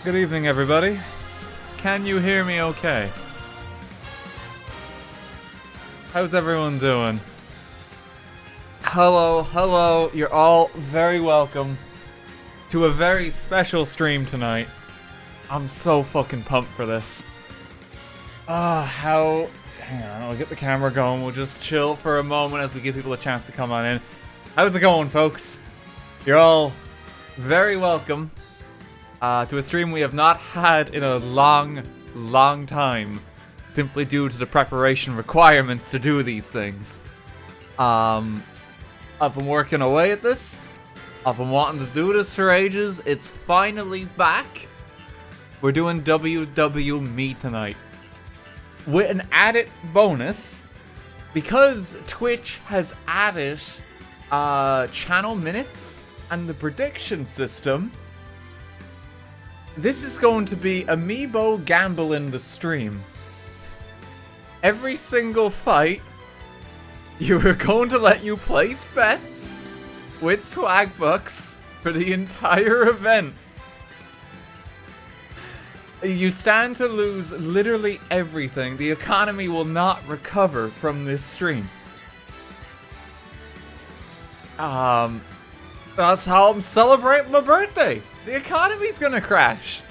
Good evening, everybody. Can you hear me okay? How's everyone doing? Hello. You're all very welcome to a very special stream tonight. I'm so fucking pumped for this. Hang on, I'll get the camera going. We'll just chill for a moment as we give people a chance to come on in. How's it going, folks? You're all very welcome to a stream we have not had in a long time, simply due to the preparation requirements to do these things. I've been working away at this. I've been wanting to do this for ages. It's finally back. We're doing WWMii tonight. With an added bonus, because Twitch has added channel minutes and the prediction system, this is going to be Amiibo Gamble in the stream. Every single fight, you are going to let you place bets with swag bucks for the entire event. You stand to lose literally everything. The economy will not recover from this stream. That's how I'm celebrating my birthday. The economy's gonna crash.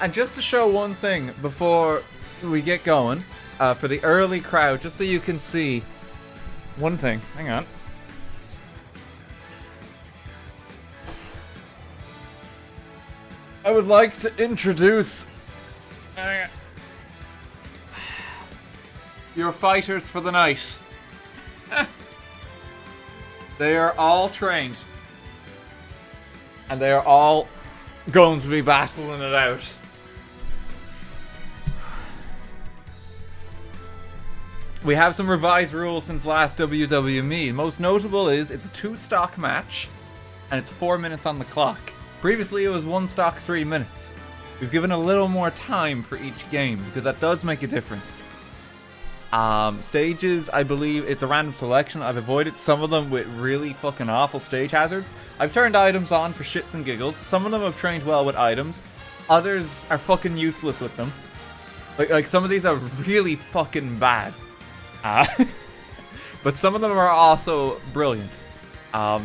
And just to show one thing before we get going, for the early crowd, just so you can see one thing. Hang on. I would like to introduce your fighters for the night. They are all trained. And they are all going to be battling it out. We have some revised rules since last WWMii. Most notable is it's a 2-stock match, and it's 4 minutes on the clock. Previously, it was 1 stock, 3 minutes. We've given a little more time for each game, because that does make a difference. Stages, I believe it's a random selection. I've avoided some of them with really fucking awful stage hazards. I've turned items on for shits and giggles. Some of them have trained well with items. Others are fucking useless with them. Like some of these are really fucking bad. But some of them are also brilliant.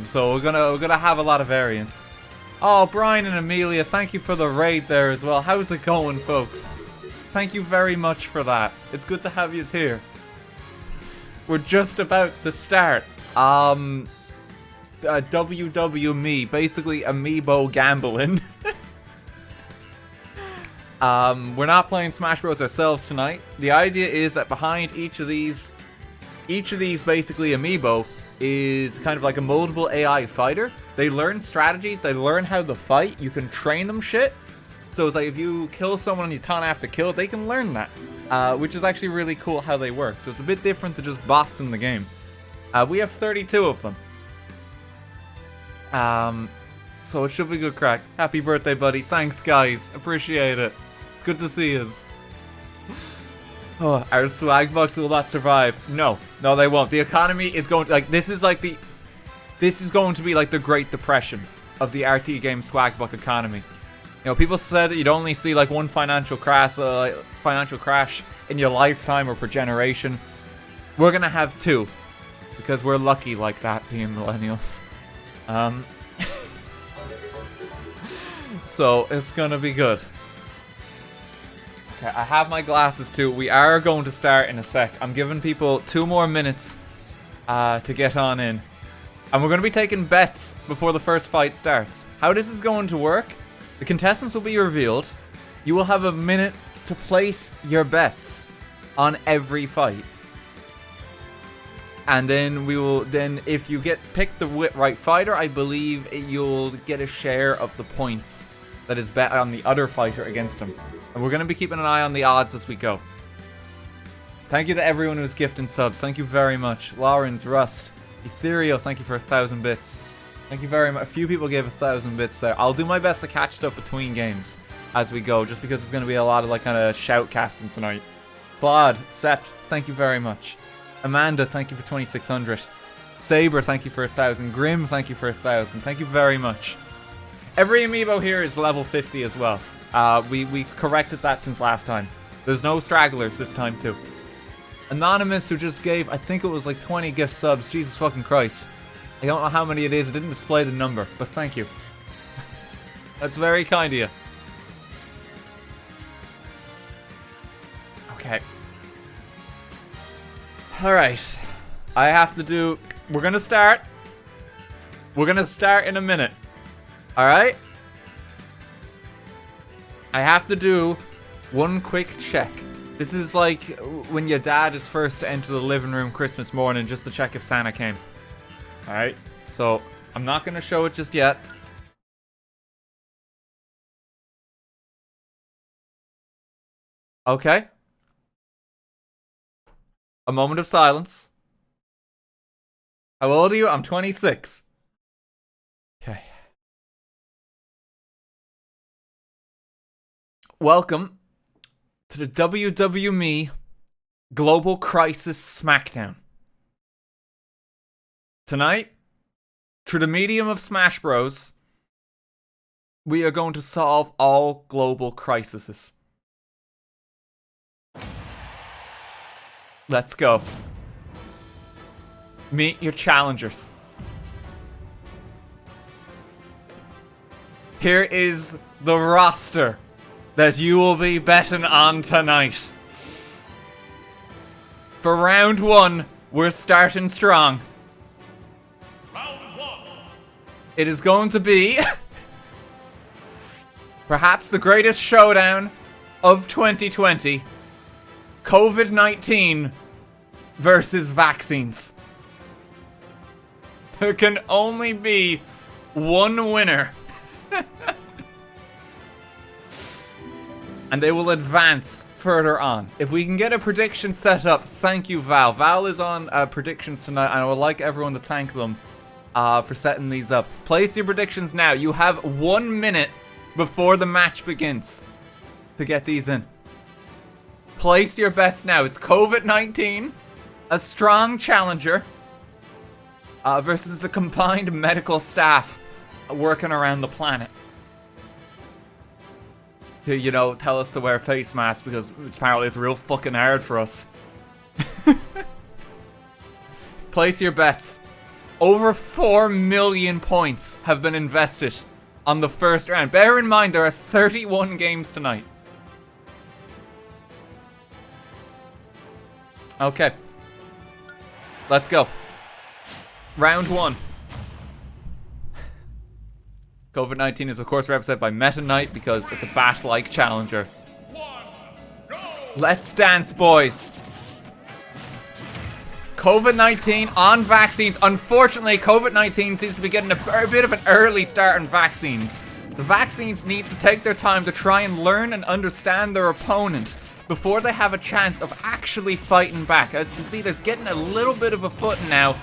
So we're gonna have a lot of variance. Oh, Brian and Amelia, thank you for the raid there as well. How's it going, folks? Thank you very much for that. It's good to have yous here. We're just about to start. WWMii, basically Amiibo gambling. We're not playing Smash Bros ourselves tonight. The idea is that behind each of these basically Amiibo is kind of like a moldable AI fighter. They learn strategies, they learn how to fight, you can train them shit. So it's like if you kill someone and you don't have to kill, they can learn that. Which is actually really cool how they work. So it's a bit different to just bots in the game. We have 32 of them. So it should be good crack. Happy birthday, buddy. Thanks, guys. Appreciate it. It's good to see us. Oh, our swag bucks will not survive. No, they won't. The economy is going to, like, this is going to be like the Great Depression of the RTGame swag buck economy. You know, people said that you'd only see like one financial crash in your lifetime or per generation. We're gonna have 2 because we're lucky like that, being millennials. So it's gonna be good. Okay, I have my glasses too. We are going to start in a sec. I'm giving people 2 more minutes to get on in. And we're going to be taking bets before the first fight starts. How this is going to work, the contestants will be revealed. You will have a minute to place your bets on every fight. And then if you pick the right fighter, I believe you'll get a share of the points that is bet on the other fighter against him. And we're going to be keeping an eye on the odds as we go. Thank you to everyone who's gifting subs. Thank you very much. Lawrence, Rust, Ethereal, thank you for 1,000 bits. Thank you very much. A few people gave 1,000 bits there. I'll do my best to catch stuff between games as we go, just because there's going to be a lot of like kind of shout casting tonight. Claude, Sept, thank you very much. Amanda, thank you for 2,600. Saber, thank you for 1,000. Grim, thank you for 1,000. Thank you very much. Every amiibo here is level 50 as well. We corrected that since last time. There's no stragglers this time too. Anonymous, who just gave, I think it was like 20 gift subs. Jesus fucking Christ. I don't know how many it is. It didn't display the number, but thank you. That's very kind of you. Okay. Alright. I have to do... We're gonna start. We're gonna start in a minute. Alright? I have to do one quick check. This is like when your dad is first to enter the living room Christmas morning just to check if Santa came. Alright? So, I'm not gonna show it just yet. Okay. A moment of silence. How old are you? I'm 26. Okay. Welcome to the WWMii Global Crisis Smackdown. Tonight, through the medium of Smash Bros, we are going to solve all global crises. Let's go. Meet your challengers. Here is the roster that you will be betting on tonight. For round 1, we're starting strong. Round 1. It is going to be perhaps the greatest showdown of 2020. COVID-19 versus vaccines. There can only be one winner. And they will advance further on. If we can get a prediction set up, thank you, Val. Val is on predictions tonight, and I would like everyone to thank them for setting these up. Place your predictions now. You have 1 minute before the match begins to get these in. Place your bets now. It's COVID-19, a strong challenger, versus the combined medical staff working around the planet. To, you know, tell us to wear face masks because apparently it's real fucking hard for us. Place your bets. Over 4 million points have been invested on the first round. Bear in mind there are 31 games tonight. Okay. Let's go. Round 1. COVID-19 is of course represented by Meta Knight because it's a bat-like challenger. Let's dance, boys. COVID-19 on vaccines. Unfortunately, COVID-19 seems to be getting a bit of an early start on vaccines. The vaccines need to take their time to try and learn and understand their opponent before they have a chance of actually fighting back. As you can see, they're getting a little bit of a footing now.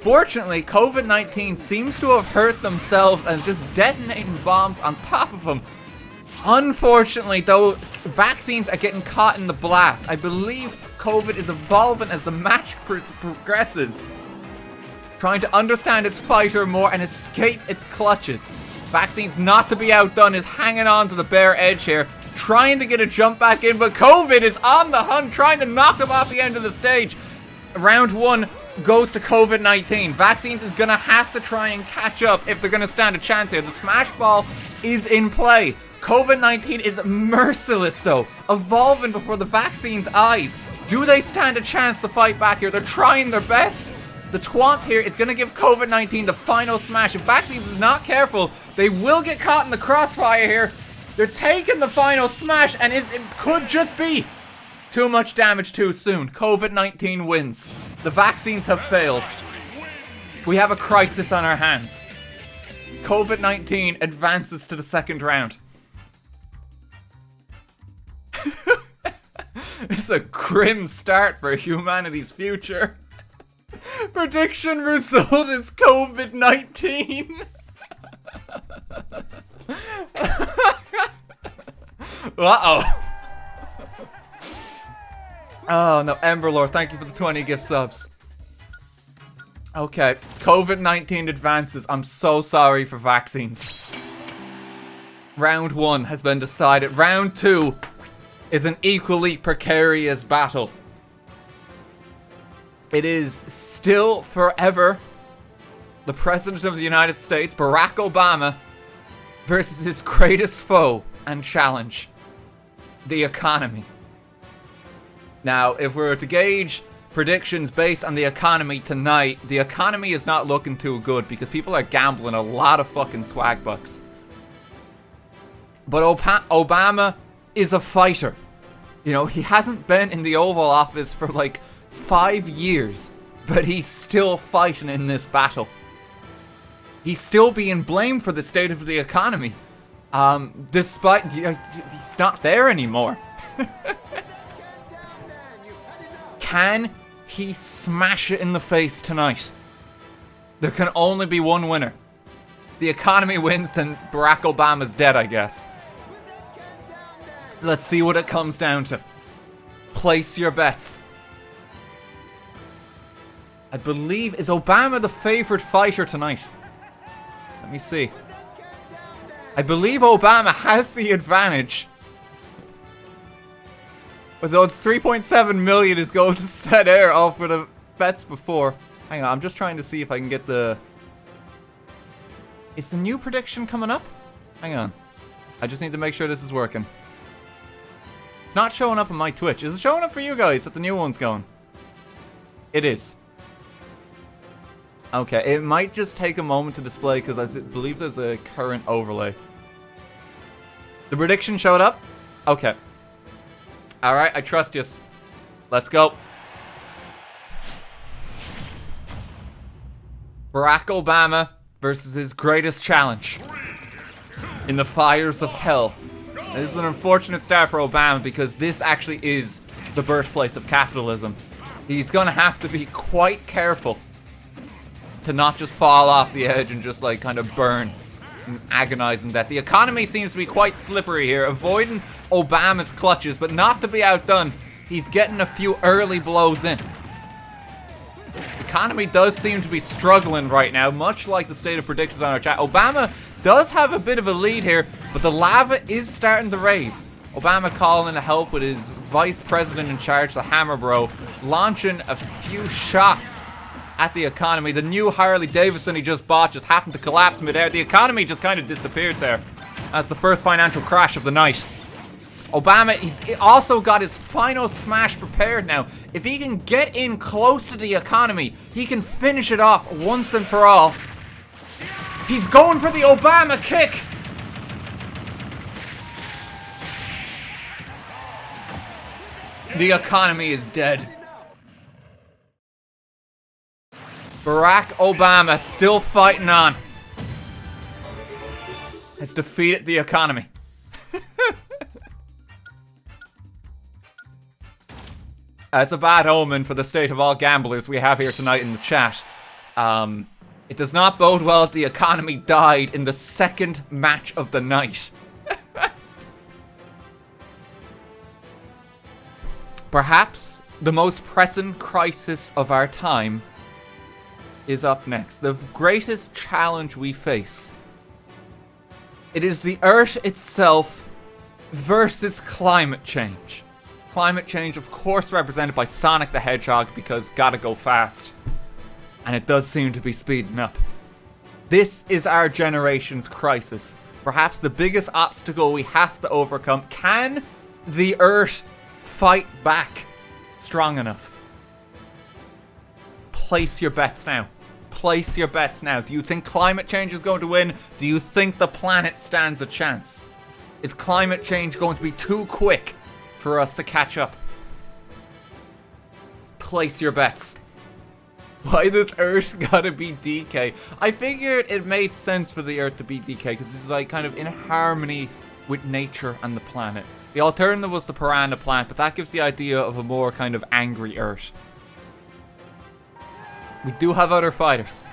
Fortunately, COVID-19 seems to have hurt themselves and is just detonating bombs on top of them. Unfortunately, though, vaccines are getting caught in the blast. I believe COVID is evolving as the match progresses, trying to understand its fighter more and escape its clutches. Vaccines, not to be outdone, is hanging on to the bare edge here, trying to get a jump back in, but COVID is on the hunt, trying to knock them off the end of the stage. Round 1 goes to COVID-19. Vaccines is gonna have to try and catch up if they're gonna stand a chance here. The Smash Ball is in play. COVID-19 is merciless though, evolving before the Vaccines' eyes. Do they stand a chance to fight back here? They're trying their best. The Twomp here is gonna give COVID-19 the final smash. If Vaccines is not careful, they will get caught in the crossfire here. They're taking the final smash, and it could just be too much damage too soon. COVID-19 wins. The vaccines have failed. We have a crisis on our hands. COVID-19 advances to the second round. It's a grim start for humanity's future. Prediction result is COVID-19. Uh-oh. Oh no, Emberlord, thank you for the 20 gift subs. Okay, COVID-19 advances. I'm so sorry for vaccines. Round 1 has been decided. Round 2 is an equally precarious battle. It is still forever the President of the United States, Barack Obama, versus his greatest foe and challenge, the economy. Now, if we were to gauge predictions based on the economy tonight, the economy is not looking too good because people are gambling a lot of fucking swag bucks. But Obama is a fighter. You know, he hasn't been in the Oval Office for like 5 years, but he's still fighting in this battle. He's still being blamed for the state of the economy. Despite, he's not there anymore. Can he smash it in the face tonight? There can only be one winner. The economy wins, then Barack Obama's dead, I guess. Let's see what it comes down to. Place your bets. I believe, is Obama the favored fighter tonight? Let me see. I believe Obama has the advantage. Although 3.7 million is going to set air off for the bets before. Hang on, I'm just trying to see if I can get the... Is the new prediction coming up? Hang on. I just need to make sure this is working. It's not showing up on my Twitch. Is it showing up for you guys that the new one's going? It is. Okay, it might just take a moment to display because I believe there's a current overlay. The prediction showed up? Okay. Alright, I trust you. Let's go. Barack Obama versus his greatest challenge in the fires of hell. Now, this is an unfortunate start for Obama because this actually is the birthplace of capitalism. He's gonna have to be quite careful to not just fall off the edge and just like kind of burn in agonizing death. The economy seems to be quite slippery here, avoiding Obama's clutches, but not to be outdone. He's getting a few early blows in. The economy does seem to be struggling right now, much like the state of predictions on our chat. Obama does have a bit of a lead here, but the lava is starting to raise. Obama calling in to help with his vice president in charge, the Hammer Bro, launching a few shots at the economy. The new Harley Davidson he just bought just happened to collapse midair. The economy just kind of disappeared there. That's the first financial crash of the night. Obama, he's also got his final smash prepared now. If he can get in close to the economy, he can finish it off once and for all. He's going for the Obama kick. The economy is dead. Barack Obama still fighting on. Has defeated the economy. It's a bad omen for the state of all gamblers we have here tonight in the chat. It does not bode well that the economy died in the second match of the night. Perhaps the most pressing crisis of our time is up next. The greatest challenge we face. It is the Earth itself versus climate change. Climate change, of course, represented by Sonic the Hedgehog because gotta go fast. And it does seem to be speeding up. This is our generation's crisis. Perhaps the biggest obstacle we have to overcome. Can the Earth fight back strong enough? Place your bets now. Place your bets now. Do you think climate change is going to win? Do you think the planet stands a chance? Is climate change going to be too quick for us to catch up? Place your bets. Why does Earth gotta be DK? I figured it made sense for the Earth to be DK because it's like kind of in harmony with nature and the planet. The alternative was the piranha plant, but that gives the idea of a more kind of angry Earth. We do have other fighters.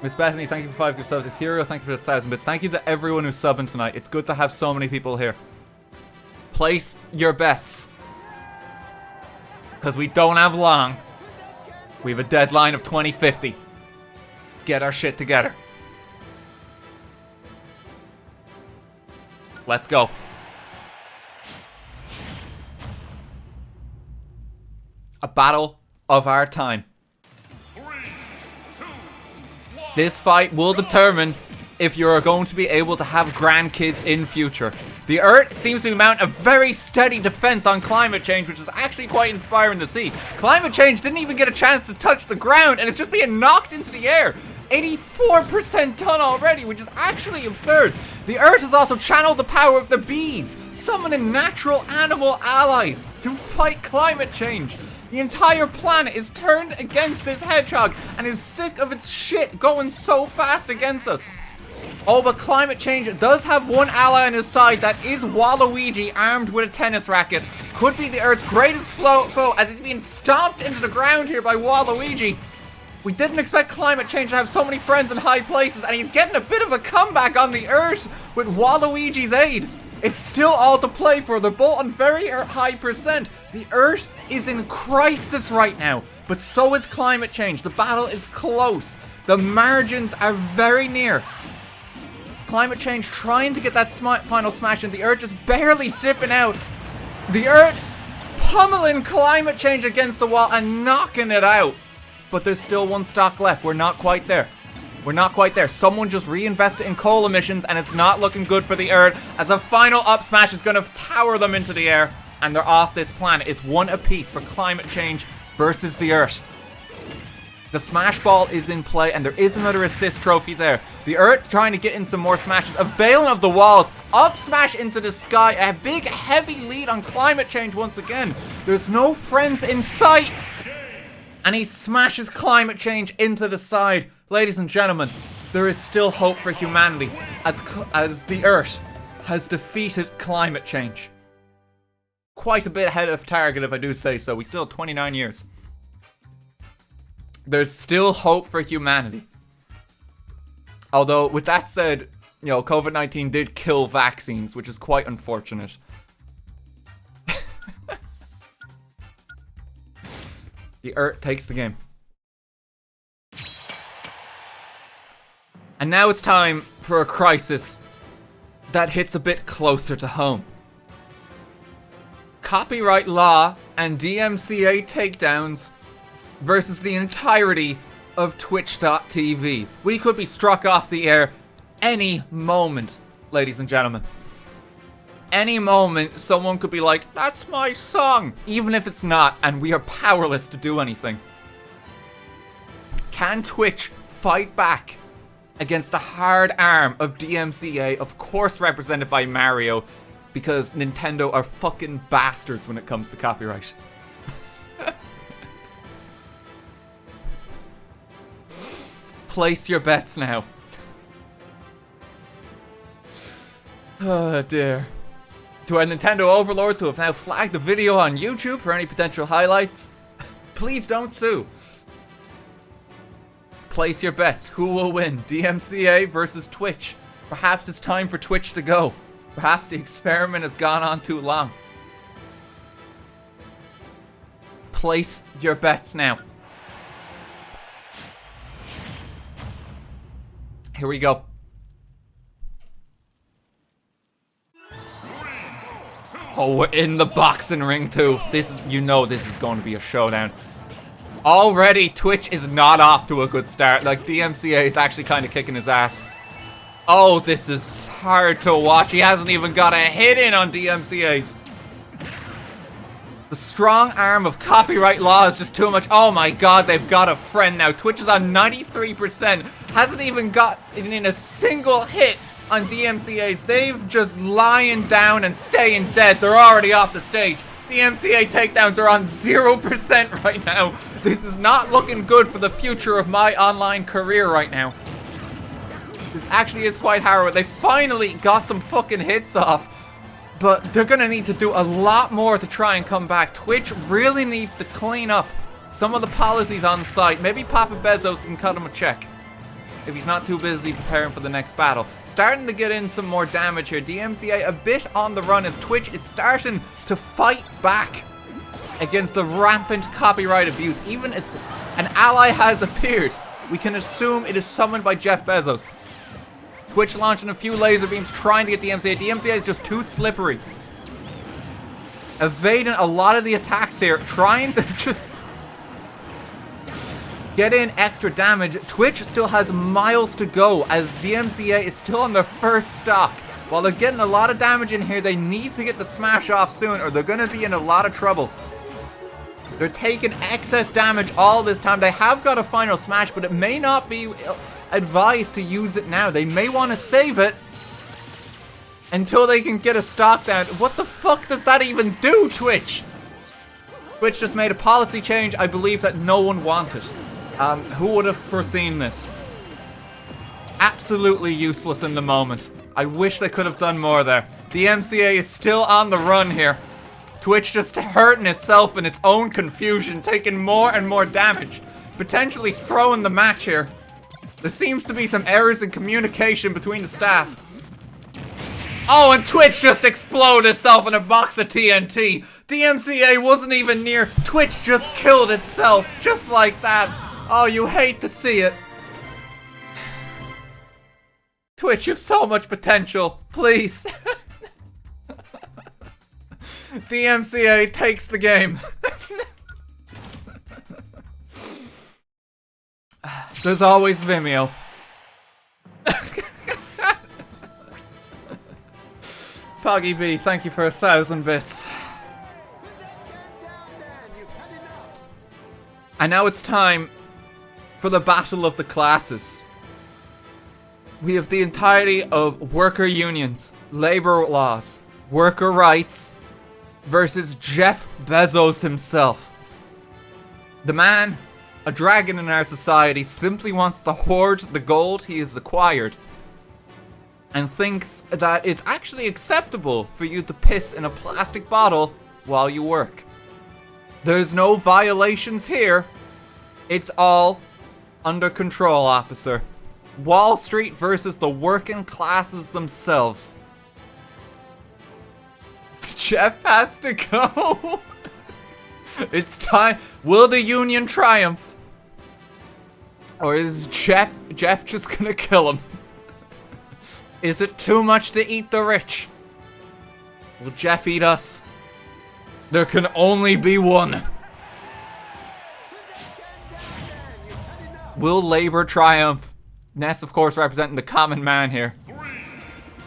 Miss Bethany, thank you for 5 good subs. Ethereal, thank you for the 1,000 bits. Thank you to everyone who's subbing tonight. It's good to have so many people here. Place your bets. Because we don't have long. We have a deadline of 2050. Get our shit together. Let's go. A battle of our time. 3, 2, 1. This fight will determine if you're going to be able to have grandkids in future. The Earth seems to mount a very steady defense on climate change, which is actually quite inspiring to see. Climate change didn't even get a chance to touch the ground, and it's just being knocked into the air. 84% done already, which is actually absurd. The Earth has also channeled the power of the bees, summoning natural animal allies to fight climate change. The entire planet is turned against this hedgehog and is sick of its shit going so fast against us. Oh, but climate change does have one ally on his side, that is Waluigi armed with a tennis racket. Could be the Earth's greatest foe as he's being stomped into the ground here by Waluigi. We didn't expect climate change to have so many friends in high places, and he's getting a bit of a comeback on the Earth with Waluigi's aid. It's still all to play for. They're both on very high percent. The Earth is in crisis right now, but so is climate change. The battle is close. The margins are very near. Climate change trying to get that final smash, and the Earth just barely dipping out. The Earth pummeling climate change against the wall and knocking it out. But there's still one stock left. We're not quite there. We're not quite there. Someone just reinvested in coal emissions, and it's not looking good for the Earth, as a final up smash is going to tower them into the air, and they're off this planet. It's one apiece for climate change versus the Earth. The smash ball is in play, and there is another assist trophy there. The Earth trying to get in some more smashes. A veiling of the walls. Up smash into the sky. A big, heavy lead on climate change once again. There's no friends in sight. And he smashes climate change into the side. Ladies and gentlemen, there is still hope for humanity as the Earth has defeated climate change. Quite a bit ahead of target, if I do say so. We still have 29 years. There's still hope for humanity. Although, with that said, you know, COVID-19 did kill vaccines, which is quite unfortunate. The Earth takes the game. And now it's time for a crisis that hits a bit closer to home. Copyright law and DMCA takedowns versus the entirety of Twitch.tv. We could be struck off the air any moment, ladies and gentlemen. Any moment, someone could be like, that's my song, even if it's not, and we are powerless to do anything. Can Twitch fight back against the hard arm of DMCA, of course represented by Mario, because Nintendo are fucking bastards when it comes to copyright? Place your bets now. Oh dear. To our Nintendo overlords who have now flagged the video on YouTube for any potential highlights, please don't sue. Place your bets. Who will win? DMCA versus Twitch. Perhaps it's time for Twitch to go. Perhaps the experiment has gone on too long. Place your bets now. Here we go. Oh, we're in the boxing ring too. This is, you know, this is going to be a showdown. Already, Twitch is not off to a good start. Like, DMCA is actually kind of kicking his ass. Oh, this is hard to watch. He hasn't even got a hit in on DMCA's. The strong arm of copyright law is just too much. Oh my god, they've got a friend now. Twitch is on 93%. Hasn't even got in a single hit on DMCA's. They've just lying down and staying dead. They're already off the stage. DMCA takedowns are on 0% right now. This is not looking good for the future of my online career right now. This actually is quite harrowing. They finally got some fucking hits off. But they're gonna need to do a lot more to try and come back. Twitch really needs to clean up some of the policies on site. Maybe Papa Bezos can cut him a check if he's not too busy preparing for the next battle. Starting to get in some more damage here. DMCA a bit on the run as Twitch is starting to fight back. against the rampant copyright abuse. Even as an ally has appeared, we can assume it is summoned by Jeff Bezos. Twitch launching a few laser beams trying to get the DMCA. DMCA is just too slippery. Evading a lot of the attacks here, trying to just get in extra damage. Twitch still has miles to go as DMCA is still on their first stock. While they're getting a lot of damage in here, they need to get the smash off soon or they're going to be in a lot of trouble. They're taking excess damage all this time. They have got a final smash, but it may not be advised to use it now. They may want to save it until they can get a stock down. What the fuck does that even do, Twitch? Twitch just made a policy change, I believe, that no one wanted. Who would have foreseen this? Absolutely useless in the moment. I wish they could have done more there. The MCA is still on the run here. Twitch just hurting itself in its own confusion, taking more and more damage. Potentially throwing the match here. There seems to be some errors in communication between the staff. Oh, and Twitch just exploded itself in a box of TNT. DMCA wasn't even near. Twitch just killed itself, just like that. Oh, you hate to see it. Twitch, you have so much potential. Please. DMCA takes the game. There's always Vimeo. Poggy B, thank you for 1,000 bits. And now it's time for the battle of the classes. We have the entirety of worker unions, labor laws, worker rights, versus Jeff Bezos himself. The man, a dragon in our society, simply wants to hoard the gold he has acquired and thinks that it's actually acceptable for you to piss in a plastic bottle while you work. There's no violations here. It's all under control, officer. Wall Street versus the working classes themselves. Jeff has to go. It's time. Will the union triumph? Or is Jeff just gonna kill him? Is it too much to eat the rich? Will Jeff eat us? There can only be one. Will labor triumph? Ness, of course, representing the common man here. 3,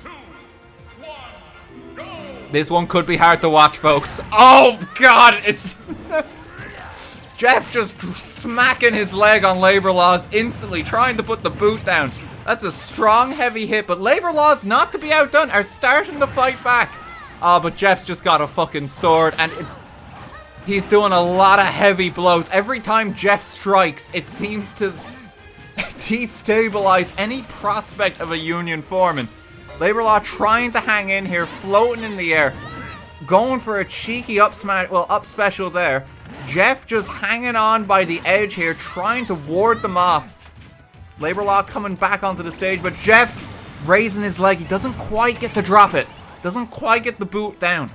2, 1, go! This one could be hard to watch, folks. Oh, God, it's... Jeff just smacking his leg on labor laws instantly, trying to put the boot down. That's a strong, heavy hit, but labor laws, not to be outdone, are starting to fight back. Oh, but Jeff's just got a fucking sword, and he's doing a lot of heavy blows. Every time Jeff strikes, it seems to destabilize any prospect of a union forming. Labor law trying to hang in here, floating in the air, going for a cheeky up special there. Jeff just hanging on by the edge here, trying to ward them off. Labor law coming back onto the stage, but Jeff raising his leg. He doesn't quite get to drop it. Doesn't quite get the boot down.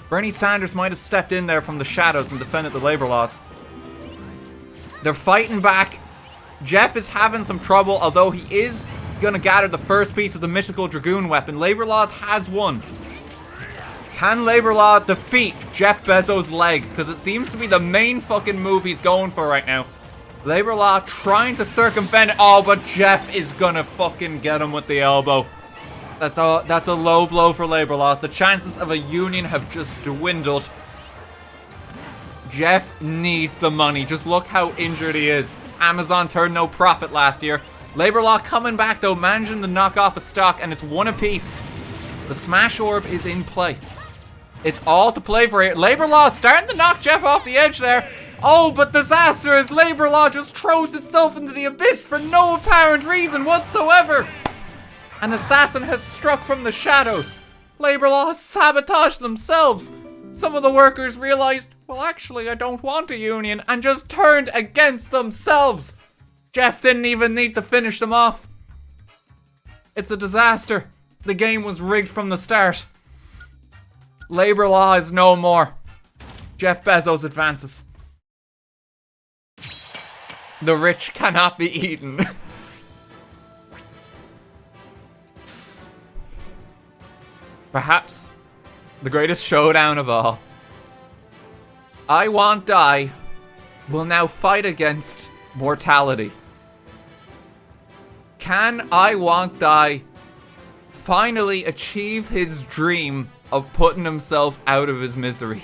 Bernie Sanders might have stepped in there from the shadows and defended the labor laws. They're fighting back. Jeff is having some trouble, although he is going to gather the first piece of the mythical Dragoon weapon. Labor Laws has won. Can Labor Law defeat Jeff Bezos' leg? Because it seems to be the main fucking move he's going for right now. Labor Law trying to circumvent it. Oh, but Jeff is going to fucking get him with the elbow. That's a low blow for Labor Laws. The chances of a union have just dwindled. Jeff needs the money. Just look how injured he is. Amazon turned no profit last year. Labor Law coming back though, managing to knock off a stock, and it's one apiece. The Smash Orb is in play. It's all to play for here. Labor Law starting to knock Jeff off the edge there. Oh, but disaster as Labor Law just throws itself into the abyss for no apparent reason whatsoever. An assassin has struck from the shadows. Labor Law has sabotaged themselves. Some of the workers realized, well, actually, I don't want a union, and just turned against themselves. Jeff didn't even need to finish them off. It's a disaster. The game was rigged from the start. Labor Law is no more. Jeff Bezos advances. The rich cannot be eaten. Perhaps the greatest showdown of all. I Want Die will now fight against mortality. Can I Want Die finally achieve his dream of putting himself out of his misery?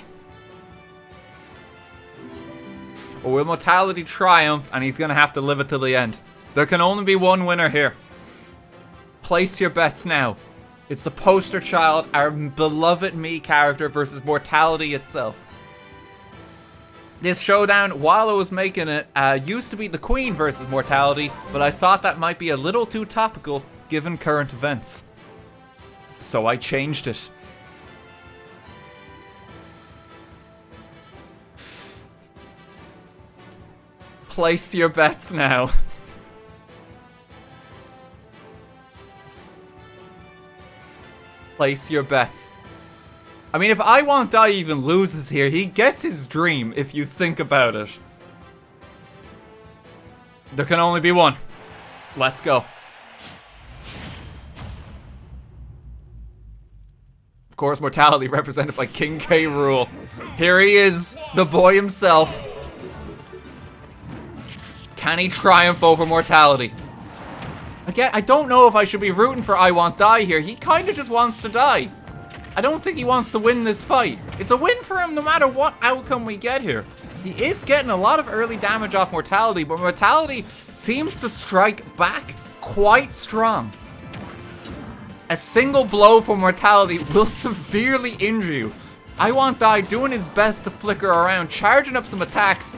Or will mortality triumph and he's gonna have to live it till the end? There can only be one winner here. Place your bets now. It's the poster child, our beloved Mii character versus mortality itself. This showdown, while I was making it, used to be the Queen versus mortality, but I thought that might be a little too topical given current events. So I changed it. Place your bets now. Place your bets. I mean, if I Want Die even loses here, he gets his dream if you think about it. There can only be one. Let's go. Of course, mortality represented by King K. Rool. Here he is, the boy himself. Can he triumph over mortality? Again, I don't know if I should be rooting for I Want Die here. He kind of just wants to die. I don't think he wants to win this fight. It's a win for him no matter what outcome we get here. He is getting a lot of early damage off mortality, but mortality seems to strike back quite strong. A single blow from mortality will severely injure you. I Want Die doing his best to flicker around, charging up some attacks.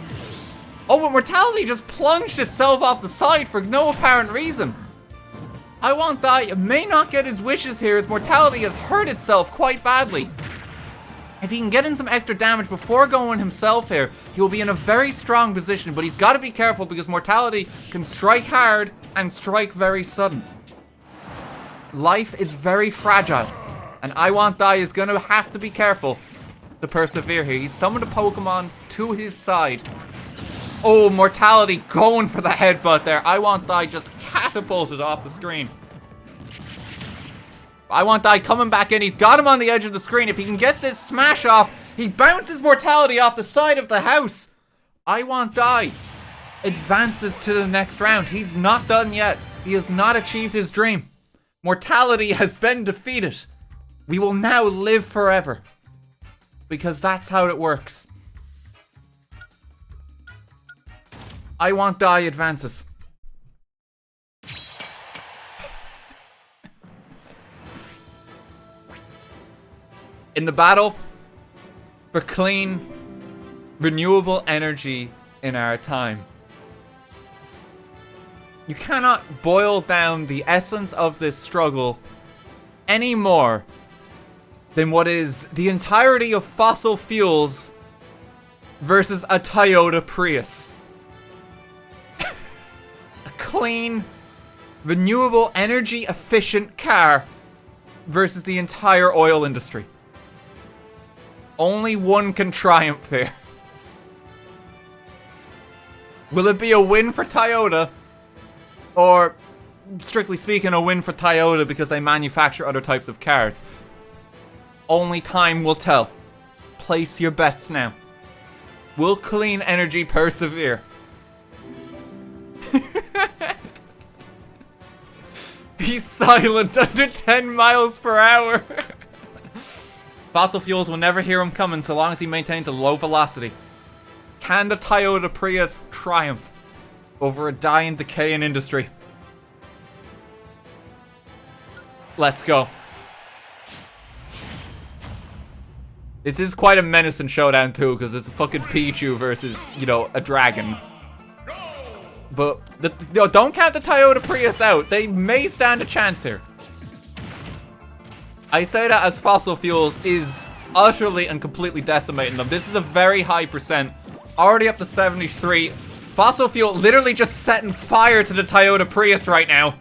Oh, but mortality just plunged itself off the side for no apparent reason. I Want Die may not get his wishes here as mortality has hurt itself quite badly. If he can get in some extra damage before going himself here, he will be in a very strong position, but he's got to be careful because mortality can strike hard and strike very sudden. Life is very fragile, and I Want Die is going to have to be careful to persevere here. He's summoned a Pokemon to his side. Oh, mortality going for the headbutt there. I Want Die just catapulted off the screen. I Want Die coming back in. He's got him on the edge of the screen. If he can get this smash off, he bounces mortality off the side of the house. I Want Die advances to the next round. He's not done yet. He has not achieved his dream. Mortality has been defeated. We will now live forever. Because that's how it works. I Want Die advances. In the battle for clean, renewable energy in our time. You cannot boil down the essence of this struggle any more than what is the entirety of fossil fuels versus a Toyota Prius. A clean, renewable, energy efficient car versus the entire oil industry. Only one can triumph here. Will it be a win for Toyota? Or, strictly speaking, a win for Toyota because they manufacture other types of cars? Only time will tell. Place your bets now. Will clean energy persevere? He's silent under 10 miles per hour. Fossil fuels will never hear him coming so long as he maintains a low velocity. Can the Toyota Prius triumph over a dying, decaying industry? Let's go. This is quite a menacing showdown too, because it's a fucking Pichu versus, you know, a dragon. But don't count the Toyota Prius out. They may stand a chance here. I say that as fossil fuels is utterly and completely decimating them. This is a very high percent. Already up to 73. Fossil fuel literally just setting fire to the Toyota Prius right now.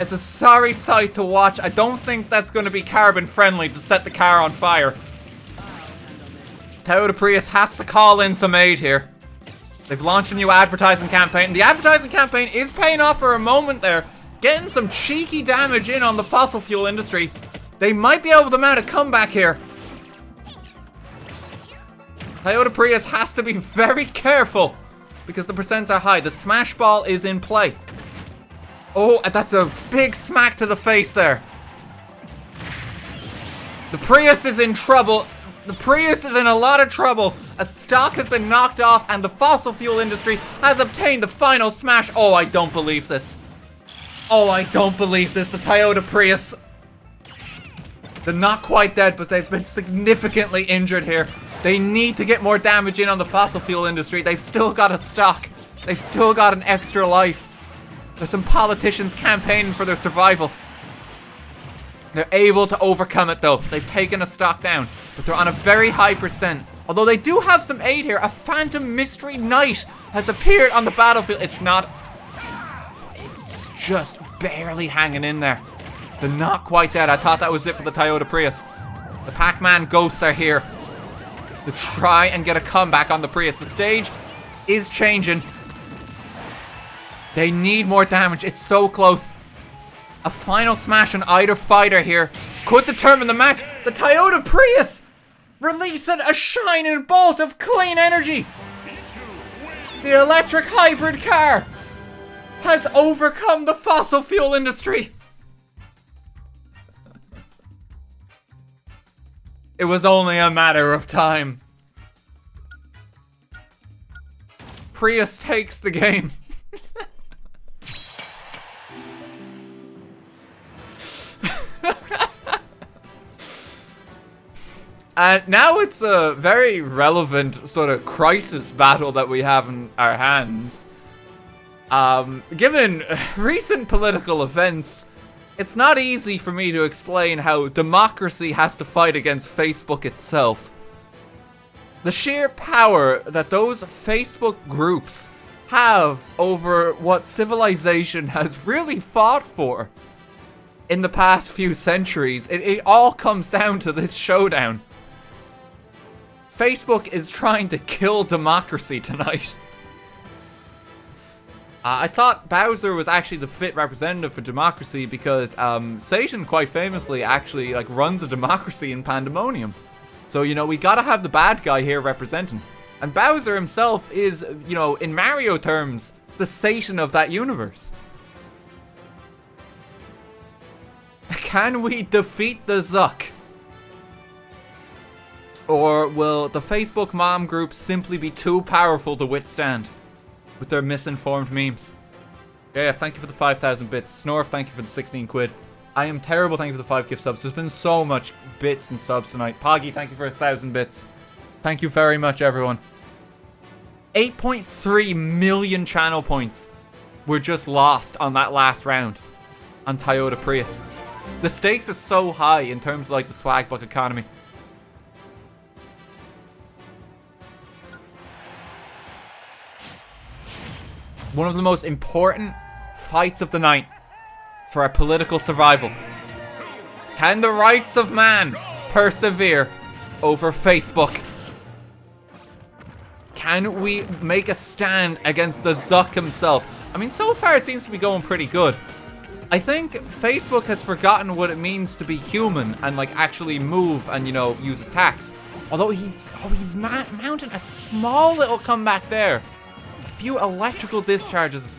It's a sorry sight to watch. I don't think that's going to be carbon friendly to set the car on fire. Toyota Prius has to call in some aid here. They've launched a new advertising campaign. The advertising campaign is paying off for a moment there. Getting some cheeky damage in on the fossil fuel industry. They might be able to mount a comeback here. Toyota Prius has to be very careful because the percents are high. The smash ball is in play. Oh, that's a big smack to the face there. The Prius is in trouble. The Prius is in a lot of trouble. A stock has been knocked off and the fossil fuel industry has obtained the final smash. Oh, I don't believe this. Oh, I don't believe this. The Toyota Prius. They're not quite dead, but they've been significantly injured here. They need to get more damage in on the fossil fuel industry. They've still got a stock. They've still got an extra life. There's some politicians campaigning for their survival. They're able to overcome it though. They've taken a stock down, but they're on a very high percent. Although they do have some aid here. A Phantom Mystery Knight has appeared on the battlefield. It's just barely hanging in there. They're not quite dead. I thought that was it for the Toyota Prius. The Pac-Man ghosts are here to try and get a comeback on the Prius. The stage is changing. They need more damage. It's so close. A final smash on either fighter here could determine the match. The Toyota Prius releasing a shining bolt of clean energy. The electric hybrid car has overcome the fossil fuel industry. It was only a matter of time. Prius takes the game. And now it's a very relevant sort of crisis battle that we have in our hands. Given recent political events, it's not easy for me to explain how democracy has to fight against Facebook itself. The sheer power that those Facebook groups have over what civilization has really fought for in the past few centuries, it all comes down to this showdown. Facebook is trying to kill democracy tonight. I thought Bowser was actually the fit representative for democracy because Satan quite famously actually runs a democracy in Pandemonium. So, we gotta have the bad guy here representing. And Bowser himself is, in Mario terms, the Satan of that universe. Can we defeat the Zuck? Or will the Facebook mom group simply be too powerful to withstand with their misinformed memes? Yeah, thank you for the 5,000 bits. Snorf, thank you for the 16 quid. I am terrible, thank you for the 5 gift subs. There's been so much bits and subs tonight. Poggy, thank you for 1,000 bits. Thank you very much, everyone. 8.3 million channel points were just lost on that last round on Toyota Prius. The stakes are so high in terms of the swag buck economy. One of the most important fights of the night for our political survival. Can the rights of man persevere over Facebook? Can we make a stand against the Zuck himself? I mean, so far it seems to be going pretty good. I think Facebook has forgotten what it means to be human and actually move and use attacks. Although he mounted a small little comeback there. Few electrical discharges.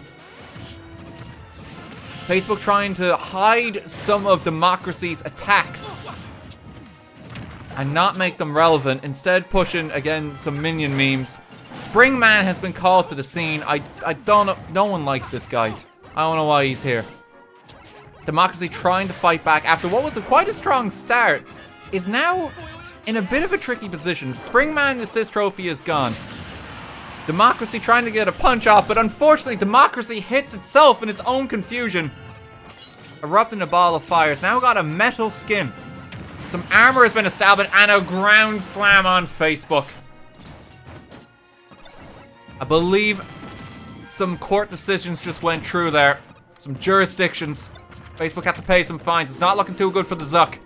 Facebook trying to hide some of democracy's attacks and not make them relevant, instead pushing again some minion memes. Springman has been called to the scene. I don't know, no one likes this guy. I don't know why he's here. Democracy trying to fight back after what was quite a strong start is now in a bit of a tricky position. Springman assist trophy is gone. Democracy trying to get a punch off, but unfortunately Democracy hits itself in its own confusion. Erupting a ball of fire. It's now got a metal skin. Some armor has been established and a ground slam on Facebook. I believe some court decisions just went through there. Some jurisdictions. Facebook had to pay some fines. It's not looking too good for the Zuck.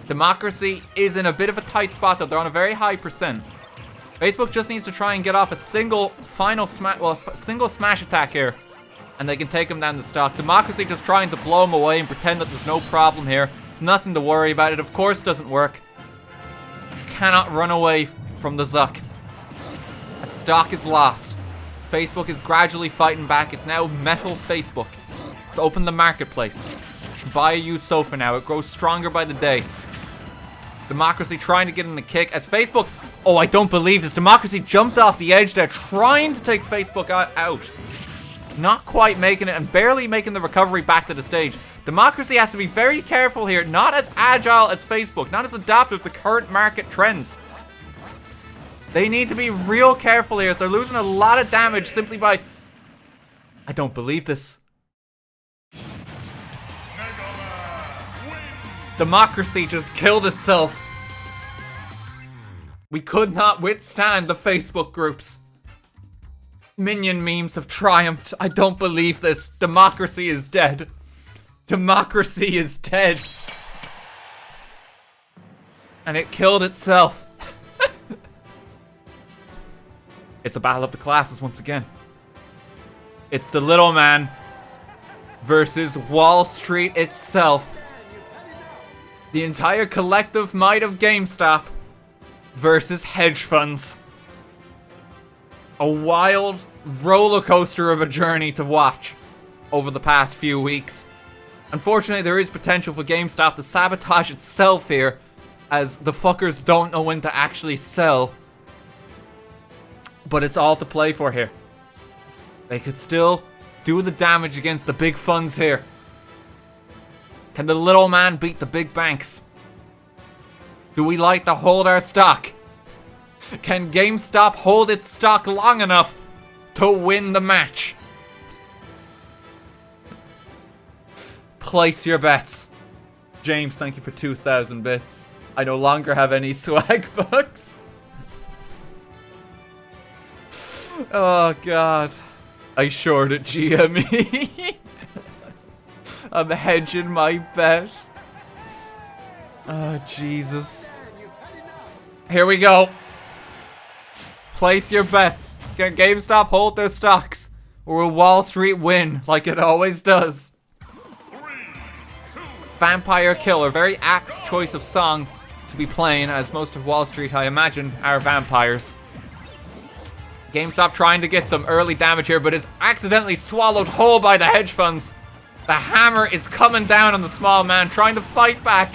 Democracy is in a bit of a tight spot, though. They're on a very high percent. Facebook just needs to try and get off a single single smash attack here, and they can take them down the stock. Democracy just trying to blow them away and pretend that there's no problem here. Nothing to worry about. It, of course, doesn't work. You cannot run away from the Zuck. A stock is lost. Facebook is gradually fighting back. It's now Metal Facebook. To open the marketplace. Buy a used sofa now. It grows stronger by the day. Democracy trying to get in the kick as Facebook... Oh, I don't believe this. Democracy jumped off the edge there, trying to take Facebook out. Not quite making it and barely making the recovery back to the stage. Democracy has to be very careful here. Not as agile as Facebook. Not as adaptive to current market trends. They need to be real careful here as they're losing a lot of damage simply by... I don't believe this. Democracy just killed itself. We could not withstand the Facebook groups. Minion memes have triumphed. I don't believe this. Democracy is dead. Democracy is dead. And it killed itself. It's a battle of the classes once again. It's the little man versus Wall Street itself. The entire collective might of GameStop versus hedge funds. A wild roller coaster of a journey to watch over the past few weeks. Unfortunately, there is potential for GameStop to sabotage itself here, as the fuckers don't know when to actually sell. But it's all to play for here. They could still do the damage against the big funds here. Can the little man beat the big banks? Do we like to hold our stock? Can GameStop hold its stock long enough to win the match? Place your bets. James, thank you for 2,000 bits. I no longer have any swag bucks. Oh god. I shorted GME. I'm hedging my bet. Oh, Jesus. Here we go. Place your bets. Can GameStop hold their stocks? Or will Wall Street win like it always does? 3, 2, Vampire Killer. Very apt choice of song to be playing, as most of Wall Street, I imagine, are vampires. GameStop trying to get some early damage here, but is accidentally swallowed whole by the hedge funds. The hammer is coming down on the small man, trying to fight back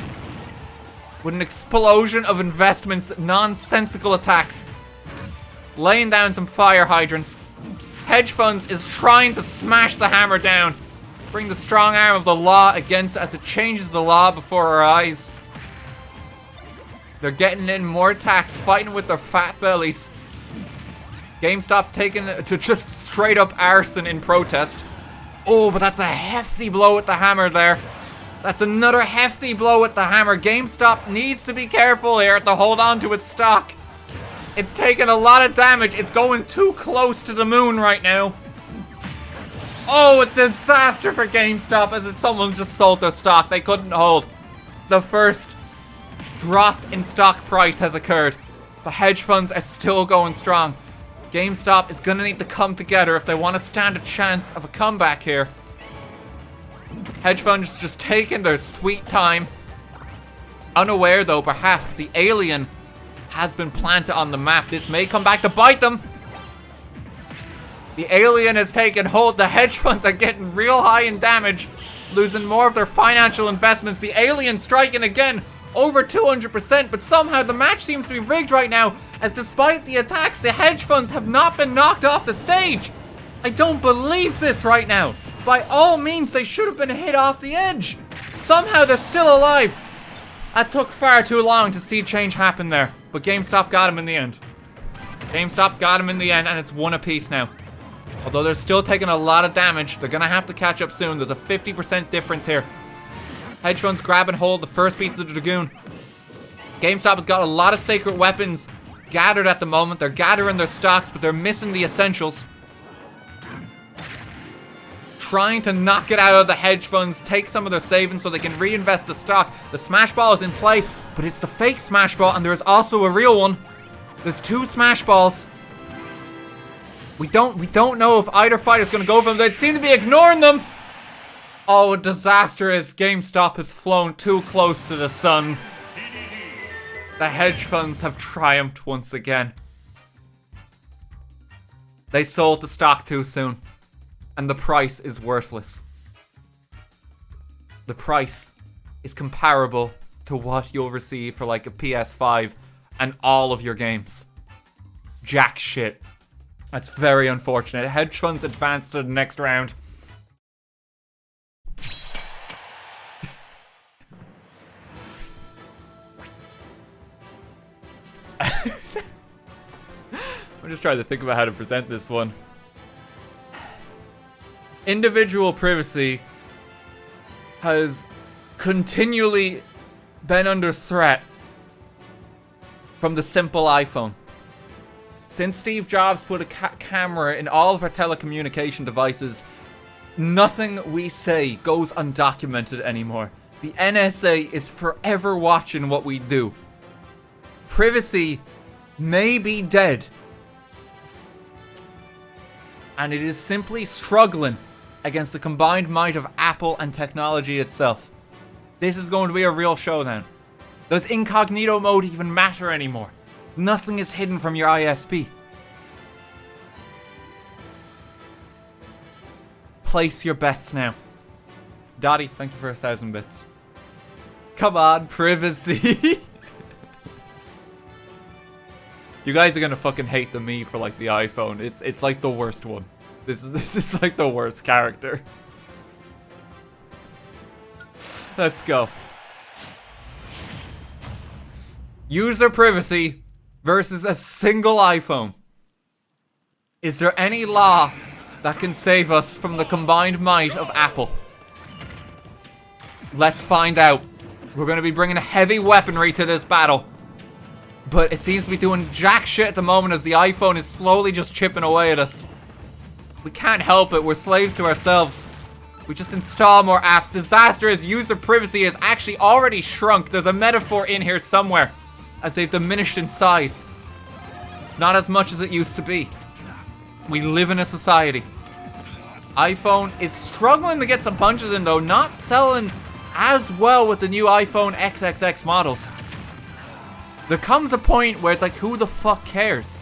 with an explosion of investments, nonsensical attacks, laying down some fire hydrants. Hedge funds is trying to smash the hammer down, bring the strong arm of the law against it as it changes the law before our eyes. They're getting in more attacks, fighting with their fat bellies. GameStop's taking it to just straight up arson in protest. Oh, but that's a hefty blow with the hammer there. That's another hefty blow with the hammer. GameStop needs to be careful here to hold on to its stock. It's taking a lot of damage. It's going too close to the moon right now. Oh, a disaster for GameStop as if someone just sold their stock. They couldn't hold. The first drop in stock price has occurred. The hedge funds are still going strong. GameStop is going to need to come together if they want to stand a chance of a comeback here. Hedge funds just taking their sweet time. Unaware, though, perhaps the alien has been planted on the map. This may come back to bite them. The alien has taken hold. The hedge funds are getting real high in damage, losing more of their financial investments. The alien striking again, over 200%, but somehow the match seems to be rigged right now, as despite the attacks, the hedge funds have not been knocked off the stage. I don't believe this right now. By all means, they should have been hit off the edge. Somehow they're still alive. That took far too long to see change happen there, but GameStop got him in the end. GameStop got him in the end, and it's one apiece now. Although they're still taking a lot of damage, they're gonna have to catch up soon. There's a 50% difference here. Hedge funds grab and hold the first piece of the Dragoon. GameStop has got a lot of sacred weapons gathered at the moment. They're gathering their stocks, but they're missing the essentials. Trying to knock it out of the hedge funds, take some of their savings so they can reinvest the stock. The smash ball is in play. But it's the fake Smash Ball, and there is also a real one. There's 2 Smash Balls. We don't know if either fighter's gonna go for them. They seem to be ignoring them. Oh, disaster as GameStop has flown too close to the sun. The hedge funds have triumphed once again. They sold the stock too soon. And the price is worthless. The price is comparable to what you'll receive for like a PS5 and all of your games. Jack shit. That's very unfortunate. Hedge funds advanced to the next round. I'm just trying to think about how to present this one. Individual privacy has continually been under threat from the simple iPhone. Since Steve Jobs put a camera in all of our telecommunication devices, nothing we say goes undocumented anymore. The NSA is forever watching what we do. Privacy may be dead. And it is simply struggling against the combined might of Apple and technology itself. This is going to be a real showdown. Does incognito mode even matter anymore? Nothing is hidden from your ISP. Place your bets now. Dottie, thank you for 1,000 bits. Come on, privacy. You guys are gonna fucking hate the me for like the iPhone. It's like the worst one. This is like the worst character. Let's go. User privacy versus a single iPhone. Is there any law that can save us from the combined might of Apple? Let's find out. We're gonna be bringing heavy weaponry to this battle. But it seems to be doing jack shit at the moment as the iPhone is slowly just chipping away at us. We can't help it. We're slaves to ourselves. We just install more apps. Disaster as user privacy has actually already shrunk. There's a metaphor in here somewhere as they've diminished in size. It's not as much as it used to be. We live in a society. iPhone is struggling to get some punches in though. Not selling as well with the new iPhone XXX models. There comes a point where it's like, who the fuck cares?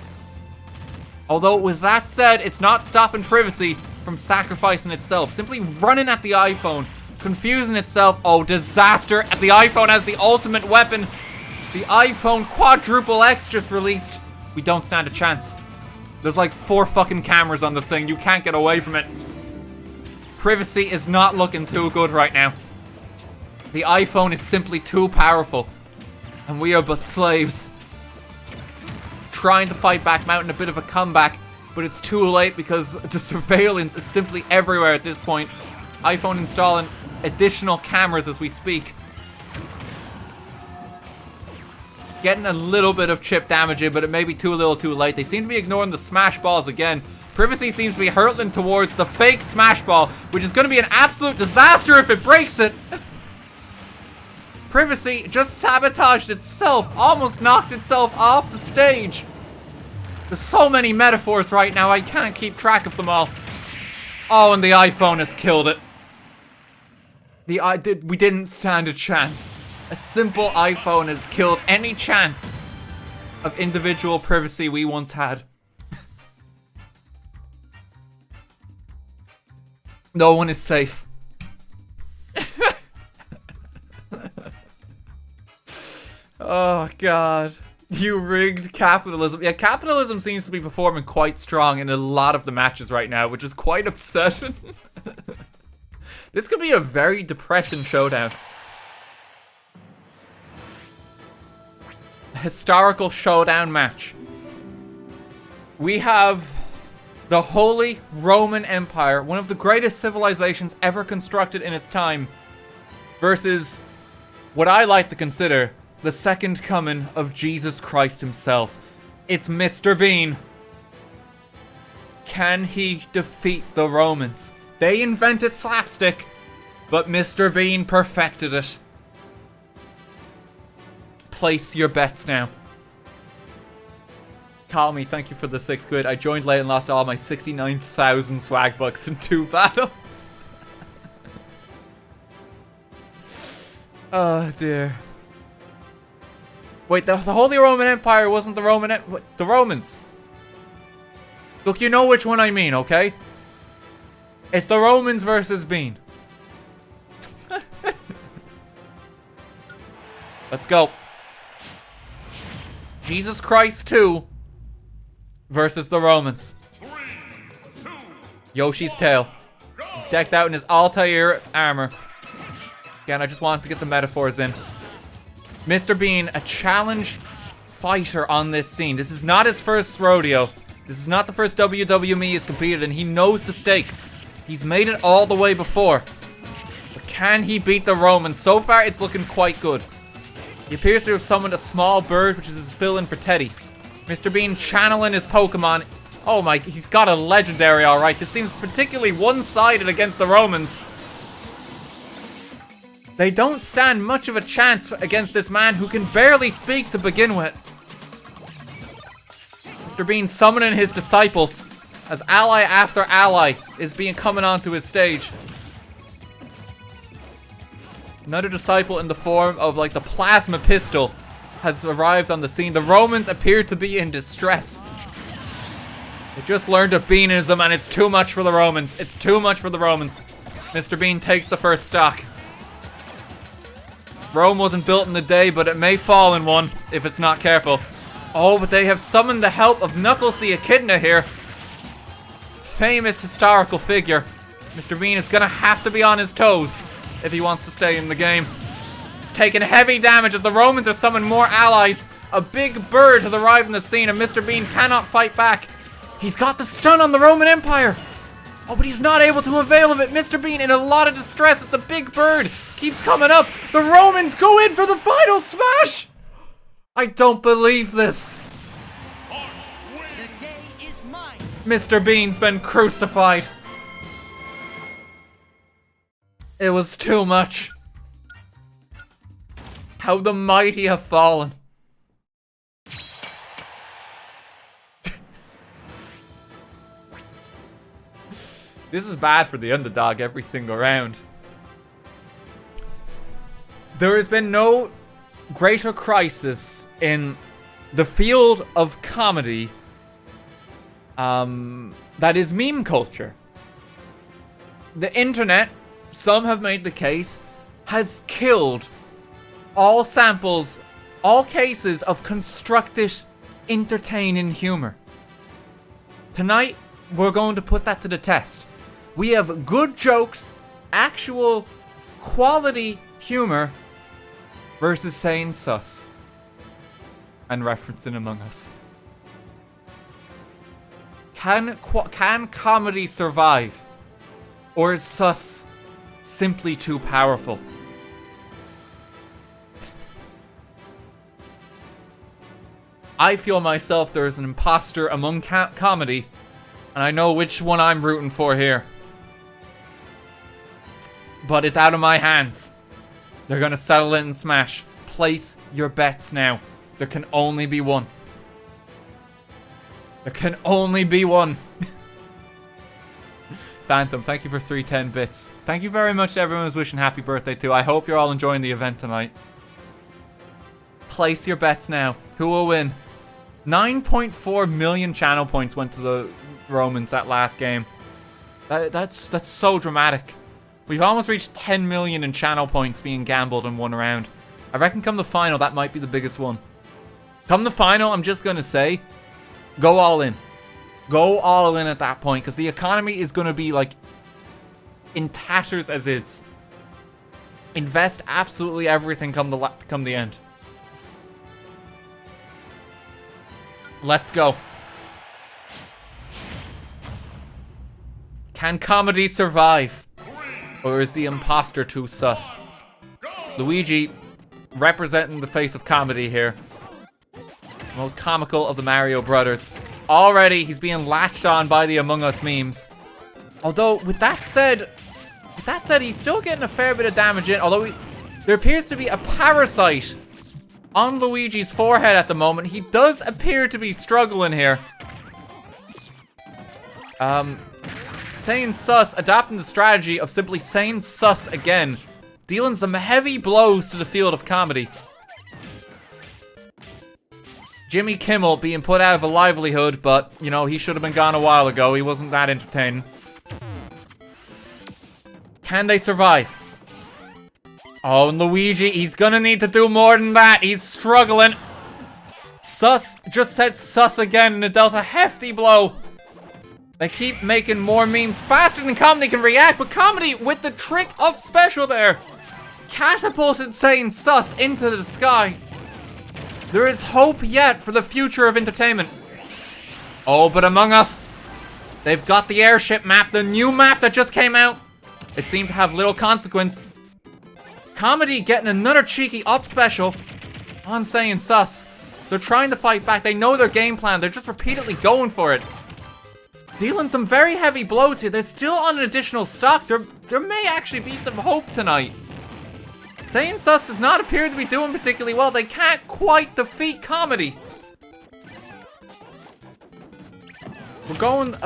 Although, with that said, it's not stopping privacy from sacrificing itself. Simply running at the iPhone, confusing itself. Oh, disaster! The iPhone has the ultimate weapon. The iPhone Quadruple X just released. We don't stand a chance. There's like 4 fucking cameras on the thing. You can't get away from it. Privacy is not looking too good right now. The iPhone is simply too powerful. And we are but slaves. Trying to fight back, mounting a bit of a comeback, but it's too late because the surveillance is simply everywhere at this point. iPhone installing additional cameras as we speak. Getting a little bit of chip damage in, but it may be too little too late. They seem to be ignoring the Smash Balls again. Privacy seems to be hurtling towards the fake Smash Ball, which is going to be an absolute disaster if it breaks it. Privacy just sabotaged itself, almost knocked itself off the stage. There's so many metaphors right now, I can't keep track of them all. Oh, and the iPhone has killed it. We didn't stand a chance. A simple iPhone has killed any chance of individual privacy we once had. No one is safe. Oh, God. You rigged capitalism. Yeah, capitalism seems to be performing quite strong in a lot of the matches right now, which is quite upsetting. This could be a very depressing showdown. A historical showdown match. We have the Holy Roman Empire, one of the greatest civilizations ever constructed in its time, versus what I like to consider the second coming of Jesus Christ himself. It's Mr. Bean. Can he defeat the Romans? They invented slapstick, but Mr. Bean perfected it. Place your bets now. Call me, thank you for the 6 quid. I joined late and lost all my 69,000 swag bucks in 2 battles. Oh dear. Wait, the Holy Roman Empire wasn't the the Romans. Look, you know which one I mean, okay? It's the Romans versus Bean. Let's go. Jesus Christ 2 versus the Romans. 3, 2, Yoshi's tail. He's decked out in his Altair armor. Again, I just wanted to get the metaphors in. Mr. Bean, a challenge fighter on this scene. This is not his first rodeo. This is not the first WWMii he's competed in. He knows the stakes. He's made it all the way before. But can he beat the Romans? So far, it's looking quite good. He appears to have summoned a small bird, which is his fill-in for Teddy. Mr. Bean channeling his Pokemon. Oh my, he's got a legendary, alright. This seems particularly one-sided against the Romans. They don't stand much of a chance against this man who can barely speak to begin with. Mr. Bean summoning his disciples as ally after ally is coming onto his stage. Another disciple in the form of like the plasma pistol has arrived on the scene. The Romans appear to be in distress. They just learned of Beanism and it's too much for the Romans. It's too much for the Romans. Mr. Bean takes the first stock. Rome wasn't built in a day, but it may fall in one if it's not careful. Oh, but they have summoned the help of Knuckles the Echidna here. Famous historical figure. Mr. Bean is gonna have to be on his toes if he wants to stay in the game. He's taking heavy damage as the Romans are summoning more allies. A big bird has arrived in the scene and Mr. Bean cannot fight back. He's got the stun on the Roman Empire. Oh, but he's not able to avail of it. Mr. Bean in a lot of distress as the big bird keeps coming up. The Romans go in for the final smash. I don't believe this. The day is mine. Mr. Bean's been crucified. It was too much. How the mighty have fallen. This is bad for the underdog every single round. There has been no greater crisis in the field of comedy that is meme culture. The internet, some have made the case, has killed all samples, all cases of constructed, entertaining humor. Tonight, we're going to put that to the test. We have good jokes, actual quality humor, versus saying sus and referencing Among Us. Can comedy survive? Or is sus simply too powerful? I feel myself there is an imposter among comedy, and I know which one I'm rooting for here. But it's out of my hands. They're gonna settle it in Smash. Place your bets now. There can only be one. There can only be one. Phantom, thank you for 310 bits. Thank you very much to everyone who's wishing happy birthday too. I hope you're all enjoying the event tonight. Place your bets now. Who will win? 9.4 million channel points went to the Romans that last game. That's so dramatic. We've almost reached 10 million in channel points being gambled in one round. I reckon come the final, that might be the biggest one. Come the final, I'm just going to say, go all in. Go all in at that point, because the economy is going to be, like, in tatters as is. Invest absolutely everything come the end. Let's go. Can comedy survive? Or is the imposter too sus? Luigi, representing the face of comedy here. The most comical of the Mario brothers. Already, he's being latched on by the Among Us memes. Although, with that said, he's still getting a fair bit of damage in. Although, there appears to be a parasite on Luigi's forehead at the moment. He does appear to be struggling here. Saying sus, adapting the strategy of simply saying sus again, dealing some heavy blows to the field of comedy. Jimmy Kimmel being put out of a livelihood, but, you know, he should have been gone a while ago. He wasn't that entertaining. Can they survive? Oh, and Luigi, he's gonna need to do more than that. He's struggling. Sus just said sus again and it dealt a hefty blow. They keep making more memes faster than Comedy can react, but Comedy, with the trick up special there, catapulted saying sus into the sky. There is hope yet for the future of entertainment. Oh, but Among Us, they've got the airship map, the new map that just came out. It seemed to have little consequence. Comedy getting another cheeky up special on saying sus. They're trying to fight back. They know their game plan. They're just repeatedly going for it. Dealing some very heavy blows here. They're still on an additional stock. There may actually be some hope tonight. Saying sus does not appear to be doing particularly well. They can't quite defeat Comedy. We're going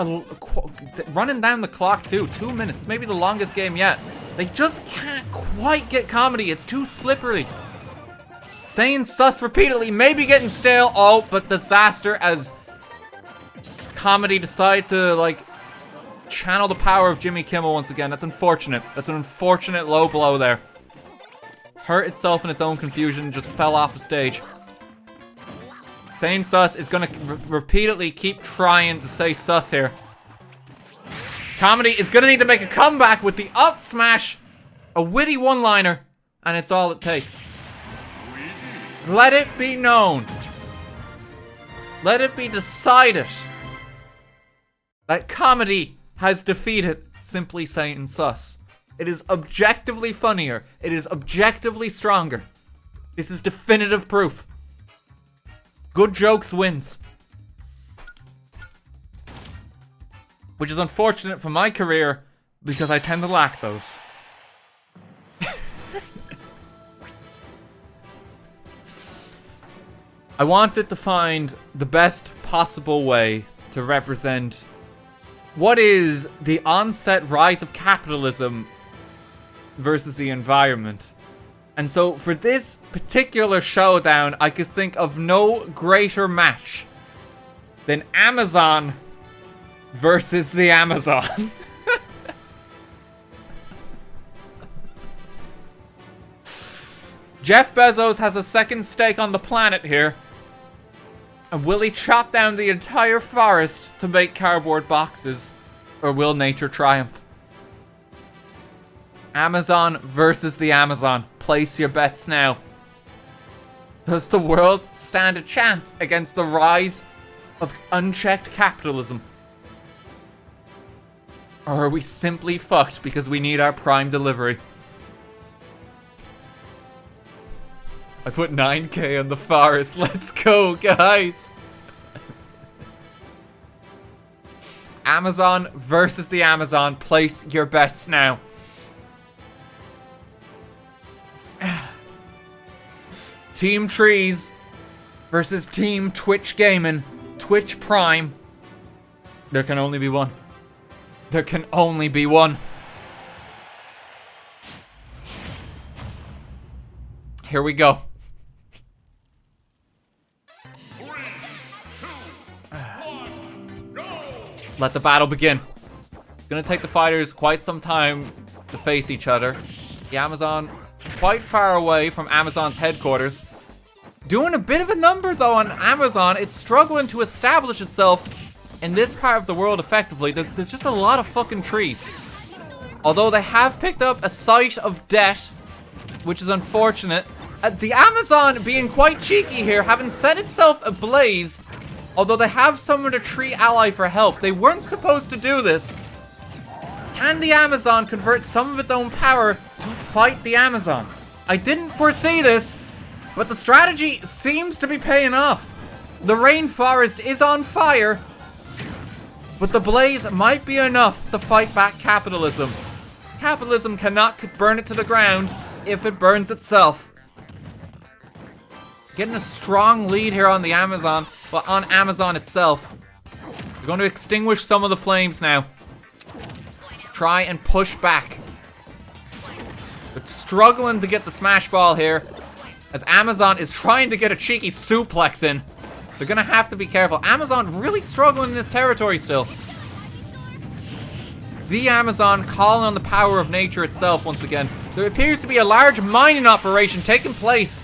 running down the clock too. 2 minutes, maybe the longest game yet. They just can't quite get Comedy. It's too slippery. Saying sus repeatedly, maybe getting stale. Oh, but disaster as Comedy decide to, like, channel the power of Jimmy Kimmel once again. That's unfortunate. That's an unfortunate low blow there. Hurt itself in its own confusion and just fell off the stage. Saying sus is gonna repeatedly keep trying to say sus here. Comedy is gonna need to make a comeback with the up smash. A witty one-liner, and it's all it takes. Let it be known. Let it be decided that Comedy has defeated simply saying sus. It is objectively funnier. It is objectively stronger. This is definitive proof. Good jokes wins. Which is unfortunate for my career because I tend to lack those. I wanted to find the best possible way to represent what is the onset rise of capitalism versus the environment. And so for this particular showdown, I could think of no greater match than Amazon versus the Amazon. Jeff Bezos has a second stake on the planet here. And will he chop down the entire forest to make cardboard boxes? Or will nature triumph? Amazon versus the Amazon. Place your bets now. Does the world stand a chance against the rise of unchecked capitalism? Or are we simply fucked because we need our Prime delivery? I put 9K on the forest. Let's go, guys. Amazon versus the Amazon. Place your bets now. Team Trees versus Team Twitch Gaming. Twitch Prime. There can only be one. There can only be one. Here we go. 3, 2, 1, go! Let the battle begin. It's gonna take the fighters quite some time to face each other. The Amazon quite far away from Amazon's headquarters. Doing a bit of a number though on Amazon. It's struggling to establish itself in this part of the world effectively. There's just a lot of fucking trees. Although they have picked up a site of debt, which is unfortunate. The Amazon being quite cheeky here, having set itself ablaze. Although they have summoned a tree ally for help. They weren't supposed to do this. Can the Amazon convert some of its own power to fight the Amazon? I didn't foresee this, but the strategy seems to be paying off. The rainforest is on fire, but the blaze might be enough to fight back capitalism. Capitalism cannot burn it to the ground if it burns itself. Getting a strong lead here on the Amazon. Well, on Amazon itself. We're going to extinguish some of the flames now. Try and push back. But struggling to get the smash ball here. As Amazon is trying to get a cheeky suplex in. They're going to have to be careful. Amazon really struggling in this territory still. The Amazon calling on the power of nature itself once again. There appears to be a large mining operation taking place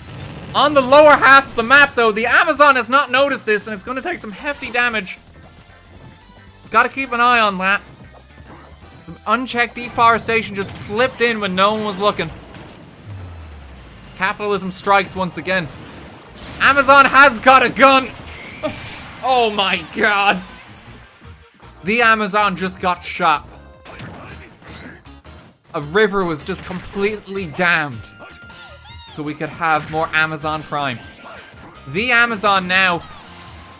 on the lower half of the map, though. The Amazon has not noticed this, and it's going to take some hefty damage. It's got to keep an eye on that. Some unchecked deforestation just slipped in when no one was looking. Capitalism strikes once again. Amazon has got a gun. Oh my god. The Amazon just got shot. A river was just completely dammed. So we could have more Amazon Prime. The Amazon now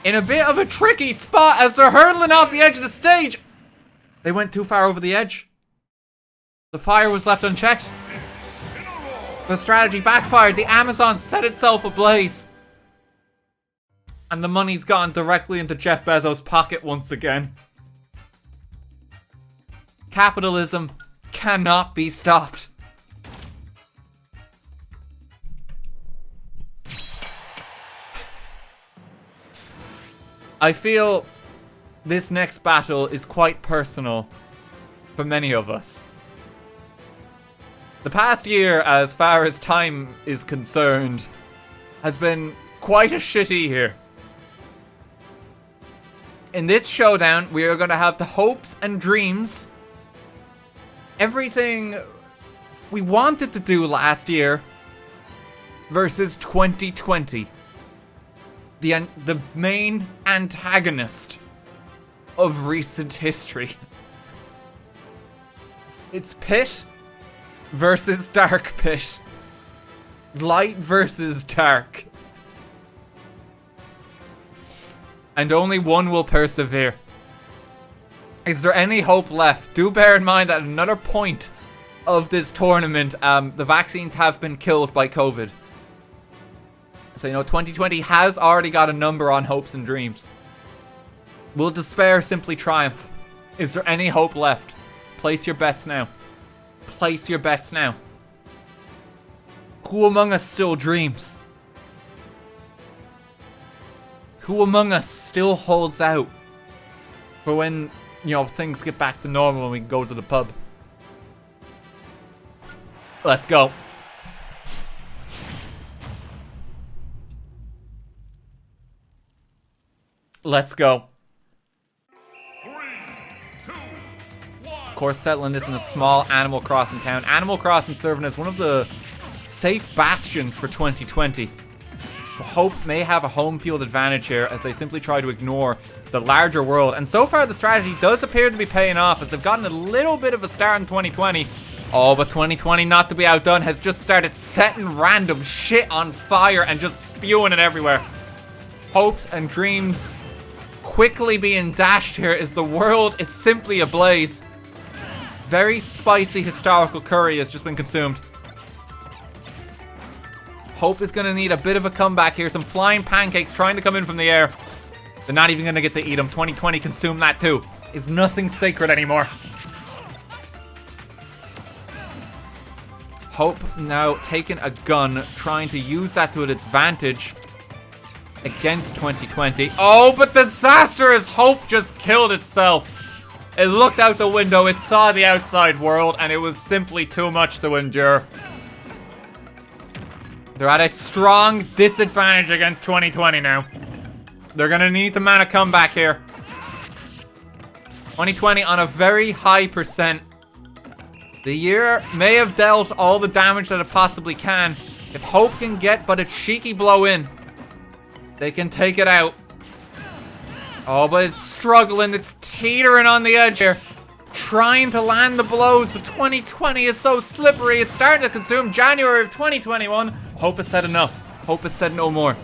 in a bit of a tricky spot as they're hurtling off the edge of the stage. They went too far over the edge. The fire was left unchecked. The strategy backfired. The Amazon set itself ablaze. And the money's gone directly into Jeff Bezos' pocket once again. Capitalism cannot be stopped. I feel this next battle is quite personal for many of us. The past year, as far as time is concerned, has been quite a shitty year. In this showdown, we are going to have the hopes and dreams, everything we wanted to do last year versus 2020. The main antagonist of recent history. It's Pit versus Dark Pit. Light versus dark. And only one will persevere. Is there any hope left? Do bear in mind that at another point of this tournament, the vaccines have been killed by COVID. So, 2020 has already got a number on hopes and dreams. Will despair simply triumph? Is there any hope left? Place your bets now. Place your bets now. Who among us still dreams? Who among us still holds out for when, things get back to normal and we can go to the pub? Let's go. Let's go. 3, 2, 1. Of course, settling this in a small Animal Crossing town. Animal Crossing serving as one of the safe bastions for 2020. The Hope may have a home field advantage here as they simply try to ignore the larger world. And so far, the strategy does appear to be paying off as they've gotten a little bit of a start in 2020. Oh, but 2020, not to be outdone, has just started setting random shit on fire and just spewing it everywhere. Hopes and dreams quickly being dashed here as the world is simply ablaze. Very spicy historical curry has just been consumed. Hope is going to need a bit of a comeback here. Some flying pancakes trying to come in from the air. They're not even going to get to eat them. 2020 consume that too. Is nothing sacred anymore. Hope now taking a gun, trying to use that to its advantage against 2020. Oh, but disaster as Hope just killed itself. It looked out the window, it saw the outside world, and it was simply too much to endure. They're at a strong disadvantage against 2020 now. They're gonna need to man a comeback here. 2020 on a very high percent. The year may have dealt all the damage that it possibly can. If Hope can get but a cheeky blow in, they can take it out. Oh, but it's struggling. It's teetering on the edge here. Trying to land the blows, but 2020 is so slippery. It's starting to consume January of 2021. Hope has said enough. Hope has said no more.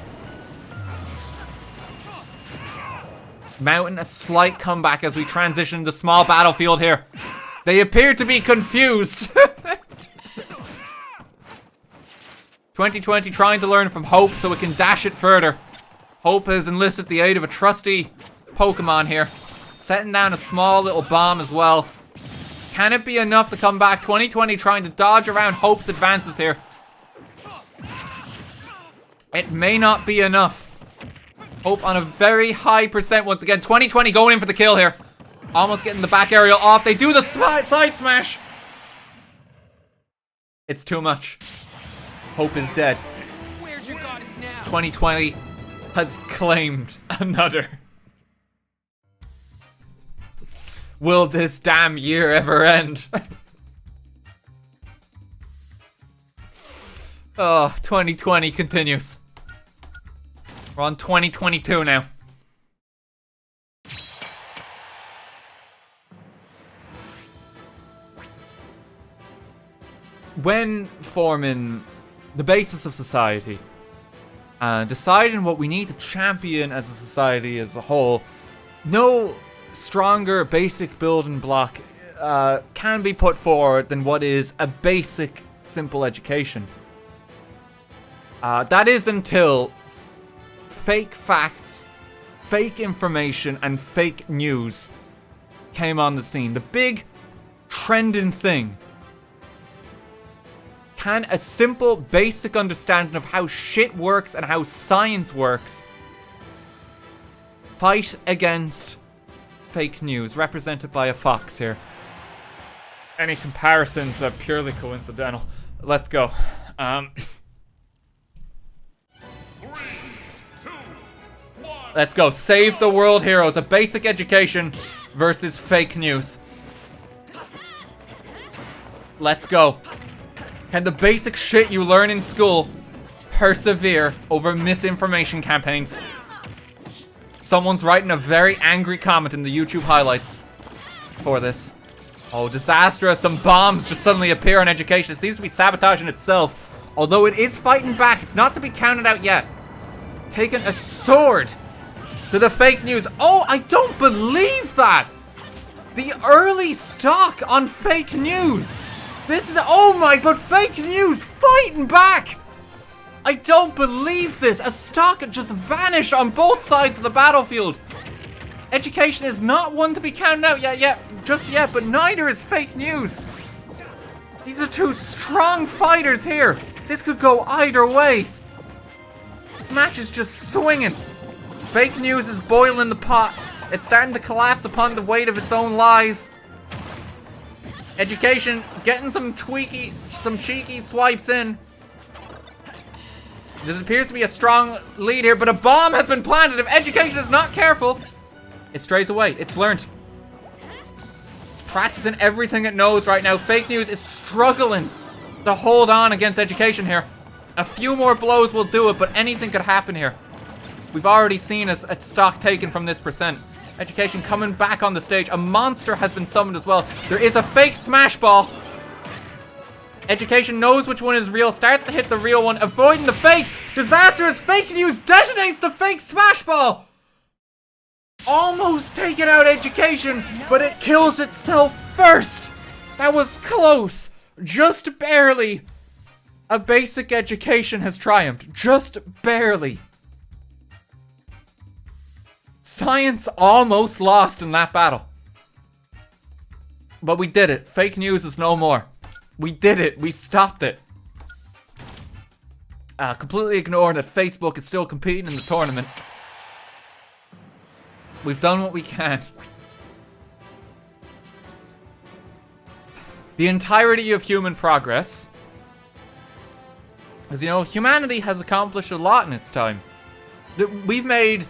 Mounting a slight comeback as we transition to small battlefield here. They appear to be confused. 2020 trying to learn from Hope so it can dash it further. Hope has enlisted the aid of a trusty Pokemon here. Setting down a small little bomb as well. Can it be enough to come back? 2020 trying to dodge around Hope's advances here. It may not be enough. Hope on a very high percent once again. 2020 going in for the kill here. Almost getting the back aerial off. They do the side smash. It's too much. Hope is dead. Where's your goddess now? 2020 has claimed another. Will this damn year ever end? Oh, 2020 continues. We're on 2022 now. When forming the basis of society and deciding what we need to champion as a society as a whole, no stronger basic building block can be put forward than what is a basic, simple education. That is until fake facts, fake information, and fake news came on the scene. The big trending thing. Can a simple, basic understanding of how shit works and how science works fight against fake news, represented by a fox here? Any comparisons are purely coincidental. Let's go. 3, 2, 1. Let's go. Save the world heroes. A basic education versus fake news. Let's go. Can the basic shit you learn in school persevere over misinformation campaigns? Someone's writing a very angry comment in the YouTube highlights for this. Oh, disastrous. Some bombs just suddenly appear on education. It seems to be sabotaging itself. Although it is fighting back. It's not to be counted out yet. Taking a sword to the fake news. Oh, I don't believe that. The early stock on fake news. This is, oh my, but fake news fighting back. I don't believe this. A stock just vanished on both sides of the battlefield. Education is not one to be counted out just yet, but neither is fake news. These are two strong fighters here. This could go either way. This match is just swinging. Fake news is boiling the pot. It's starting to collapse upon the weight of its own lies. Education getting some cheeky swipes in. This appears to be a strong lead here, but a bomb has been planted. If education is not careful, it strays away. It's learned. It's practicing everything it knows right now. Fake news is struggling to hold on against education here. A few more blows will do it, but anything could happen here. We've already seen a stock taken from this percent. Education coming back on the stage. A monster has been summoned as well. There is a fake smash ball. Education knows which one is real. Starts to hit the real one. Avoiding the fake. Disastrous fake news detonates the fake smash ball. Almost taking out education, but it kills itself first. That was close. Just barely. A basic education has triumphed. Just barely. Science almost lost in that battle. But we did it. Fake news is no more. We did it. We stopped it. Completely ignoring that Facebook is still competing in the tournament. We've done what we can. The entirety of human progress. Because, you know, humanity has accomplished a lot in its time. We've made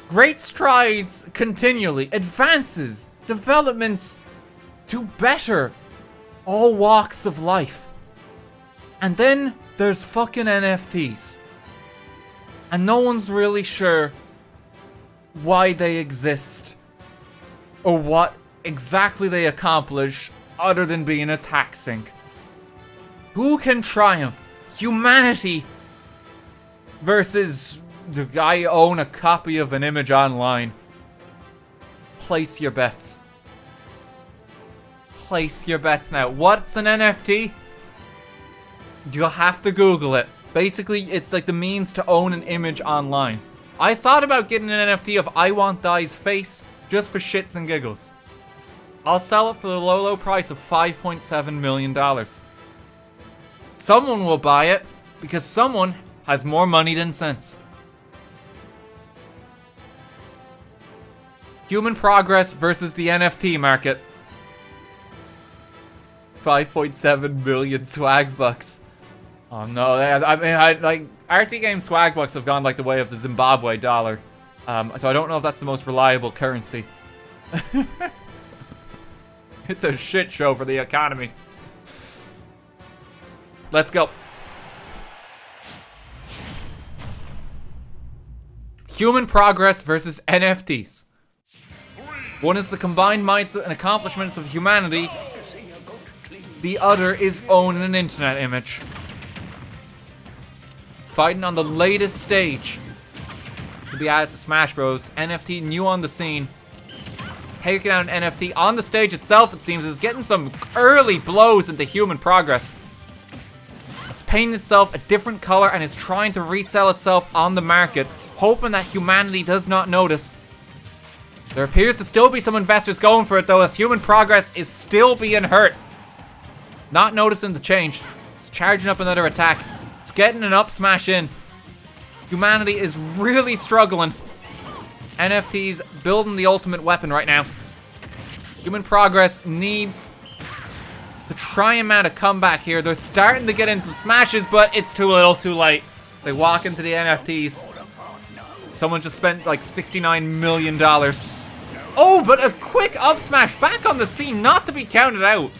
great strides continually, advances, developments to better all walks of life. And then there's fucking NFTs. And no one's really sure why they exist or what exactly they accomplish other than being a tax sink. Who can triumph? Humanity versus the guy own a copy of an image online. Place your bets. Place your bets now. What's an NFT? You'll have to Google it. Basically, it's like the means to own an image online. I thought about getting an NFT of I Want Die's face just for shits and giggles. I'll sell it for the low price of $5.7 million. Someone will buy it because someone has more money than sense. Human progress versus the NFT market. 5.7 million swag bucks. Oh no, I mean, like, RTGame swag bucks have gone like the way of the Zimbabwe dollar. So I don't know if that's the most reliable currency. It's a shit show for the economy. Let's go. Human progress versus NFTs. One is the combined minds and accomplishments of humanity. The other is owning an internet image. Fighting on the latest stage to be added to Smash Bros. NFT new on the scene. Taking out an NFT on the stage itself, it seems, is getting some early blows into human progress. It's painting itself a different color and is trying to resell itself on the market, hoping that humanity does not notice. There appears to still be some investors going for it though, as human progress is still being hurt. Not noticing the change. It's charging up another attack. It's getting an up smash in. Humanity is really struggling. NFTs building the ultimate weapon right now. Human progress needs to try and mount a comeback here. They're starting to get in some smashes, but it's too little, too late. They walk into the NFTs. Someone just spent like $69 million. Oh, but a quick up smash back on the scene, not to be counted out.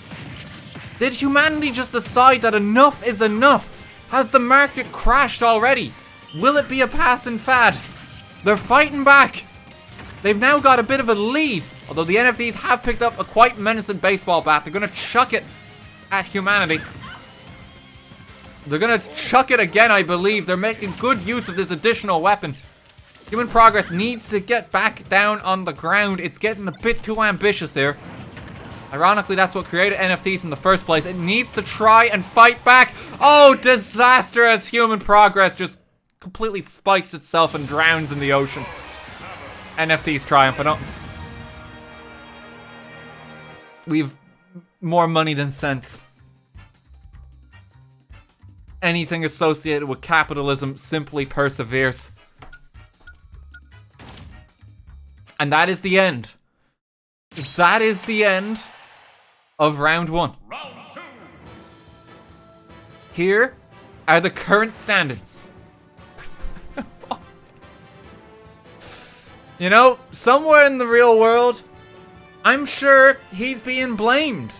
Did humanity just decide that enough is enough? Has the market crashed already? Will it be a passing fad? They're fighting back. They've now got a bit of a lead. Although the NFTs have picked up a quite menacing baseball bat. They're going to chuck it at humanity. They're going to chuck it again, I believe. They're making good use of this additional weapon. Human progress needs to get back down on the ground. It's getting a bit too ambitious here. Ironically, that's what created NFTs in the first place. It needs to try and fight back. Oh, disaster as human progress just completely spikes itself and drowns in the ocean. NFTs triumphant. Oh. We've more money than sense. Anything associated with capitalism simply perseveres. And that is the end. That is the end of round one. Round 2. Here are the current standings. You know, somewhere in the real world, I'm sure he's being blamed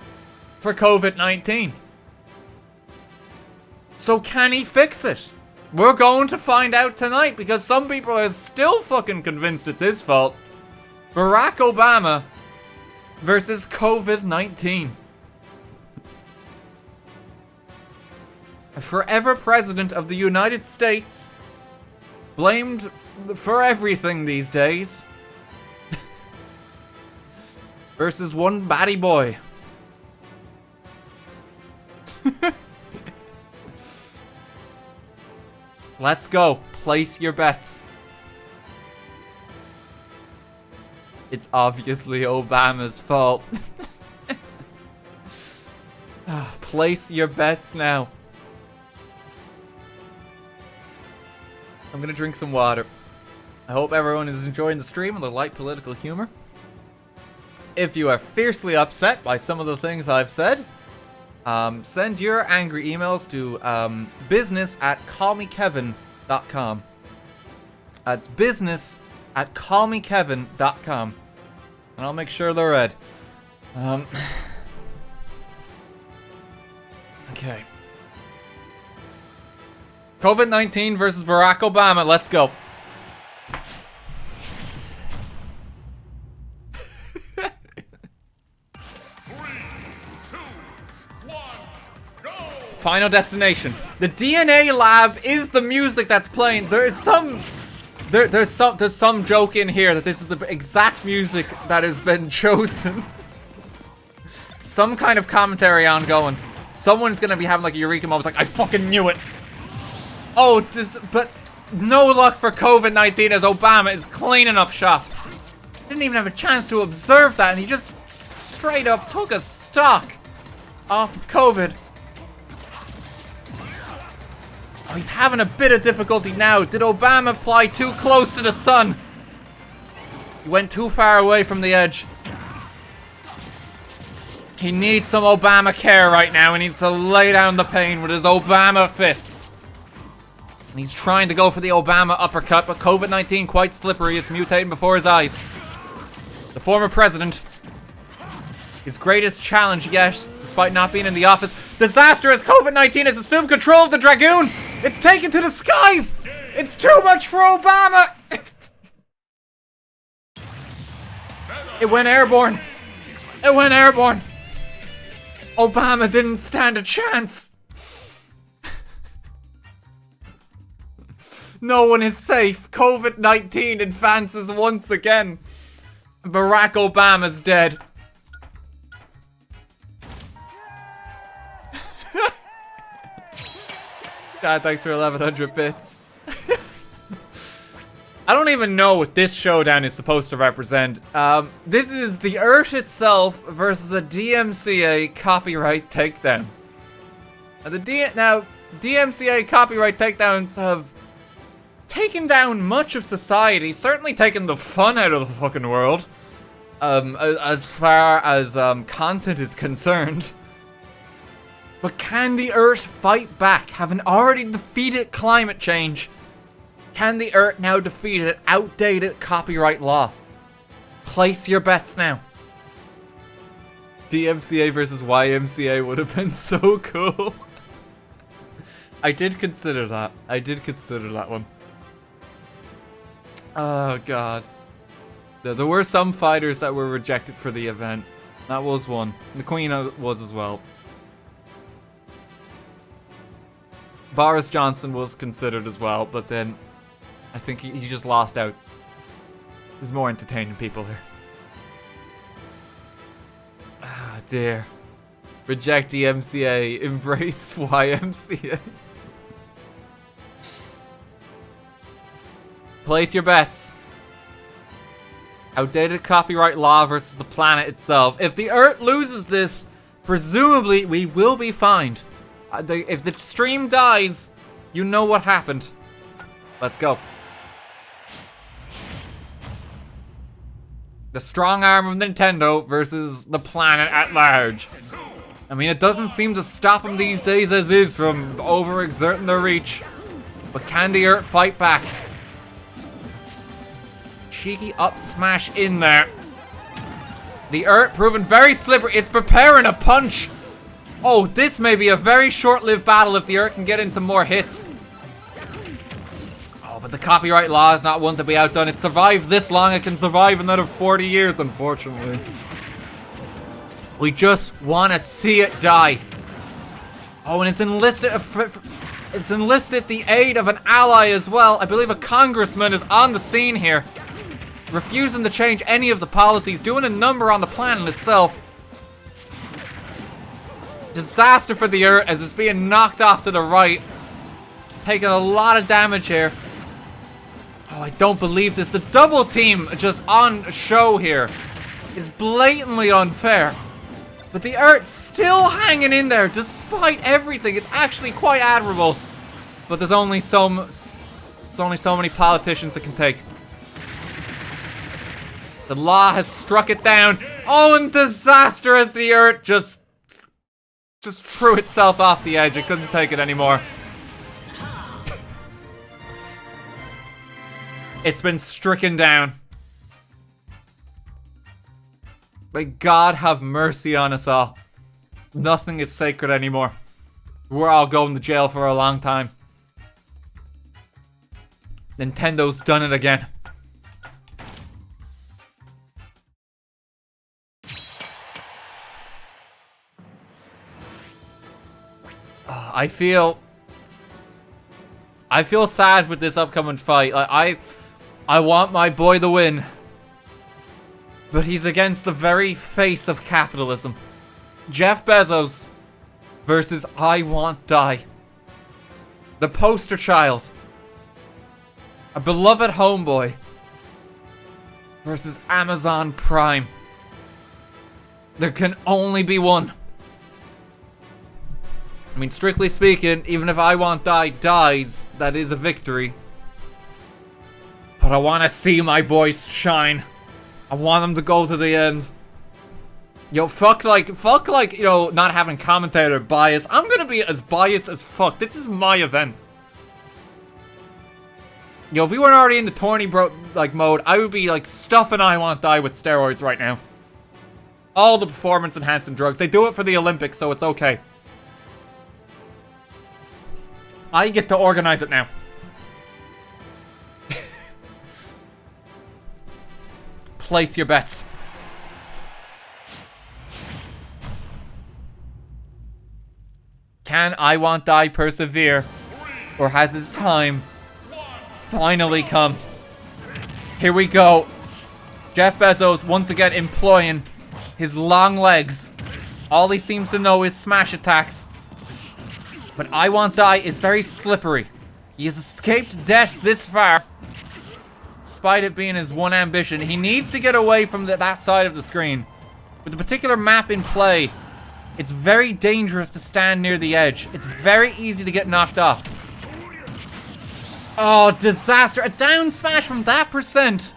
for COVID-19. So can he fix it? We're going to find out tonight, because some people are still fucking convinced it's his fault. Barack Obama versus COVID-19. A forever president of the United States, blamed for everything these days, versus one batty boy. Let's go. Place your bets. It's obviously Obama's fault. Place your bets now. I'm gonna drink some water. I hope everyone is enjoying the stream and the light political humor. If you are fiercely upset by some of the things I've said, send your angry emails to business@callmekevin.com. That's business@callmekevin.com. And I'll make sure they're read. Okay. COVID-19 versus Barack Obama. Let's go. Final destination. The DNA lab is the music that's playing. There's some joke in here that this is the exact music that has been chosen. Some kind of commentary ongoing. Someone's gonna be having like a eureka moment, like, I fucking knew it. Oh, but no luck for COVID-19 as Obama is cleaning up shop. Didn't even have a chance to observe that, and he just straight up took a stock off of COVID. Oh, he's having a bit of difficulty now. Did Obama fly too close to the sun? He went too far away from the edge. He needs some Obamacare right now. He needs to lay down the pain with his Obama fists. And he's trying to go for the Obama uppercut, but COVID-19, quite slippery, is mutating before his eyes. The former president, his greatest challenge yet, despite not being in the office. Disaster as COVID-19 has assumed control of the Dragoon! It's taken to the skies! It's too much for Obama! It went airborne. It went airborne. Obama didn't stand a chance. No one is safe. COVID-19 advances once again. Barack Obama's dead. God, thanks for 1100 bits. I don't even know what this showdown is supposed to represent. This is the Earth itself versus a DMCA copyright takedown. Now, DMCA copyright takedowns have taken down much of society, certainly taken the fun out of the fucking world. As far as content is concerned. But can the Earth fight back? Having already defeated climate change, can the Earth now defeat an outdated copyright law? Place your bets now. DMCA versus YMCA would have been so cool. I did consider that. I did consider that one. Oh god. There were some fighters that were rejected for the event. That was one. The Queen was as well. Boris Johnson was considered as well, but then I think he just lost out. There's more entertaining people here. Ah, dear. Reject DMCA, embrace YMCA. Place your bets. Outdated copyright law versus the planet itself. If the Earth loses this, presumably we will be fined. If the stream dies, you know what happened. Let's go. The strong arm of Nintendo versus the planet at large. I mean, it doesn't seem to stop them these days as is from overexerting their reach. But can the Earth fight back? Cheeky up smash in there. The Earth proving very slippery. It's preparing a punch. Oh, this may be a very short-lived battle if the Earth can get in some more hits. Oh, but the copyright law is not one to be outdone. It survived this long, it can survive another 40 years, unfortunately. We just want to see it die. Oh, and it's enlisted the aid of an ally as well. I believe a congressman is on the scene here, refusing to change any of the policies, doing a number on the planet itself. Disaster for the Earth as it's being knocked off to the right. Taking a lot of damage here. Oh, I don't believe this. The double team just on show here is blatantly unfair. But the Earth still hanging in there despite everything. It's actually quite admirable. But there's only so many politicians that can take. The law has struck it down. Oh, and disaster as the Earth just threw itself off the edge. It couldn't take it anymore. It's been stricken down. May God have mercy on us all. Nothing is sacred anymore. We're all going to jail for a long time. Nintendo's done it again. I feel sad with this upcoming fight. I want my boy to win. But he's against the very face of capitalism. Jeff Bezos versus I Want Die. The poster child. A beloved homeboy. Versus Amazon Prime. There can only be one. I mean, strictly speaking, even if I Want Die dies, that is a victory. But I want to see my boys shine. I want them to go to the end. Yo, fuck like, you know, not having commentator bias. I'm gonna be as biased as fuck. This is my event. Yo, if we weren't already in the tourney mode, I would be like stuffing I Want Die with steroids right now. All the performance enhancing drugs. They do it for the Olympics, so it's okay. I get to organize it now. Place your bets. Can I Want Die persevere? Or has his time finally come? Here we go. Jeff Bezos once again employing his long legs. All he seems to know is smash attacks. But I Want Die is very slippery. He has escaped death this far. Despite it being his one ambition, he needs to get away from that side of the screen. With the particular map in play, it's very dangerous to stand near the edge. It's very easy to get knocked off. Oh, disaster. A down smash from that percent.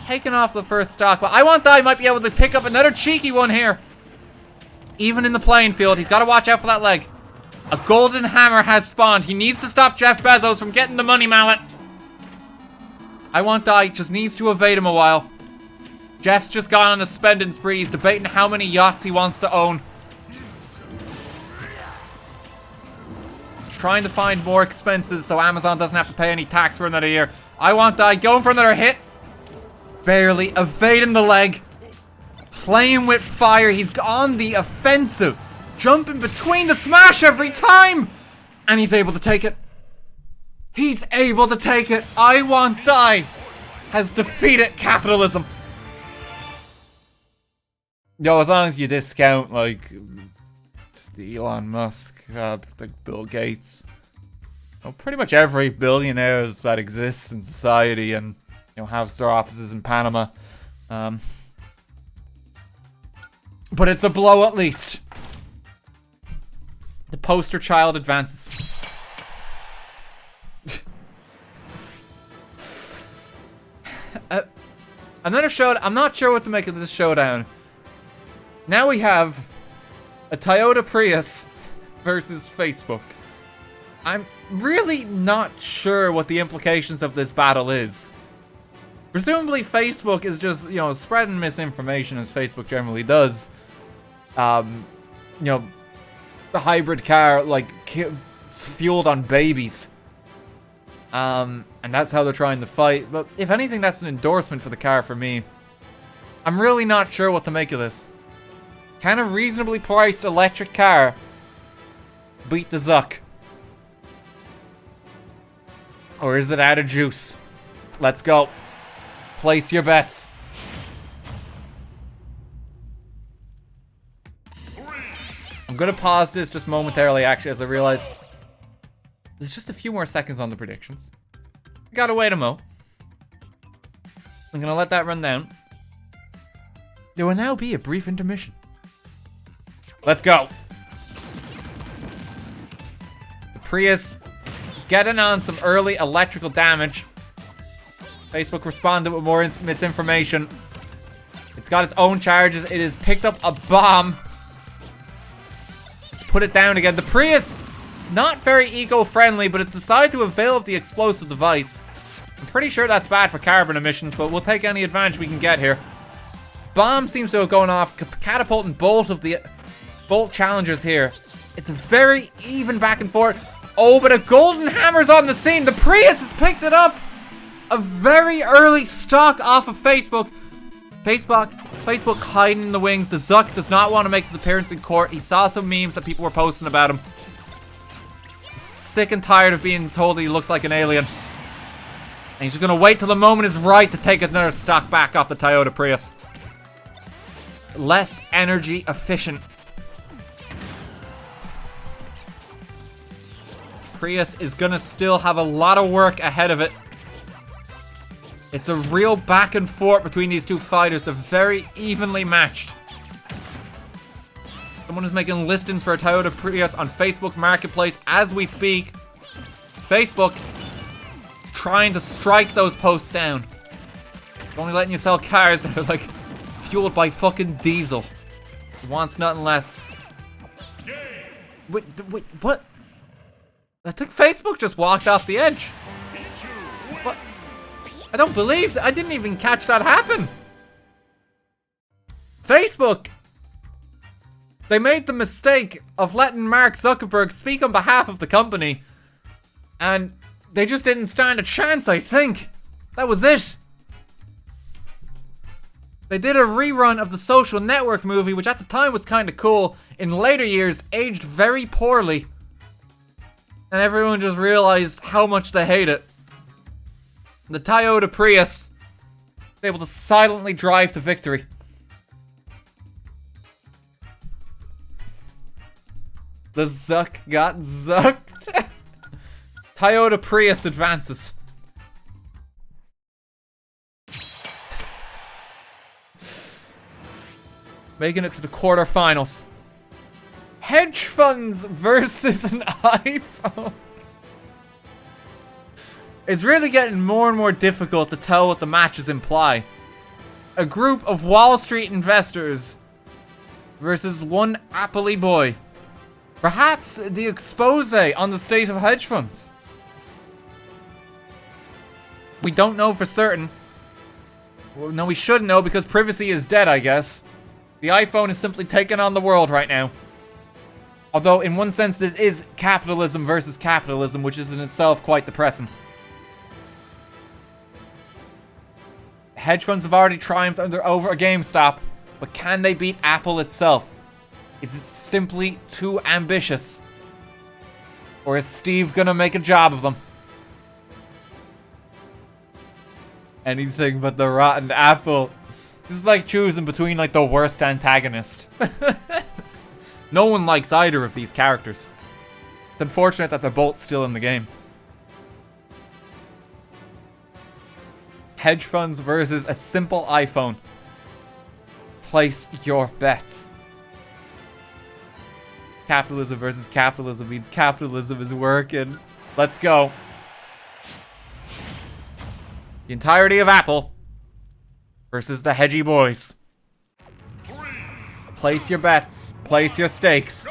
Taking off the first stock. But I Want Die might be able to pick up another cheeky one here. Even in the playing field, he's got to watch out for that leg. A golden hammer has spawned. He needs to stop Jeff Bezos from getting the money mallet. I Want Die just needs to evade him a while. Jeff's just gone on a spending spree. He's debating how many yachts he wants to own. Trying to find more expenses so Amazon doesn't have to pay any tax for another year. I Want Die going for another hit. Barely evading the leg. Playing with fire. He's on the offensive. Jumping between the smash every time. And he's able to take it. He's able to take it. I Want Die has defeated capitalism. Yo, as long as you discount, like, the Elon Musk, like Bill Gates. Well, pretty much every billionaire that exists in society and, you know, has their offices in Panama. But it's a blow at least. The poster child advances. Another showdown. I'm not sure what to make of this showdown. Now we have a Toyota Prius versus Facebook. I'm really not sure what the implications of this battle is. Presumably Facebook is just, you know, spreading misinformation as Facebook generally does. You know, the hybrid car, like, fueled on babies. And that's how they're trying to fight. But if anything, that's an endorsement for the car for me. I'm really not sure what to make of this. Can a reasonably priced electric car beat the Zuck? Or is it out of juice? Let's go. Place your bets. I'm gonna pause this just momentarily, actually, as I realize there's just a few more seconds on the predictions. Gotta wait a mo. I'm gonna let that run down. There will now be a brief intermission. Let's go. The Prius getting on some early electrical damage. Facebook responded with more misinformation. It's got its own charges. It has picked up a bomb. Let's put it down again. The Prius, not very eco-friendly, but it's decided to avail of the explosive device. I'm pretty sure that's bad for carbon emissions, but we'll take any advantage we can get here. Bomb seems to have gone off, catapulting bolt challengers here. It's very even back and forth. Oh, but a golden hammer's on the scene. The Prius has picked it up. A very early stock off of Facebook. Facebook hiding in the wings. The Zuck does not want to make his appearance in court. He saw some memes that people were posting about him. He's sick and tired of being told that he looks like an alien. And he's just going to wait till the moment is right to take another stock back off the Toyota Prius. Less energy efficient. Prius is gonna still have a lot of work ahead of it. It's a real back and forth between these two fighters. They're very evenly matched. Someone is making listings for a Toyota Prius on Facebook Marketplace as we speak. Facebook is trying to strike those posts down. They're only letting you sell cars that are like fueled by fucking diesel. It wants nothing less. Wait, what? I think Facebook just walked off the edge. What? I don't believe I didn't even catch that happen. Facebook. They made the mistake of letting Mark Zuckerberg speak on behalf of the company. And they just didn't stand a chance, I think. That was it. They did a rerun of the Social Network movie, which at the time was kind of cool. In later years, aged very poorly. And everyone just realized how much they hate it. The Toyota Prius was able to silently drive to victory. The Zuck got zucked. Toyota Prius advances. Making it to the quarterfinals. Hedge funds versus an iPhone. It's really getting more and more difficult to tell what the matches imply. A group of Wall Street investors versus one Apple boy. Perhaps the expose on the state of hedge funds. We don't know for certain. Well, no, we should know because privacy is dead, I guess. The iPhone is simply taking on the world right now. Although, in one sense, this is capitalism versus capitalism, which is in itself quite depressing. Hedge funds have already triumphed over a GameStop, but can they beat Apple itself? Is it simply too ambitious? Or is Steve gonna make a job of them? Anything but the rotten apple. This is like choosing between like the worst antagonist. No one likes either of these characters. It's unfortunate that they're both still in the game. Hedge funds versus a simple iPhone. Place your bets. Capitalism versus capitalism means capitalism is working. Let's go. The entirety of Apple versus the hedgy boys. Place your bets. Place your stakes.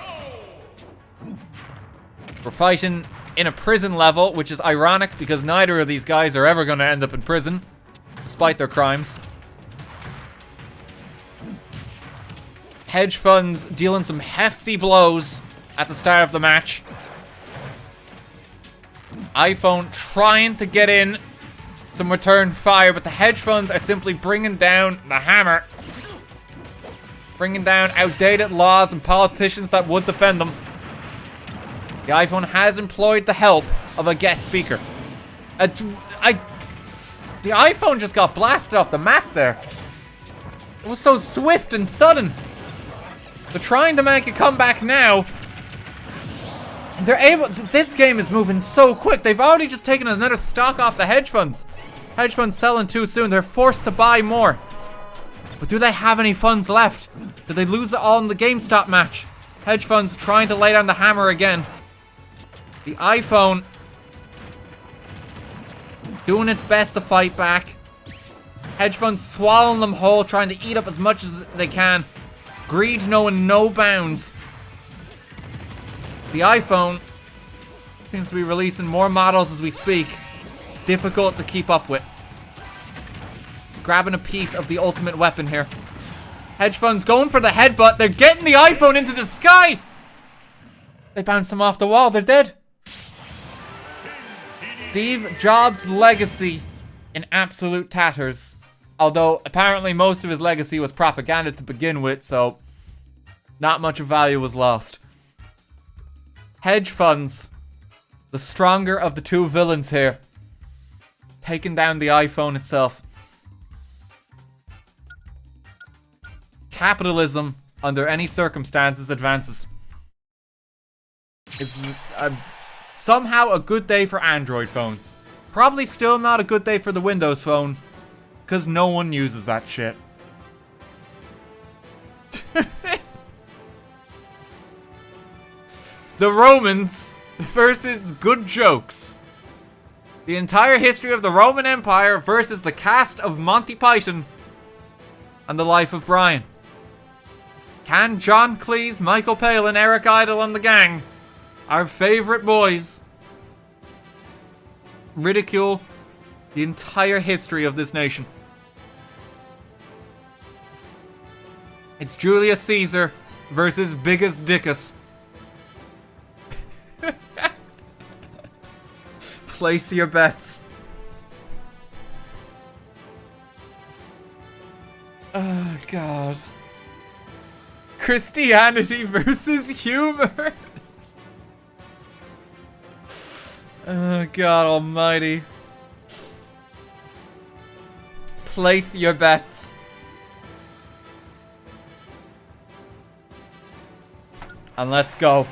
We're fighting in a prison level, which is ironic because neither of these guys are ever going to end up in prison, despite their crimes. Hedge funds dealing some hefty blows at the start of the match. iPhone trying to get in some return fire, but the hedge funds are simply bringing down the hammer. Bringing down outdated laws and politicians that would defend them. The iPhone has employed the help of a guest speaker. The iPhone just got blasted off the map there. It was so swift and sudden. They're trying to make a comeback now. They're able. This game is moving so quick. They've already just taken another stock off the hedge funds. Hedge funds selling too soon. They're forced to buy more. But do they have any funds left? Did they lose it all in the GameStop match? Hedge funds trying to lay down the hammer again. The iPhone doing its best to fight back. Hedge funds swallowing them whole, trying to eat up as much as they can. Greed knowing no bounds. The iPhone seems to be releasing more models as we speak. It's difficult to keep up with. Grabbing a piece of the ultimate weapon here. Hedge funds going for the headbutt. They're getting the iPhone into the sky. They bounce them off the wall. They're dead. Steve Jobs' legacy in absolute tatters. Although apparently most of his legacy was propaganda to begin with, so not much of value was lost. Hedge funds, the stronger of the two villains here, taking down the iPhone itself. Capitalism, under any circumstances, advances. Somehow a good day for Android phones. Probably still not a good day for the Windows phone, because no one uses that shit. The Romans versus good jokes. The entire history of the Roman Empire versus the cast of Monty Python and the life of Brian. Can John Cleese, Michael Palin, Eric Idle and the gang, our favorite boys, ridicule the entire history of this nation? It's Julius Caesar versus Biggest Dickus. Place your bets. Oh, God. Christianity versus humor. Oh, God almighty. Place your bets. And let's go.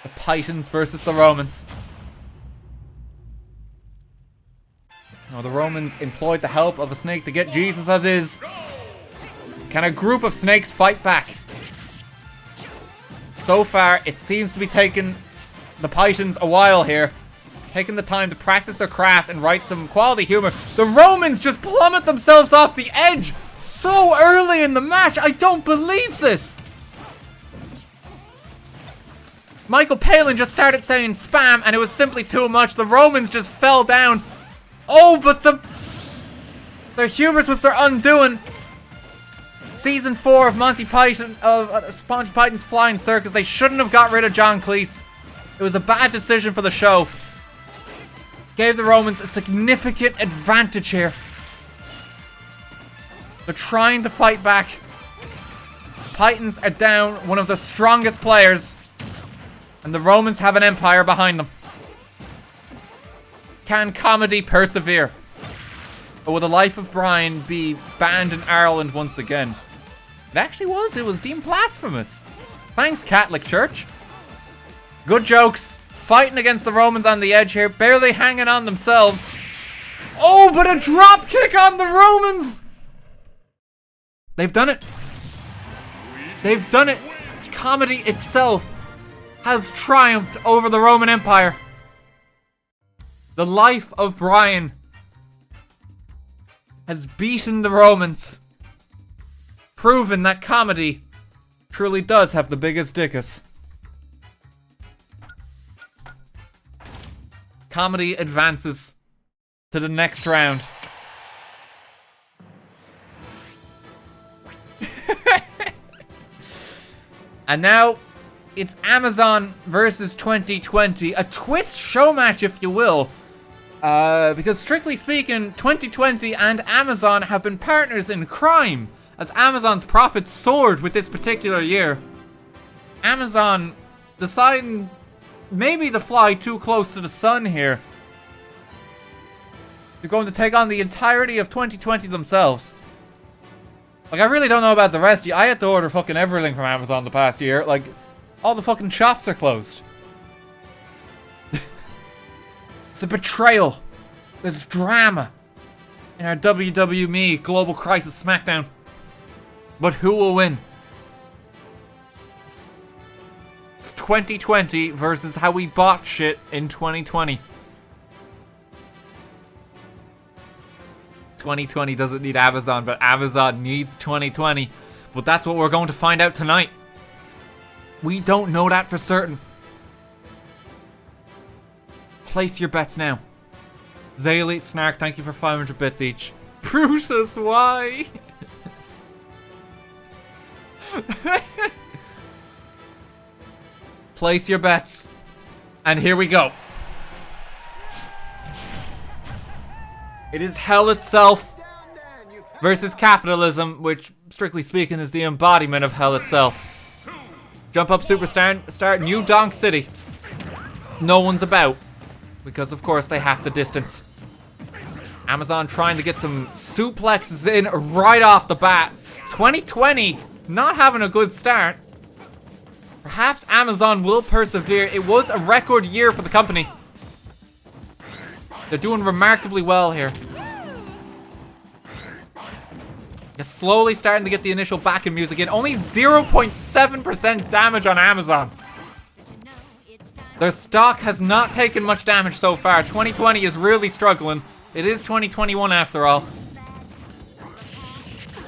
The Pythons versus the Romans. Now, the Romans employed the help of a snake to get Jesus as is. Can a group of snakes fight back? So far, it seems to be taking the Pythons a while here. Taking the time to practice their craft and write some quality humor. The Romans just plummet themselves off the edge so early in the match. I don't believe this. Michael Palin just started saying spam and it was simply too much. The Romans just fell down. Oh, but the hubris was their undoing. Season 4 of Monty Python's Flying Circus. They shouldn't have got rid of John Cleese. It was a bad decision for the show. Gave the Romans a significant advantage here. They're trying to fight back. Pythons are down one of the strongest players. And the Romans have an empire behind them. Can comedy persevere? Or will the life of Brian be banned in Ireland once again? It actually was. It was deemed blasphemous. Thanks, Catholic Church. Good jokes. Fighting against the Romans on the edge here. Barely hanging on themselves. Oh, but a drop kick on the Romans! They've done it. They've done it. Comedy itself has triumphed over the Roman Empire. The life of Brian has beaten the Romans, proving that comedy truly does have the biggest dickus. Comedy advances to the next round. And now it's Amazon versus 2020, a twist show match, if you will. Because strictly speaking, 2020 and Amazon have been partners in crime, as Amazon's profits soared with this particular year. Amazon deciding maybe to fly too close to the sun here. They're going to take on the entirety of 2020 themselves. Like, I really don't know about the rest of you. I had to order fucking everything from Amazon the past year. Like, all the fucking shops are closed. It's a betrayal. There's drama in our WWMii Global Crisis Smackdown. But who will win? It's 2020 versus how we bought shit in 2020. 2020 doesn't need Amazon, but Amazon needs 2020. But that's what we're going to find out tonight. We don't know that for certain. Place your bets now. Zaylee, Snark, thank you for 500 bits each. Brutus, why? Place your bets. And here we go. It is hell itself versus capitalism, which, strictly speaking, is the embodiment of hell itself. Jump up superstar, start New Donk City. No one's about, because of course they have the distance. Amazon trying to get some suplexes in right off the bat. 2020 not having a good start. Perhaps Amazon will persevere. It was a record year for the company. They're doing remarkably well here. You're slowly starting to get the initial backing music in. Only 0.7% damage on Amazon. Their stock has not taken much damage so far. 2020 is really struggling. It is 2021 after all.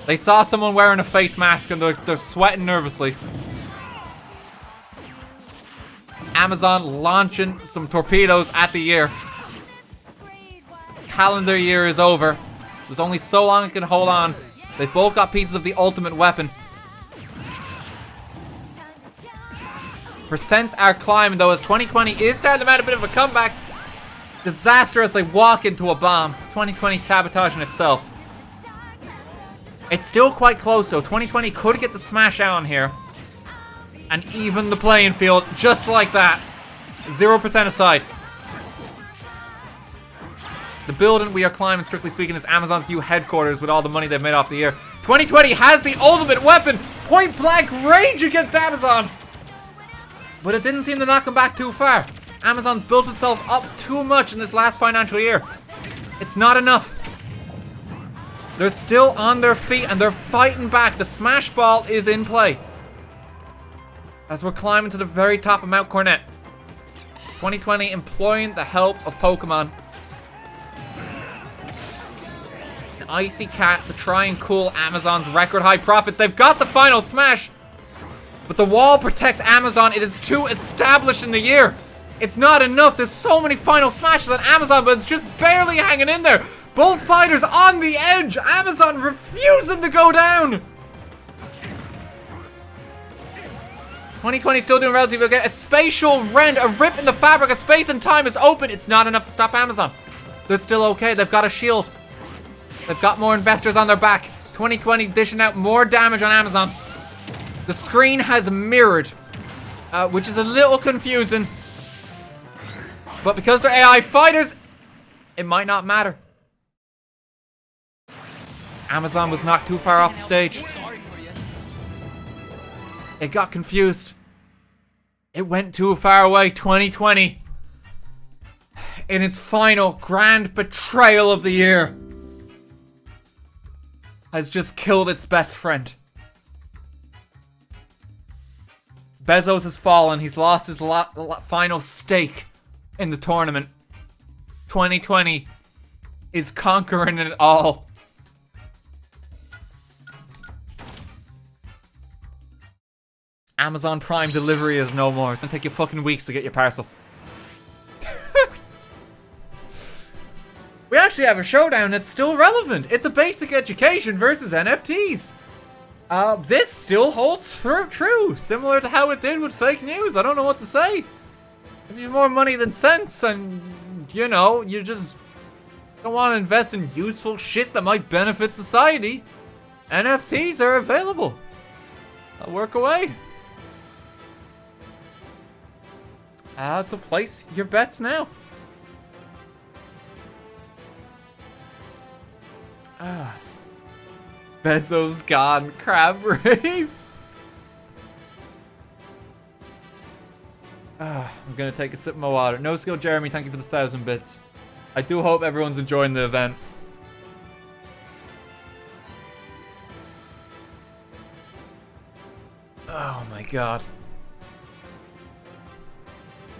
They saw someone wearing a face mask and they're sweating nervously. Amazon launching some torpedoes at the year. Calendar year is over. There's only so long it can hold on. They've both got pieces of the ultimate weapon. Percents are climbing though as 2020 is starting to mount a bit of a comeback. Disaster as they walk into a bomb. 2020 sabotaging itself. It's still quite close though. 2020 could get the smash out on here. And even the playing field just like that. 0% aside. The building we are climbing, strictly speaking, is Amazon's new headquarters with all the money they've made off the year. 2020 has the ultimate weapon! Point blank range against Amazon! But it didn't seem to knock them back too far. Amazon's built itself up too much in this last financial year. It's not enough. They're still on their feet and they're fighting back. The smash ball is in play. As we're climbing to the very top of Mount Cornet. 2020 employing the help of Pokemon. An Icy Cat to try and cool Amazon's record high profits. They've got the final smash. But the wall protects Amazon. It is too established in the year. It's not enough. There's so many final smashes on Amazon, but it's just barely hanging in there. Both fighters on the edge. Amazon refusing to go down. 2020 still doing relatively okay. A spatial rend, a rip in the fabric of space and time is open. It's not enough to stop Amazon. They're still okay. They've got a shield. They've got more investors on their back. 2020 dishing out more damage on Amazon. The screen has mirrored, which is a little confusing. But because they're AI fighters, it might not matter. Amazon was knocked too far off the stage. It got confused. It went too far away. 2020, in its final grand betrayal of the year, has just killed its best friend. Bezos has fallen. He's lost his final stake in the tournament. 2020 is conquering it all. Amazon Prime delivery is no more. It's gonna take you fucking weeks to get your parcel. We actually have a showdown that's still relevant. It's a basic education versus NFTs. This still holds true, similar to how it did with fake news. I don't know what to say. If you have more money than sense and, you know, you just don't want to invest in useful shit that might benefit society, NFTs are available. I'll work away. So place your bets now. Bezos gone. Crab rave. I'm gonna take a sip of my water. No skill Jeremy, thank you for the 1,000 bits. I do hope everyone's enjoying the event. Oh my god.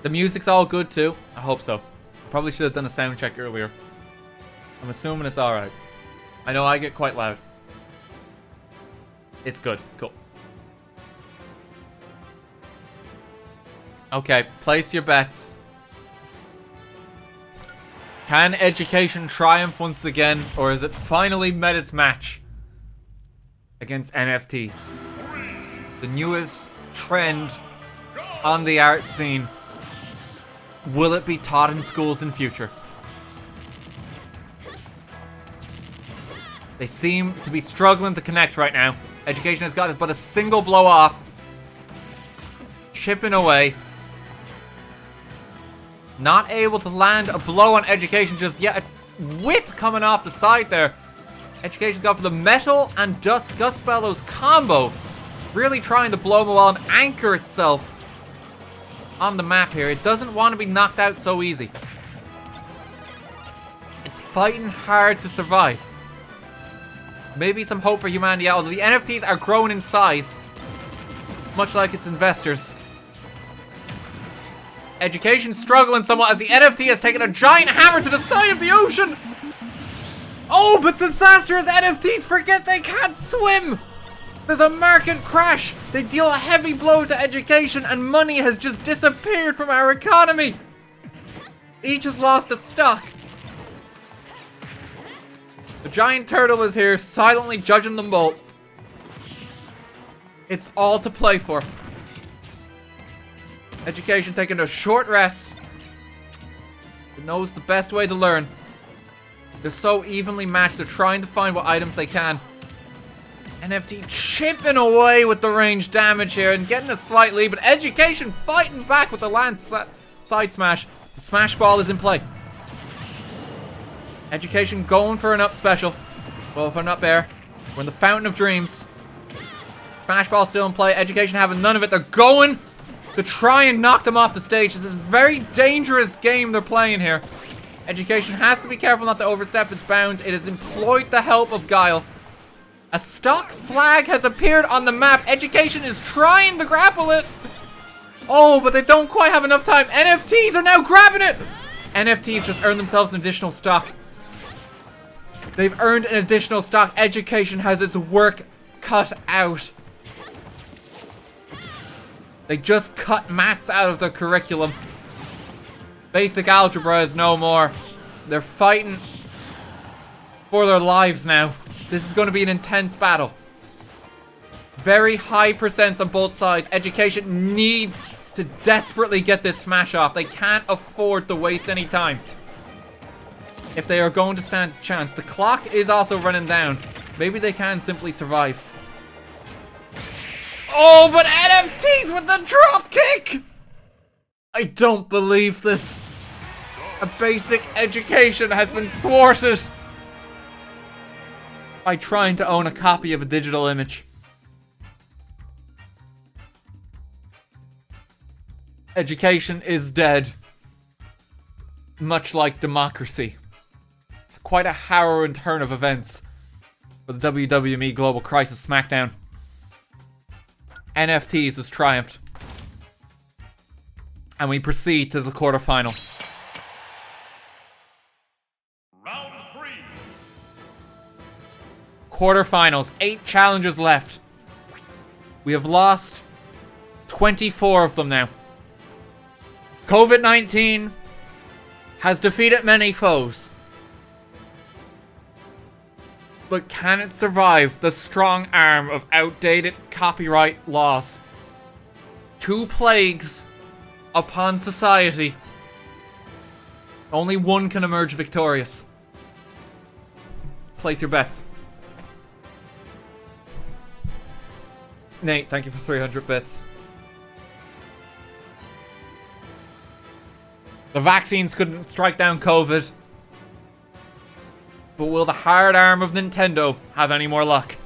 The music's all good too. I hope so. Probably should have done a sound check earlier. I'm assuming it's alright. I know I get quite loud. It's good. Cool. Okay, place your bets. Can education triumph once again, or has it finally met its match against NFTs? The newest trend on the art scene. Will it be taught in schools in future? They seem to be struggling to connect right now. Education has got but a single blow off. Chipping away. Not able to land a blow on education just yet. A whip coming off the side there. Education's got for the metal and dust bellows combo. Really trying to blow Moel and anchor itself on the map here. It doesn't want to be knocked out so easy. fighting hard to survive. Maybe some hope for humanity, although the NFTs are growing in size, much like its investors. Education struggling somewhat as the NFT has taken a giant hammer to the side of the ocean. Oh, but disastrous NFTs forget they can't swim. There's a market crash. They deal a heavy blow to education and money has just disappeared from our economy. Each has lost a stock. The giant turtle is here, silently judging them both. It's all to play for. Education taking a short rest. It knows the best way to learn. They're so evenly matched, they're trying to find what items they can. NFT chipping away with the range damage here and getting a slight lead, but Education fighting back with the lance side smash. The smash ball is in play. Education going for an up special. Well, for an up air. We're in the Fountain of Dreams. Smash ball still in play. Education having none of it. They're going to try and knock them off the stage. This is a very dangerous game they're playing here. Education has to be careful not to overstep its bounds. It has employed the help of Guile. A stock flag has appeared on the map. Education is trying to grapple it. Oh, but they don't quite have enough time. NFTs are now grabbing it. NFTs just earned themselves an additional stock. They've earned an additional stock. Education has its work cut out. They just cut maths out of the curriculum. Basic algebra is no more. They're fighting for their lives now. This is going to be an intense battle. Very high percents on both sides. Education needs to desperately get this smash off. They can't afford to waste any time if they are going to stand a chance. The clock is also running down. Maybe they can simply survive. Oh, but NFTs with the drop kick! I don't believe this. A basic education has been thwarted by trying to own a copy of a digital image. Education is dead. Much like democracy. It's quite a harrowing turn of events for the WWMii Global Crisis SmackDown. NFTs has triumphed. And we proceed to the quarterfinals. Round 3. Quarterfinals. 8 challenges left. We have lost 24 of them now. COVID-19 has defeated many foes. But can it survive the strong arm of outdated copyright laws? 2 plagues upon society. Only one can emerge victorious. Place your bets. Nate, thank you for 300 bits. The vaccines couldn't strike down COVID. But will the hard arm of Nintendo have any more luck?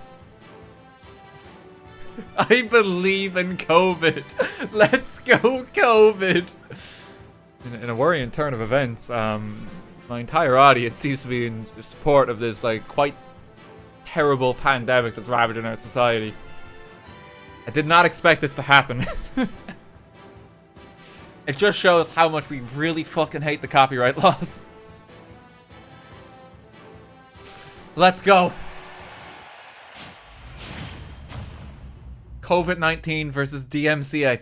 I believe in COVID. Let's go, COVID. In a worrying turn of events, my entire audience seems to be in support of this quite terrible pandemic that's ravaging our society. I did not expect this to happen. It just shows how much we really fucking hate the copyright laws. Let's go. COVID-19 versus DMCA.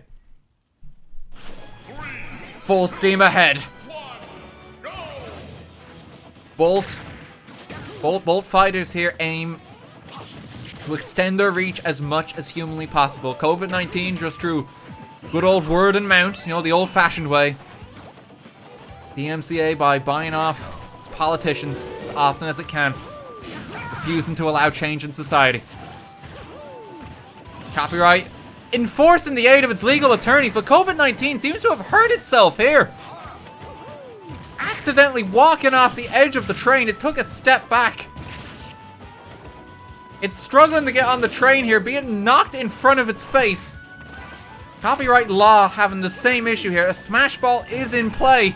Full steam ahead. Both fighters here aim to extend their reach as much as humanly possible. COVID-19 just through good old word and mouth, the old-fashioned way. DMCA by buying off its politicians as often as it can. Refusing to allow change in society. Copyright enforcing the aid of its legal attorneys, but COVID-19 seems to have hurt itself here. Accidentally walking off the edge of the train, it took a step back. It's struggling to get on the train here, being knocked in front of its face. Copyright law having the same issue here. A smash ball is in play.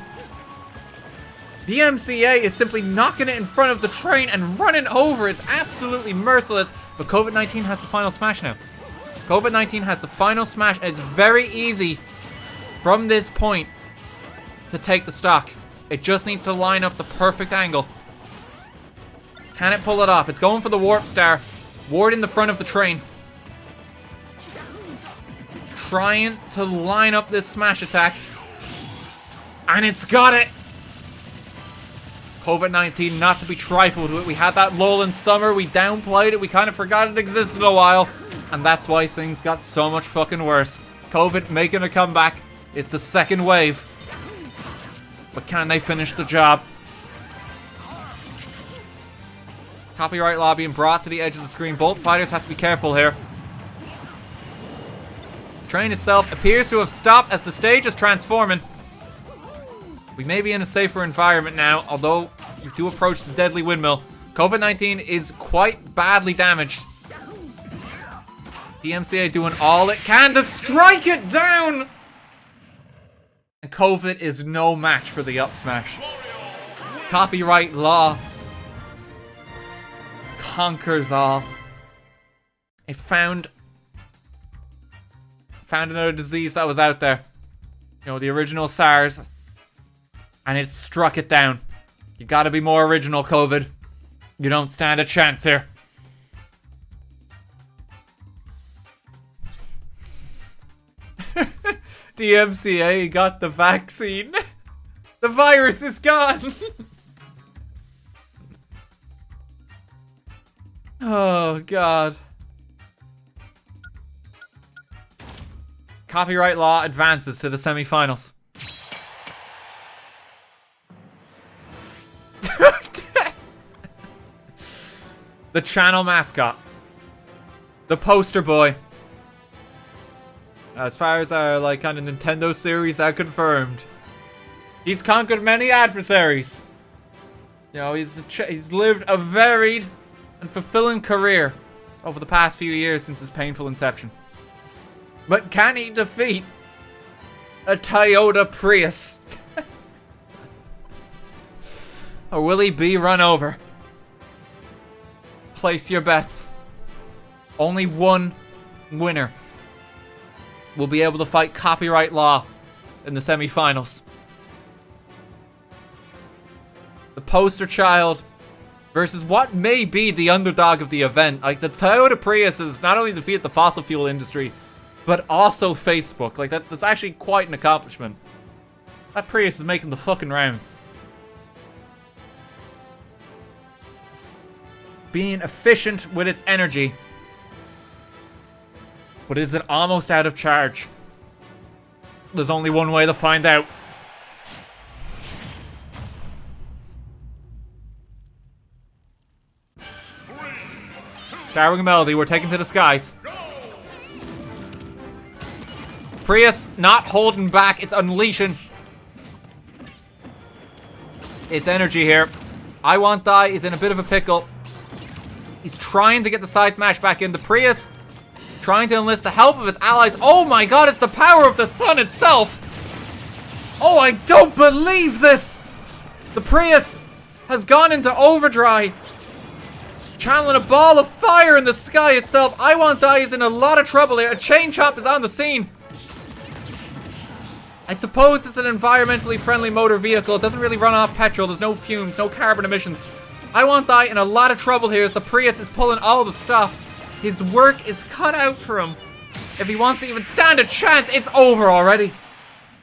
DMCA is simply knocking it in front of the train and running over. It's absolutely merciless. But COVID-19 has the final smash now. COVID-19 has the final smash, and it's very easy from this point to take the stock. It just needs to line up the perfect angle. Can it pull it off? It's going for the warp star. Ward in the front of the train. Trying to line up this smash attack. And it's got it! COVID-19 not to be trifled with. We had that lull in summer. We downplayed it. We kind of forgot it existed a while. And that's why things got so much fucking worse. COVID making a comeback. It's the second wave. But can they finish the job? Copyright law being brought to the edge of the screen. Both fighters have to be careful here. The train itself appears to have stopped as the stage is transforming. We may be in a safer environment now, although we do approach the deadly windmill. COVID-19 is quite badly damaged. DMCA doing all it can to strike it down! And COVID is no match for the up smash. Copyright law conquers all. It found another disease that was out there. You know, the original SARS. And it struck it down. You gotta be more original, COVID. You don't stand a chance here. DMCA got the vaccine. The virus is gone. Oh, God. Copyright law advances to the semifinals. The channel mascot. The poster boy. As far as our, like, kind of Nintendo series are confirmed. He's conquered many adversaries. You know, he's lived a varied and fulfilling career over the past few years since his painful inception. But can he defeat a Toyota Prius? Or will he be run over? Place your bets. Only one winner will be able to fight copyright law in the semifinals. The poster child versus what may be the underdog of the event. Like, the Toyota Prius has not only defeated the fossil fuel industry, but also Facebook. Like, that's actually quite an accomplishment. That Prius is making the fucking rounds. Being efficient with its energy. But is it almost out of charge? There's only one way to find out. Starring melody, we're taken to the skies. Prius not holding back, it's unleashing its energy here. I Want Die is in a bit of a pickle. He's trying to get the side smash back in. The Prius trying to enlist the help of its allies. Oh my god, it's the power of the sun itself. Oh, I don't believe this. The Prius has gone into overdrive, channeling a ball of fire in the sky itself. I Want Die is in a lot of trouble here. A chain chop is on the scene. I suppose it's an environmentally friendly motor vehicle. It doesn't really run off petrol. There's no fumes, no carbon emissions. I Want Die in a lot of trouble here as the Prius is pulling all the stops. His work is cut out for him. If he wants to even stand a chance, it's over already.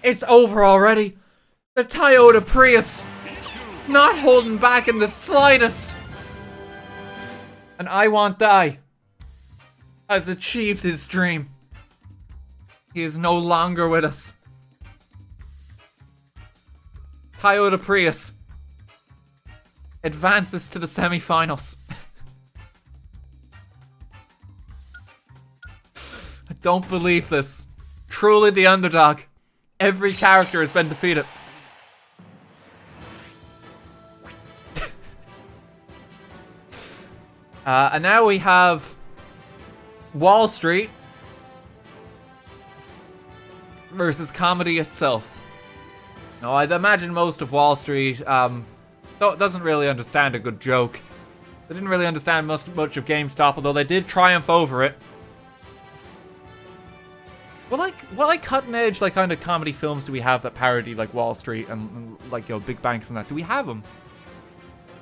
It's over already. The Toyota Prius not holding back in the slightest. And I Want Die has achieved his dream. He is no longer with us. Toyota Prius advances to the semifinals. I don't believe this. Truly the underdog. Every character has been defeated. And now we have Wall Street versus comedy itself. Now, I'd imagine most of Wall Street doesn't really understand a good joke. They didn't really understand much of GameStop, although they did triumph over it. What like cutting edge, like kind of comedy films do we have that parody like Wall Street and like, you know, big banks and that? Do we have them?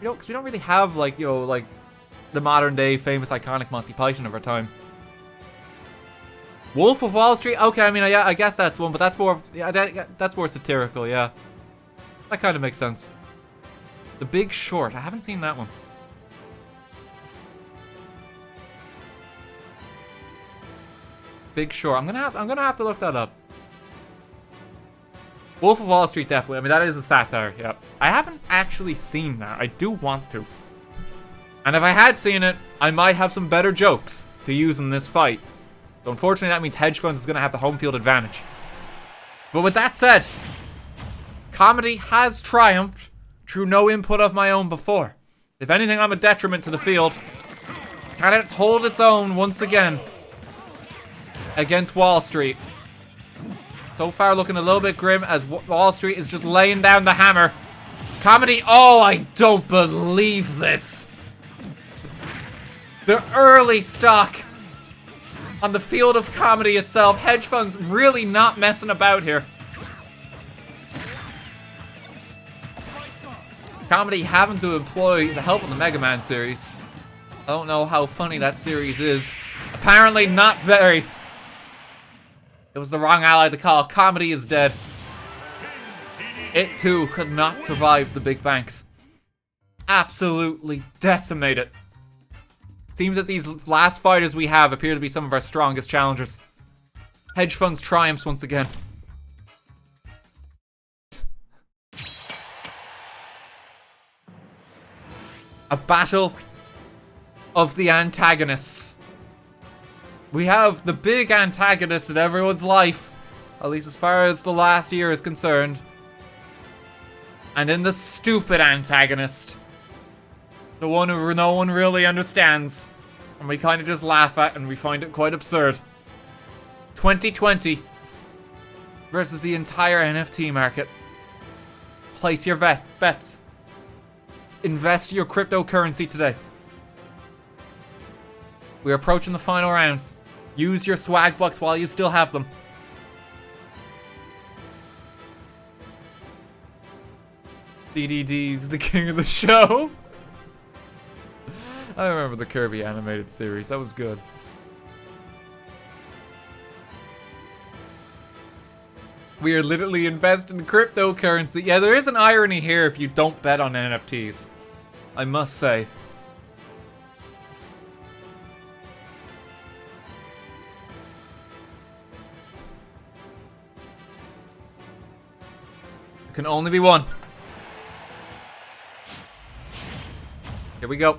You know, because we don't really have like, you know, like the modern day famous iconic Monty Python of our time. Wolf of Wall Street. Okay, I mean, yeah, I guess that's one, but that's more, that's more satirical. Yeah, that kind of makes sense. The Big Short. I haven't seen that one. Big Short. I'm gonna have to look that up. Wolf of Wall Street, definitely. I mean, that is a satire. Yeah, I haven't actually seen that. I do want to. And if I had seen it, I might have some better jokes to use in this fight. So unfortunately, that means Hedge Funds is gonna have the home field advantage. But with that said, comedy has triumphed through no input of my own before. If anything, I'm a detriment to the field. Can it hold its own once again against Wall Street? So far looking a little bit grim as Wall Street is just laying down the hammer. Comedy, oh, I don't believe this. The early stock on the field of comedy itself. Hedge Funds really not messing about here. Comedy having to employ the help of the Mega Man series. I don't know how funny that series is. Apparently not very. It was the wrong ally to call. Comedy is dead. It too could not survive the big banks. Absolutely decimated. Seems that these last fighters we have appear to be some of our strongest challengers. Hedge Funds triumphs once again. A battle of the antagonists. We have the big antagonist in everyone's life, at least as far as the last year is concerned. And then the stupid antagonist. The one who no one really understands. And we kind of just laugh at and we find it quite absurd. 2020 versus the entire NFT market. Place your bets. Invest your cryptocurrency today. We're approaching the final rounds. Use your swag bucks while you still have them. DDD's the king of the show. I remember the Kirby animated series. That was good. We are literally investing in cryptocurrency. Yeah, there is an irony here if you don't bet on NFTs. I must say. It can only be one. Here we go.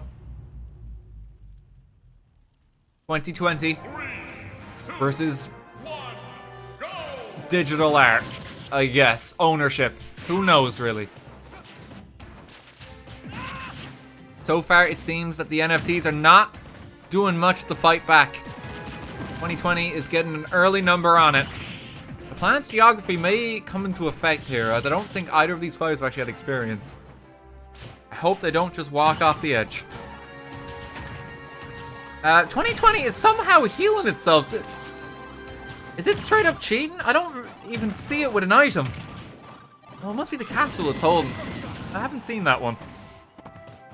2020 versus digital art. I guess. Ownership. Who knows, really? So far, it seems that the NFTs are not doing much to fight back. 2020 is getting an early number on it. The planet's geography may come into effect here, as I don't think either of these fighters have actually had experience. I hope they don't just walk off the edge. 2020 is somehow healing itself. Is it straight up cheating? I don't even see it with an item. Well, it must be the capsule it's holding. I haven't seen that one.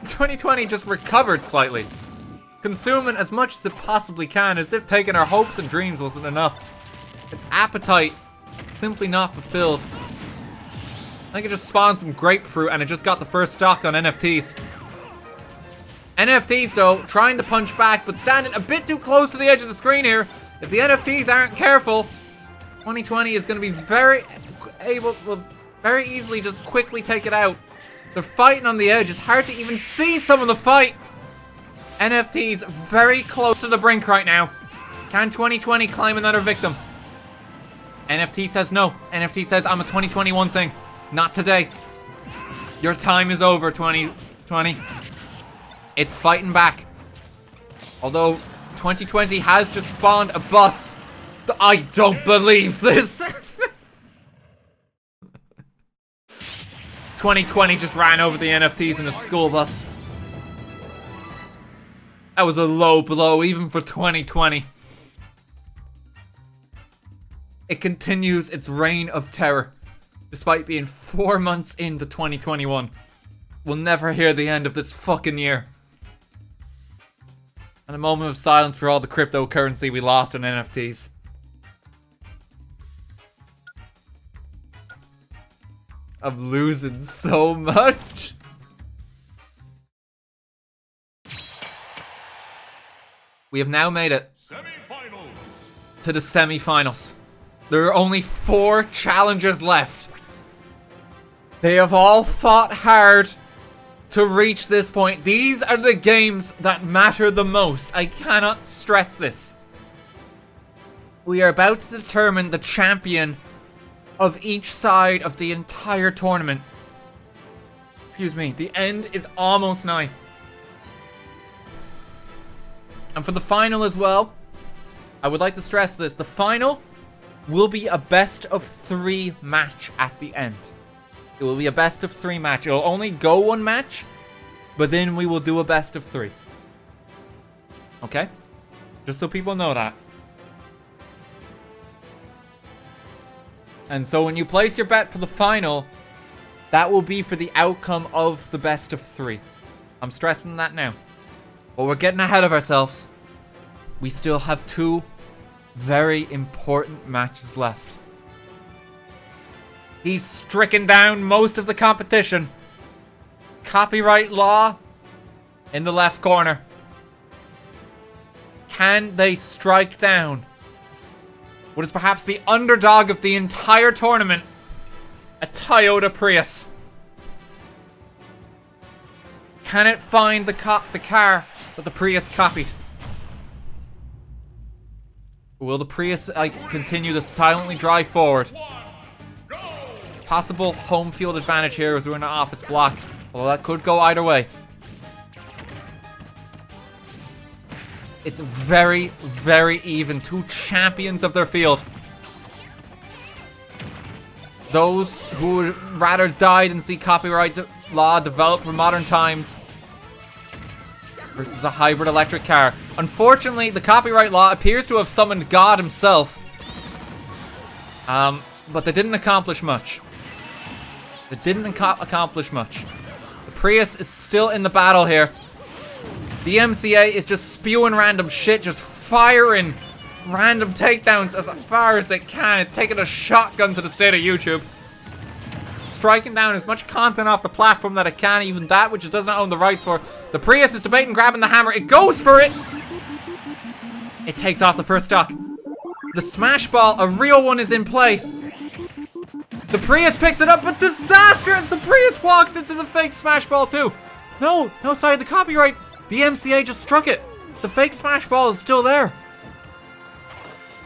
2020 just recovered slightly, consuming as much as it possibly can, as if taking our hopes and dreams wasn't enough. Its appetite simply not fulfilled. I think it just spawned some grapefruit and it just got the first stock on NFTs. NFTs though, trying to punch back, but standing a bit too close to the edge of the screen here. If the NFTs aren't careful, 2020 is going to be very easily just quickly take it out. They're fighting on the edge. It's hard to even see some of the fight. NFTs very close to the brink right now. Can 2020 climb another victim? NFT says no. NFT says I'm a 2021 thing. Not today. Your time is over, 2020. It's fighting back. Although 2020 has just spawned a bus. I don't believe this. 2020 just ran over the NFTs in a school bus. That was a low blow, even for 2020. It continues its reign of terror, despite being 4 months into 2021. We'll never hear the end of this fucking year. And a moment of silence for all the cryptocurrency we lost in NFTs. I'm losing so much. We have now made it to the semi-finals. There are only 4 challengers left. They have all fought hard to reach this point. These are the games that matter the most. I cannot stress this. We are about to determine the champion of each side of the entire tournament. Excuse me, the end is almost nigh. And for the final as well, I would like to stress this. The final will be a best of 3 match at the end. It will be a best of 3 match. It'll only go 1 match, but then we will do a best of 3. Okay? Just so people know that. And so when you place your bet for the final, that will be for the outcome of the best of 3. I'm stressing that now. But we're getting ahead of ourselves. We still have 2 very important matches left. He's stricken down most of the competition. Copyright Law in the left corner. Can they strike down what is perhaps the underdog of the entire tournament, a Toyota Prius? Can it find the car that the Prius copied? Will the Prius continue to silently drive forward? Possible home field advantage here as we're in an office block. Well, that could go either way. It's very, very even. 2 champions of their field. Those who would rather die than see copyright law develop for modern times versus a hybrid electric car. Unfortunately, the copyright law appears to have summoned God himself. But they didn't accomplish much. They didn't accomplish much. The Prius is still in the battle here. The MCA is just spewing random shit, just firing random takedowns as far as it can. It's taking a shotgun to the state of YouTube. Striking down as much content off the platform that it can, even that which it does not own the rights for. The Prius is debating grabbing the hammer. It goes for it! It takes off the first stock. The smash ball, a real one, is in play. The Prius picks it up, but disaster as the Prius walks into the fake smash ball too. No, sorry, the copyright. The MCA just struck it. The fake smash ball is still there.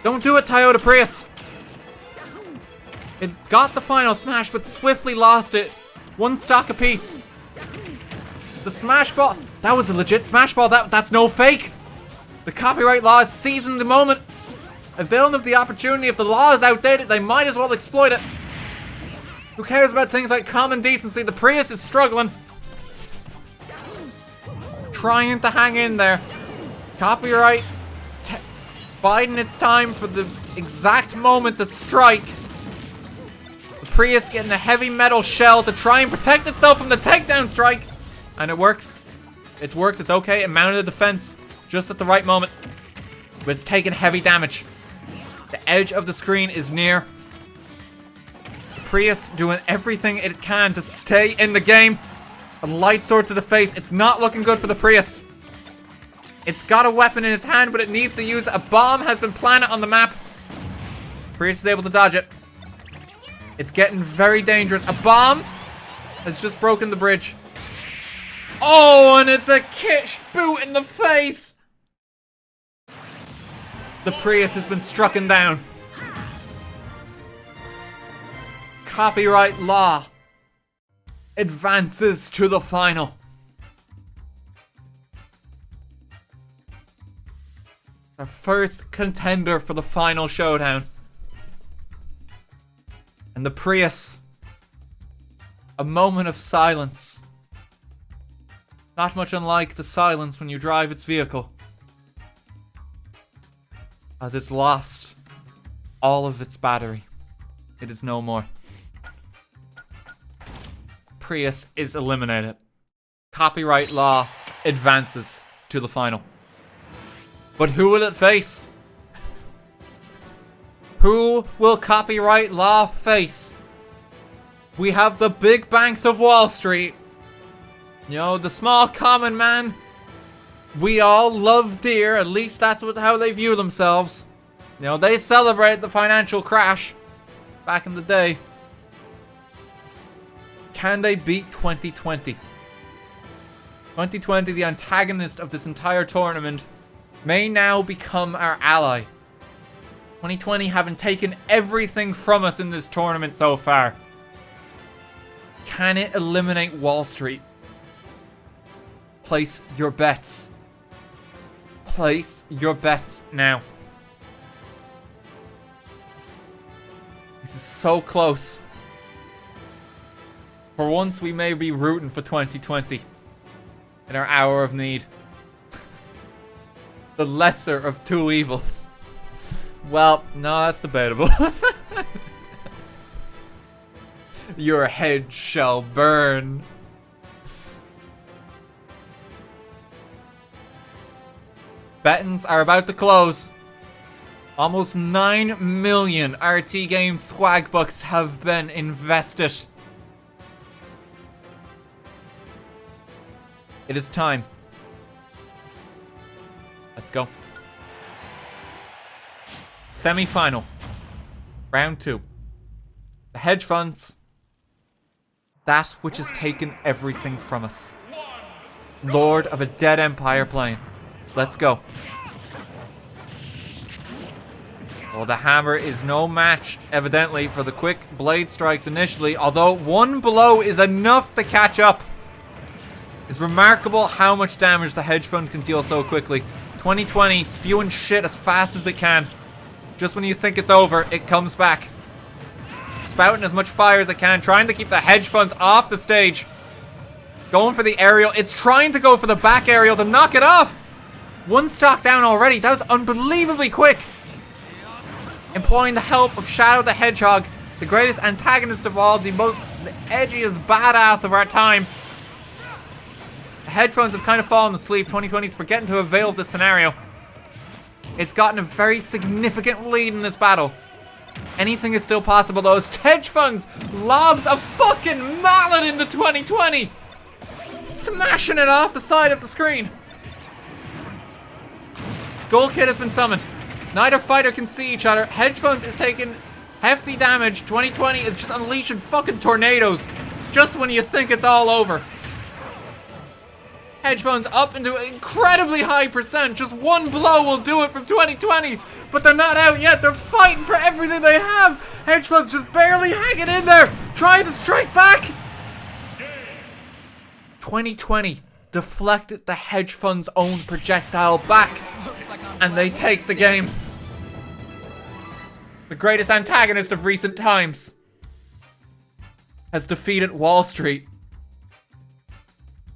Don't do it, Toyota Prius. It got the final smash, but swiftly lost it. 1 stock apiece. The smash ball, that was a legit smash ball. That's no fake. The copyright law is seizing the moment. Availing of the opportunity. If the law is outdated, they might as well exploit it. Who cares about things like common decency? The Prius is struggling. Trying to hang in there. Copyright biding its time for the exact moment to strike. The Prius getting a heavy metal shell to try and protect itself from the takedown strike. And it works. It works. It's okay. It mounted a defense just at the right moment. But it's taking heavy damage. The edge of the screen is near. Prius doing everything it can to stay in the game. A light sword to the face. It's not looking good for the Prius. It's got a weapon in its hand, but it needs to use a bomb has been planted on the map. Prius is able to dodge it. It's getting very dangerous. A bomb has just broken the bridge. Oh, and it's a kick boot in the face. The Prius has been strucken down. Copyright law advances to the final. Our first contender for the final showdown. And the Prius A moment of silence. Not much unlike the silence when you drive its vehicle. As it's lost all of its battery. It is no more. Prius is eliminated. Copyright law advances to the final. But who will it face? Who will copyright law face? We have the big banks of Wall Street. You know, the small common man. We all love dear, at least that's how they view themselves. You know, they celebrate the financial crash back in the day. Can they beat 2020? 2020, the antagonist of this entire tournament, may now become our ally. 2020 having taken everything from us in this tournament so far. Can it eliminate Wall Street? Place your bets. Place your bets now. This is so close. For once, we may be rooting for 2020 in our hour of need. The lesser of two evils. Well, no, that's debatable. Your head shall burn. Bettings are about to close. Almost 9 million RTGame swag bucks have been invested. It is time. Let's go. Semi-final. Round 2. The hedge funds. That which has taken everything from us. Lord of a dead empire plane. Let's go. Well, the hammer is no match, evidently, for the quick blade strikes initially, although one blow is enough to catch up. It's remarkable how much damage the hedge fund can deal so quickly. 2020 spewing shit as fast as it can. Just when you think it's over, it comes back. Spouting as much fire as it can, trying to keep the hedge funds off the stage. Going for the aerial. It's trying to go for the back aerial to knock it off. One stock down already. That was unbelievably quick. Employing the help of Shadow the Hedgehog, the greatest antagonist of all, the edgiest badass of our time. The headphones have kind of fallen asleep. 2020's forgetting to avail of this scenario. It's gotten a very significant lead in this battle. Anything is still possible. Those hedge funds lobs a fucking mallet into 2020. Smashing it off the side of the screen. Skull Kid has been summoned. Neither fighter can see each other. Hedge funds is taking hefty damage. 2020 is just unleashing fucking tornadoes. Just when you think it's all over. Hedge funds up into an incredibly high percent. Just one blow will do it from 2020. But they're not out yet. They're fighting for everything they have. Hedge funds just barely hanging in there. Trying to strike back. 2020 deflected the hedge fund's own projectile back. And they take the game. The greatest antagonist of recent times has defeated Wall Street.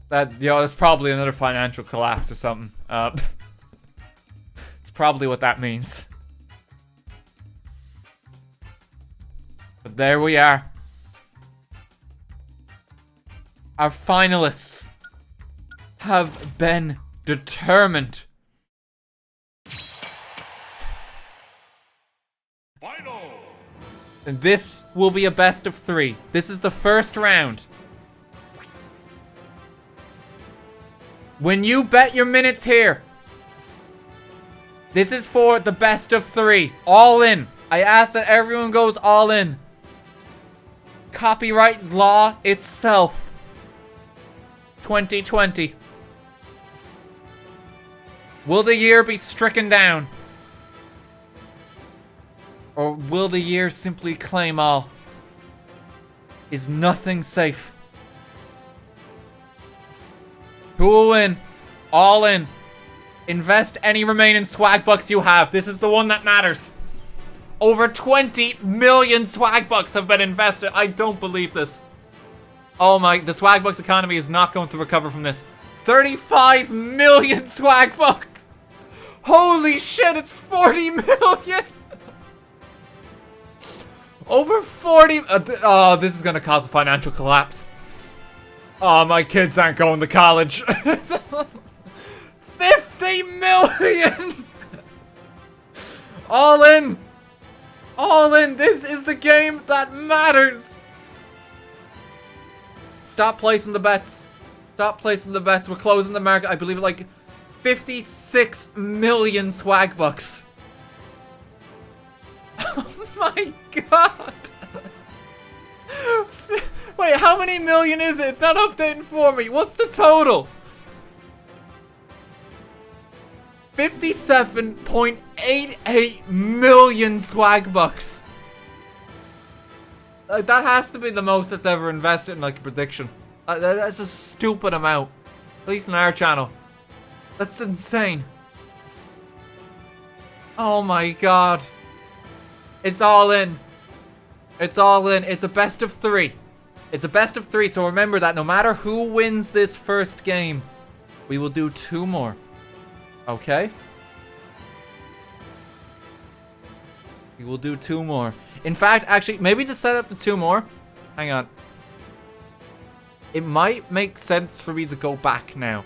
There's probably another financial collapse or something. It's probably what that means. But there we are. Our finalists have been determined. Final. And this will be a best of 3. This is the first round. When you bet your minutes here, this is for the best of 3. All in. I ask that everyone goes all in. Copyright law itself. 2020. Will the year be stricken down? Or will the year simply claim all? Is nothing safe? Who will win? All in. Invest any remaining swag bucks you have. This is the one that matters. Over 20 million swag bucks have been invested. I don't believe this. Oh my, the swag bucks economy is not going to recover from this. 35 million swag bucks! Holy shit, it's 40 million! Over 40... oh, this is gonna cause a financial collapse. Oh, my kids aren't going to college. 50 million! All in! All in! This is the game that matters! Stop placing the bets. Stop placing the bets. We're closing the market. I believe at like 56 million swag bucks. Oh my god! Wait, how many million is it? It's not updating for me. What's the total? 57.88 million swag bucks. That has to be the most that's ever invested in like a prediction. That's a stupid amount. At least on our channel. That's insane. Oh my god. It's all in. It's all in. It's a best of 3. It's a best of 3, so remember that no matter who wins this first game, we will do 2 more. Okay? We will do 2 more. In fact, actually, maybe to set up the 2 more. Hang on. It might make sense for me to go back now.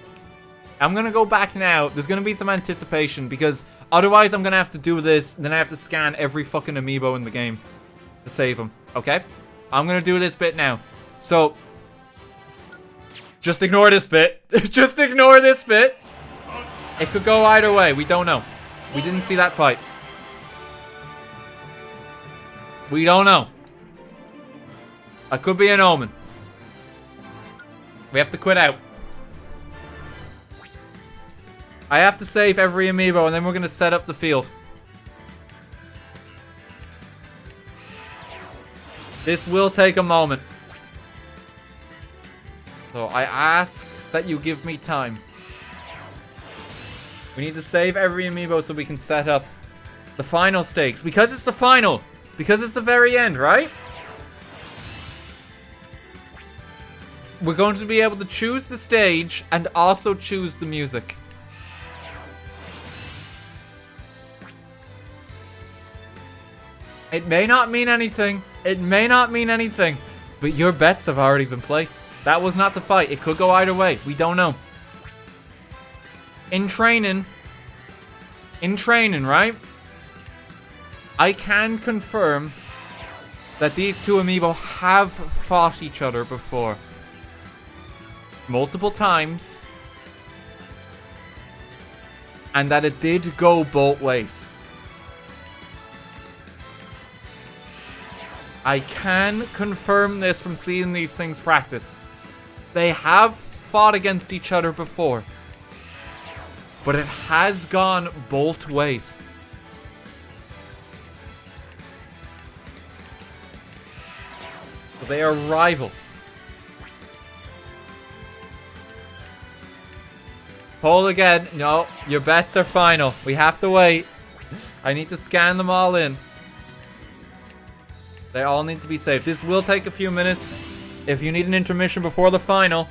I'm going to go back now. There's going to be some anticipation because otherwise I'm going to have to do this. Then I have to scan every fucking amiibo in the game to save them. Okay? I'm going to do this bit now. So, just ignore this bit. Just ignore this bit. It could go either way. We don't know. We didn't see that fight. We don't know. That could be an omen. We have to quit out. I have to save every amiibo and then we're going to set up the field. This will take a moment. So I ask that you give me time. We need to save every amiibo so we can set up the final stakes. Because it's the final. Because it's the very end, right? We're going to be able to choose the stage and also choose the music. It may not mean anything. It may not mean anything. But your bets have already been placed. That was not the fight. It could go either way. We don't know. In training, right? I can confirm that these 2 amiibo have fought each other before. Multiple times. And that it did go both ways. I can confirm this from seeing these things practice. They have fought against each other before. But it has gone both ways. So they are rivals. Poll again. No, your bets are final. We have to wait. I need to scan them all in. They all need to be saved. This will take a few minutes. If you need an intermission before the final,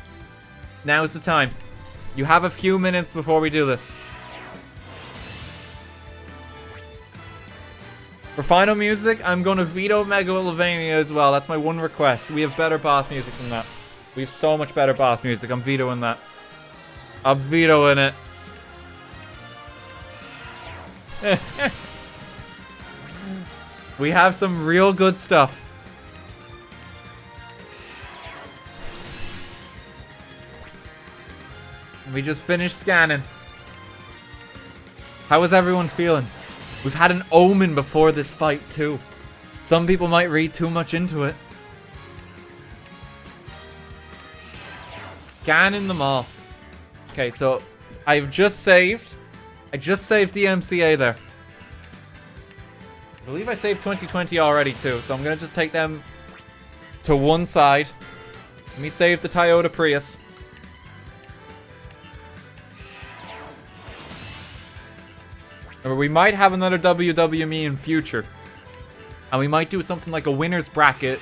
now is the time. You have a few minutes before we do this. For final music, I'm going to veto Megalovania as well. That's my one request. We have better boss music than that. We have so much better boss music. I'm vetoing that. I'm vetoing it. We have some real good stuff. We just finished scanning. How is everyone feeling? We've had an omen before this fight too. Some people might read too much into it. Scanning them all. Okay, so I've just saved. I just saved DMCA there. I believe I saved 2020 already too, so I'm gonna just take them to one side. Let me save the Toyota Prius. Or we might have another WWMii in future. And we might do something like a winner's bracket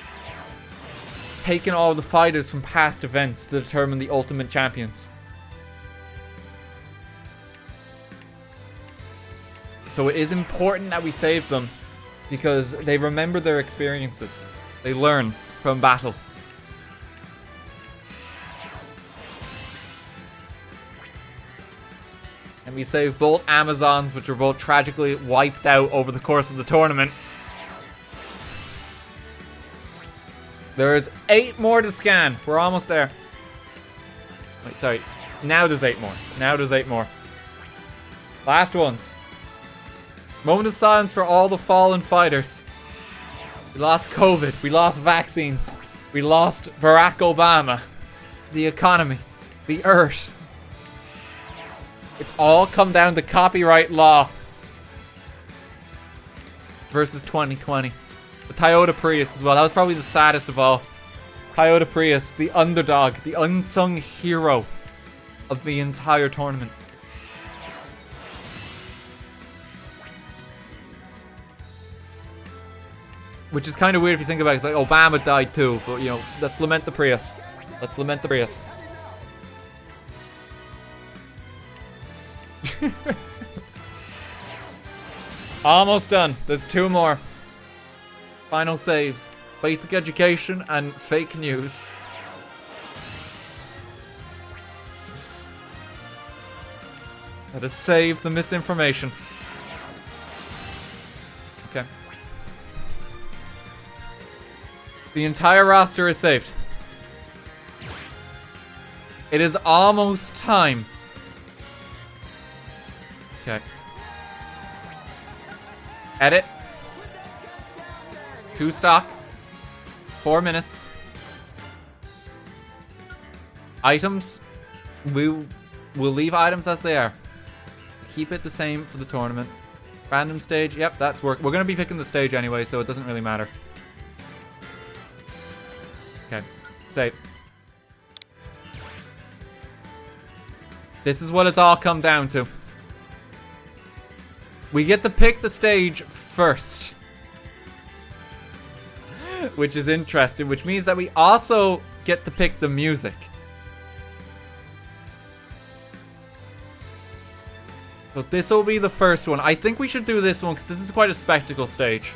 taken all the fighters from past events to determine the ultimate champions. So it is important that we save them because they remember their experiences. They learn from battle. And we save both Amazons, which were both tragically wiped out over the course of the tournament. There's 8 more to scan. We're almost there. Wait, sorry. Now there's 8 more. Now there's 8 more. Last ones. Moment of silence for all the fallen fighters. We lost COVID. We lost vaccines. We lost Barack Obama. The economy. The earth. It's all come down to copyright law. Versus 2020. The Toyota Prius as well. That was probably the saddest of all. Toyota Prius, the underdog, the unsung hero of the entire tournament. Which is kind of weird if you think about it. It's like Obama died too, but you know, let's lament the Prius. Let's lament the Prius. Almost done. There's 2 more. Final saves. Basic education and fake news. Let us save the misinformation. Okay. The entire roster is saved. It is almost time. Okay. Edit. 2 stock. 4 minutes. Items. We'll leave items as they are. Keep it the same for the tournament. Random stage. Yep, that's work. We're going to be picking the stage anyway, so it doesn't really matter. Okay. Save. This is what it's all come down to. We get to pick the stage first. Which is interesting, which means that we also get to pick the music. So this will be the first one. I think we should do this one because this is quite a spectacle stage.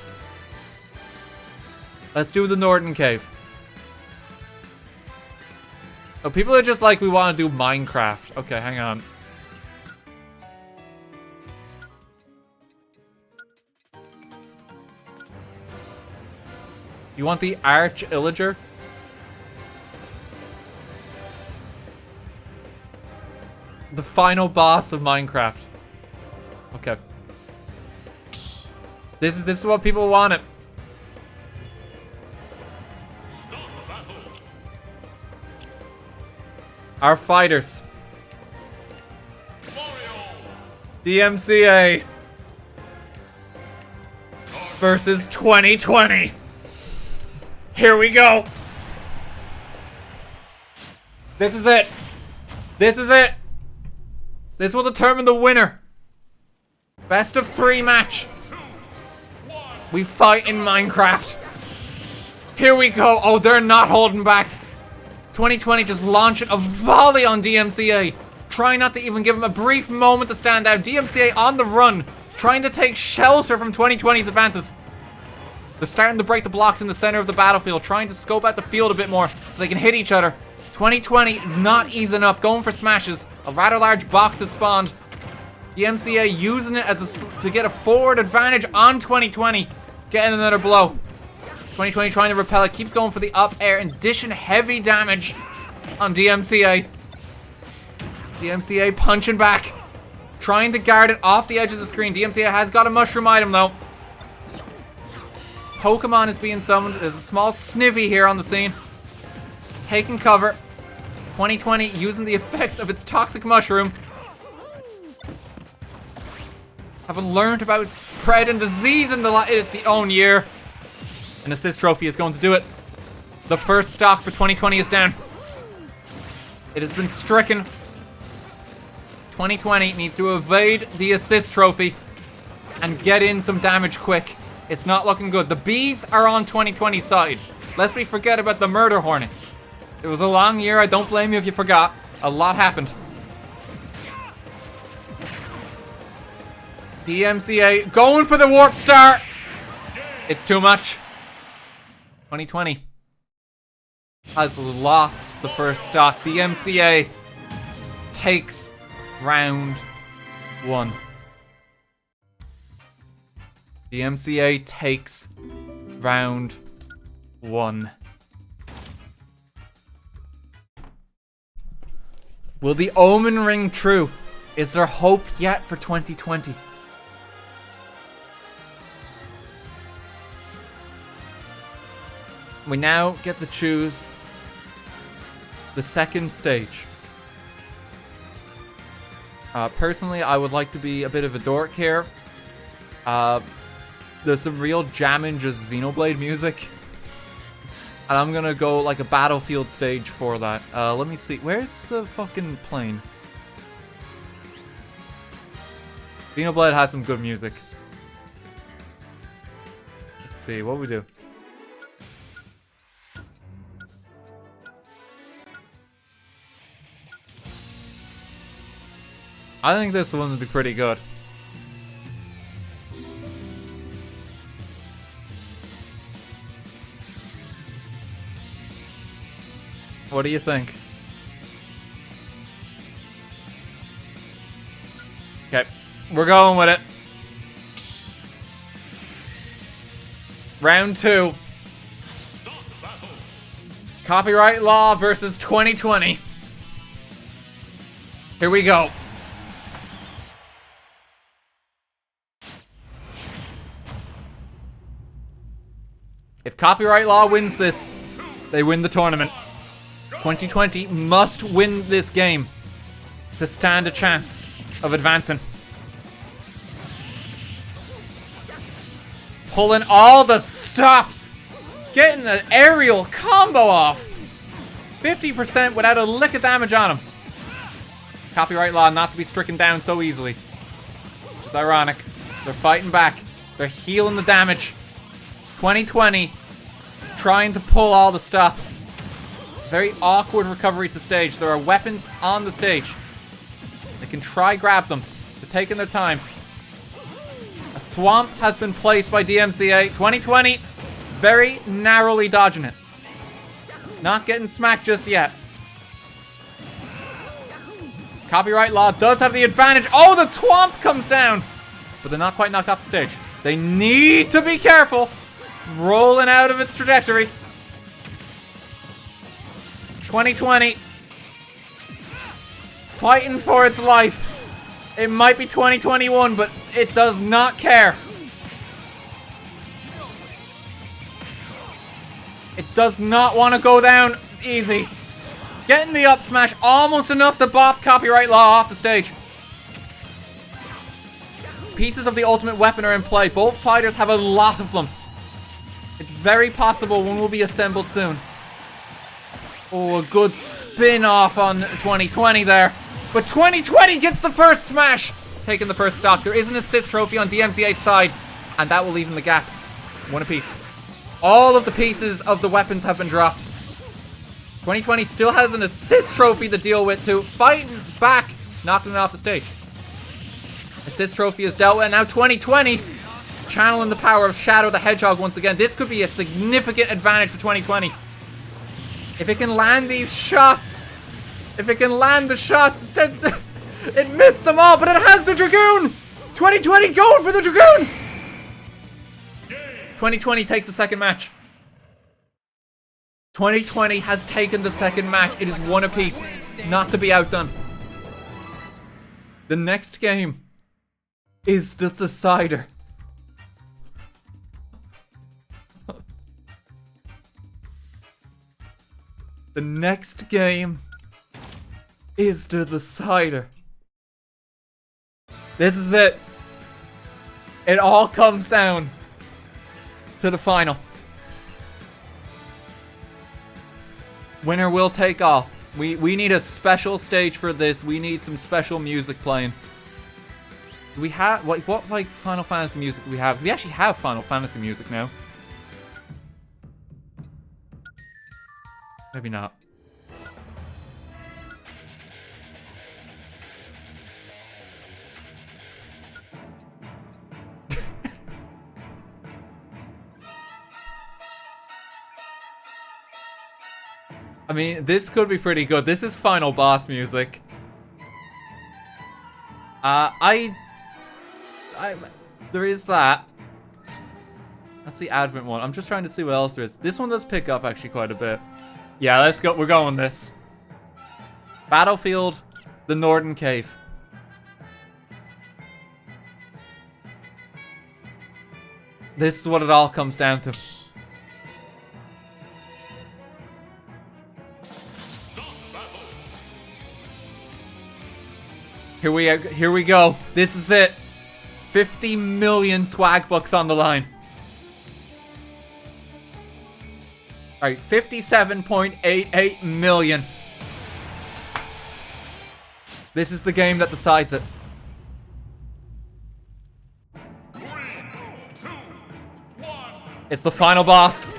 Let's do the Northern Cave. Oh, people are just like, we want to do Minecraft. Okay, hang on. You want the Arch Illager? The final boss of Minecraft. Okay. This is what people wanted. Our fighters. DMCA versus 2020. Here we go. This is it. This is it. This will determine the winner. Best of 3 match. We fight in Minecraft. Here we go. Oh, they're not holding back. 2020 just launching a volley on DMCA. Trying not to even give him a brief moment to stand out. DMCA on the run. Trying to take shelter from 2020's advances. They're starting to break the blocks in the center of the battlefield. Trying to scope out the field a bit more so they can hit each other. 2020 not easing up. Going for smashes. A rather large box has spawned. DMCA using it as to get a forward advantage on 2020. Getting another blow. 2020 trying to repel it. Keeps going for the up air and dishing heavy damage on DMCA. DMCA punching back. Trying to guard it off the edge of the screen. DMCA has got a mushroom item though. Pokemon is being summoned. There's a small snivy here on the scene. Taking cover. 2020 using the effects of its toxic mushroom. Having learned about spread and disease in its own year. An assist trophy is going to do it. The first stock for 2020 is down. It has been stricken. 2020 needs to evade the assist trophy and get in some damage quick. It's not looking good. The bees are on 2020's side. Lest we forget about the Murder Hornets. It was a long year, I don't blame you if you forgot. A lot happened. DMCA going for the Warp Star. It's too much. 2020 has lost the first stock. DMCA takes round 1. DMCA takes round 1. Will the omen ring true? Is there hope yet for 2020? We now get to choose the second stage. Personally, I would like to be a bit of a dork here. There's some real jammin' just Xenoblade music. And I'm gonna go like a battlefield stage for that. Let me see. Where's the fucking plane? Xenoblade has some good music. Let's see, what we do? I think this one would be pretty good. What do you think? Okay, we're going with it. Round 2. Copyright law versus 2020. Here we go. If copyright law wins this, they win the tournament. 2020 must win this game to stand a chance of advancing. Pulling all the stops. Getting the aerial combo off. 50% without a lick of damage on him. Copyright law not to be stricken down so easily. Which is ironic. They're fighting back. They're healing the damage. 2020 trying to pull all the stops. Very awkward recovery to stage. There are weapons on the stage. They can try grab them. They're taking their time. A swamp has been placed by DMCA. 2020 very narrowly dodging it. Not getting smacked just yet. Copyright law does have the advantage. Oh, the twomp comes down. But they're not quite knocked off the stage. They need to be careful. Rolling out of its trajectory. 2020. Fighting for its life. It might be 2021, but it does not care. It does not want to go down easy. Getting the up smash almost enough to bop copyright law off the stage. Pieces of the ultimate weapon are in play. Both fighters have a lot of them. It's very possible one will be assembled soon. Oh, a good spin off on 2020 there. But 2020 gets the first smash. Taking the first stock. There is an assist trophy on DMCA's side. And that will even the gap. One apiece. All of the pieces of the weapons have been dropped. 2020 still has an assist trophy to deal with too. Fighting back. Knocking it off the stage. Assist trophy is dealt with. And now 2020 channeling the power of Shadow the Hedgehog once again. This could be a significant advantage for 2020. If it can land these shots. If it can land the shots. Instead, it missed them all. But it has the Dragoon. 2020 going for the Dragoon. 2020 takes the second match. 2020 has taken the second match. It is one apiece. Not to be outdone. The next game is the decider. The next game is the decider. This is it. It all comes down to the final. Winner will take all. We need a special stage for this. We need some special music playing. Do we have what like Final Fantasy music do we have? We actually have Final Fantasy music now. Maybe not. I mean, this could be pretty good. This is final boss music. There is that. That's the Advent one. I'm just trying to see what else there is. This one does pick up actually quite a bit. Yeah, let's go. We're going this. Battlefield, the Northern Cave. This is what it all comes down to. Here we go. This is it. 50 million swag bucks on the line. Alright, 57.88 million. This is the game that decides it. 3, 2, 1. It's the final boss.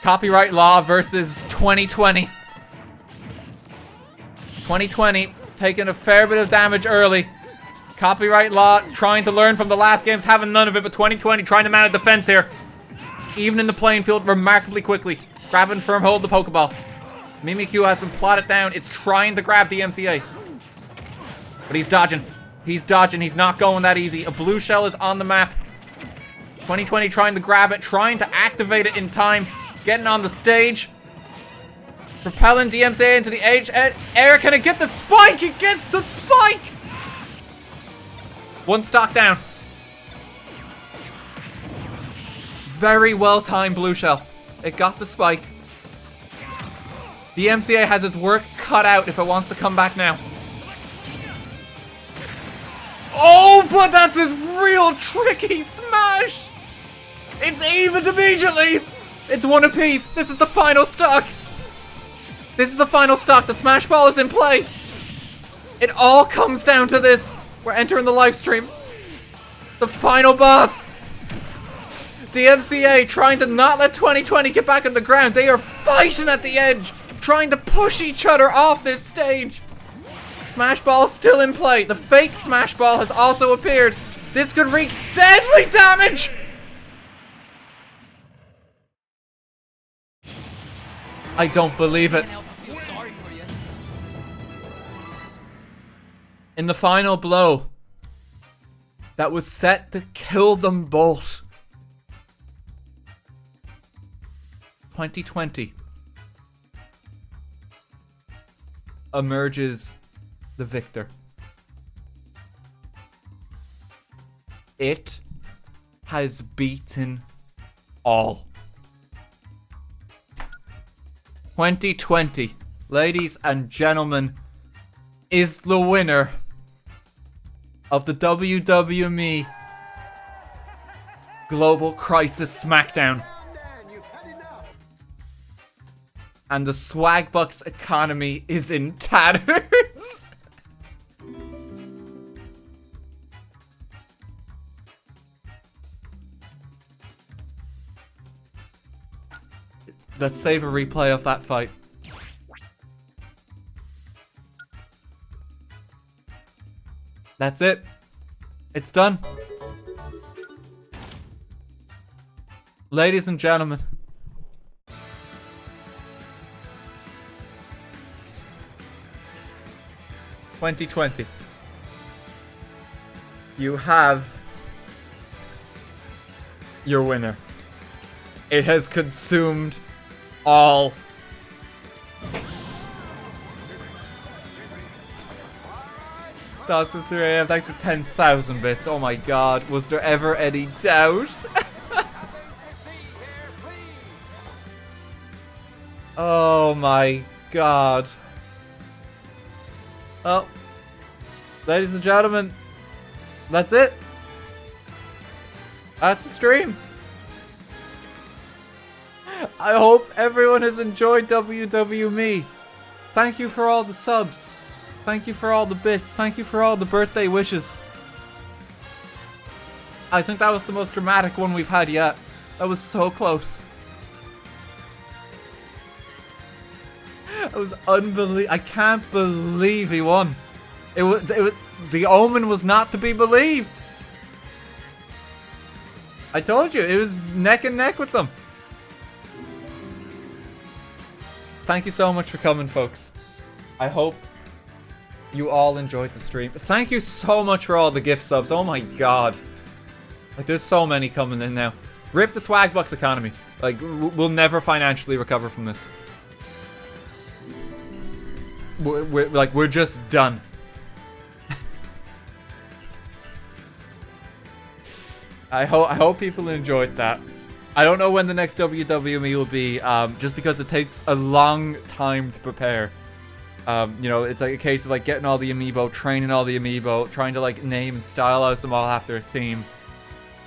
Copyright law versus 2020. 2020 taking a fair bit of damage early. Copyright law trying to learn from the last games, having none of it, but 2020 trying to mount a defense here. Even in the playing field remarkably quickly. Grabbing firm hold of the Pokeball. Mimikyu has been plotted down. It's trying to grab DMCA. But he's dodging. He's dodging. He's not going that easy. A blue shell is on the map. 2020 trying to grab it, trying to activate it in time. Getting on the stage. Propelling DMCA into the edge. Air, can it get the spike? It gets the spike! One stock down. Very well timed blue shell. It got the spike. The MCA has its work cut out if it wants to come back now. Oh, but that's his real tricky smash! It's evened immediately! It's one apiece. This is the final stock. This is the final stock. The smash ball is in play. It all comes down to this. We're entering the live stream. The final boss. DMCA trying to not let 2020 get back on the ground. They are fighting at the edge, trying to push each other off this stage. Smash ball still in play. The fake smash ball has also appeared. This could wreak deadly damage. I don't believe it. In the final blow that was set to kill them both, 2020 emerges the victor. It has beaten all. 2020, ladies and gentlemen, is the winner of the WWMii Global Crisis Smackdown. And the Swagbucks economy is in tatters. Let's save a replay of that fight. That's it. It's done. Ladies and gentlemen, (2020), you have your winner. It has consumed all. Thoughts for 3 AM. Thanks for 10,000 bits. Oh my god. Was there ever any doubt? Oh my god. Well, ladies and gentlemen, that's it. That's the stream. I hope everyone has enjoyed WWMii. Thank you for all the subs. Thank you for all the bits. Thank you for all the birthday wishes. I think that was the most dramatic one we've had yet. That was so close. That was unbelievable. I can't believe he won. It was the omen was not to be believed. I told you, it was neck and neck with them. Thank you so much for coming, folks. I hope you all enjoyed the stream. Thank you so much for all the gift subs. Oh my god. Like, there's so many coming in now. Rip the swag box economy. Like, we'll never financially recover from this. We're just done. I hope people enjoyed that. I don't know when the next WWMii will be, just because it takes a long time to prepare. You know, it's like a case of like getting all the amiibo, training all the amiibo, trying to like name and stylize them all after a theme.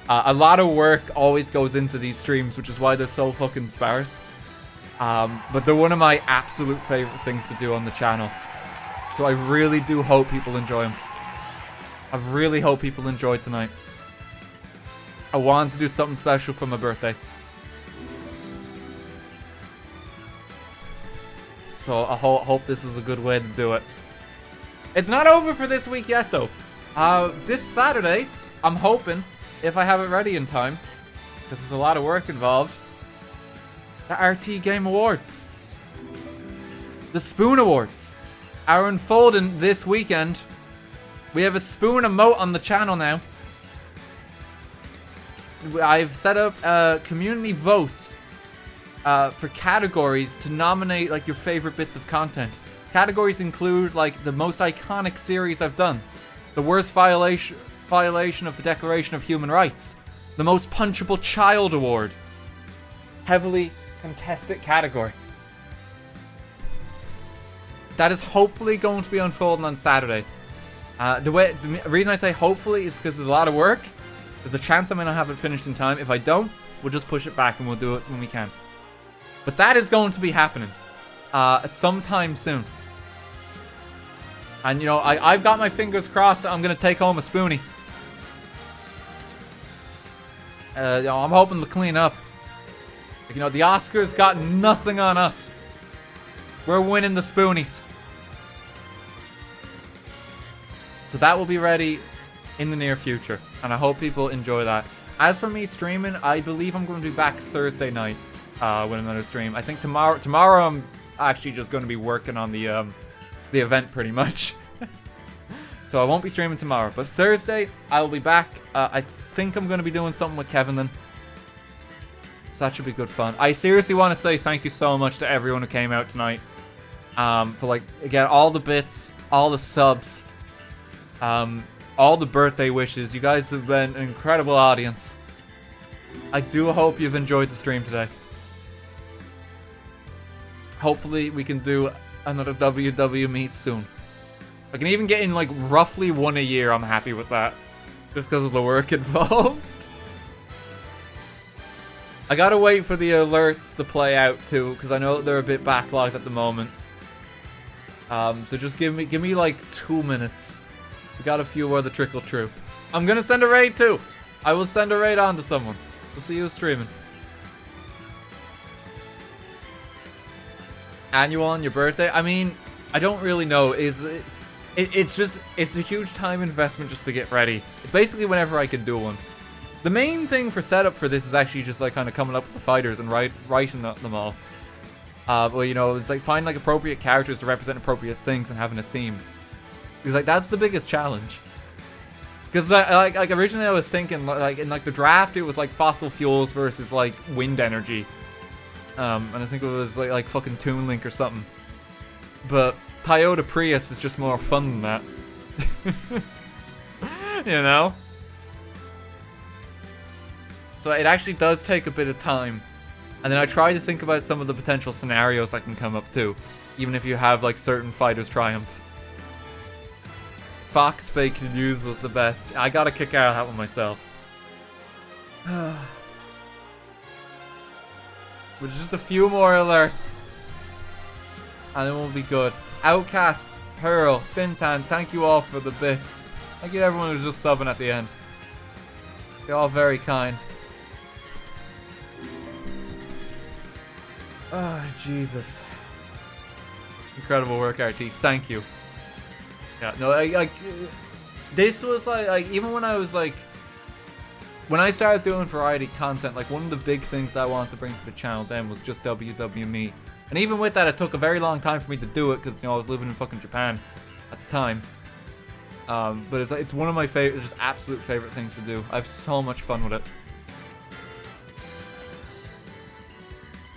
A lot of work always goes into these streams, which is why they're so fucking sparse. But they're one of my absolute favorite things to do on the channel. So I really do hope people enjoy them. I really hope people enjoyed tonight. I wanted to do something special for my birthday. So I hope this was a good way to do it. It's not over for this week yet, though. This Saturday, I'm hoping, if I have it ready in time, because there's a lot of work involved, the RTGame Awards. The Spoon Awards are unfolding this weekend. We have a spoon emote on the channel now. I've set up community votes for categories to nominate like your favorite bits of content. Categories include like the most iconic series I've done, the worst violation of the Declaration of Human Rights, the most punchable child award. Heavily contested category. That is hopefully going to be unfolding on Saturday. The reason I say hopefully is because there's a lot of work. There's a chance I may not have it finished in time. If I don't, we'll just push it back and we'll do it when we can. But that is going to be happening sometime soon. And, you know, I've got my fingers crossed that I'm going to take home a spoonie. You know, I'm hoping to clean up. You know, the Oscars got nothing on us. We're winning the spoonies. So that will be ready in the near future, and I hope people enjoy that. As for me streaming, I believe I'm going to be back Thursday night with another stream. I think tomorrow I'm actually just going to be working on the event pretty much. So I won't be streaming tomorrow, but Thursday I will be back. I think I'm going to be doing something with Kevin then. So that should be good fun. I seriously want to say thank you so much to everyone who came out tonight. For like, again, all the bits, all the subs, all the birthday wishes. You guys have been an incredible audience. I do hope you've enjoyed the stream today. Hopefully we can do another WWMii soon. I can even get in like roughly one a year. I'm happy with that. Just because of the work involved. I gotta wait for the alerts to play out too, because I know they're a bit backlogged at the moment. So just give me like 2 minutes. We got a few more that trickle through. I'm gonna send a raid too. I will send a raid on to someone. We'll see you streaming. Annual on your birthday? I mean, I don't really know. It's a huge time investment just to get ready. It's basically whenever I can do one. The main thing for setup for this is actually just like kind of coming up with the fighters and writing them all. Well, you know, it's like finding like appropriate characters to represent appropriate things and having a theme. Because like that's the biggest challenge. Because like originally I was thinking like in like the draft it was like fossil fuels versus like wind energy. And I think it was like fucking Toon Link or something. But Toyota Prius is just more fun than that. You know? So it actually does take a bit of time. And then I try to think about some of the potential scenarios that can come up too. Even if you have like certain fighters triumph. Fox fake news was the best. I got a kick out of that one myself. With just a few more alerts. And then we'll be good. Outcast, Pearl, Fintan, thank you all for the bits. Thank you to everyone who's just subbing at the end. You're all very kind. Oh, Jesus. Incredible work, RT. Thank you. Yeah, no, this was like even when I was like, when I started doing variety content, like one of the big things I wanted to bring to the channel then was just WWMii. And even with that, it took a very long time for me to do it because, you know, I was living in fucking Japan at the time. But it's one of my favorite, just absolute favorite things to do. I have so much fun with it.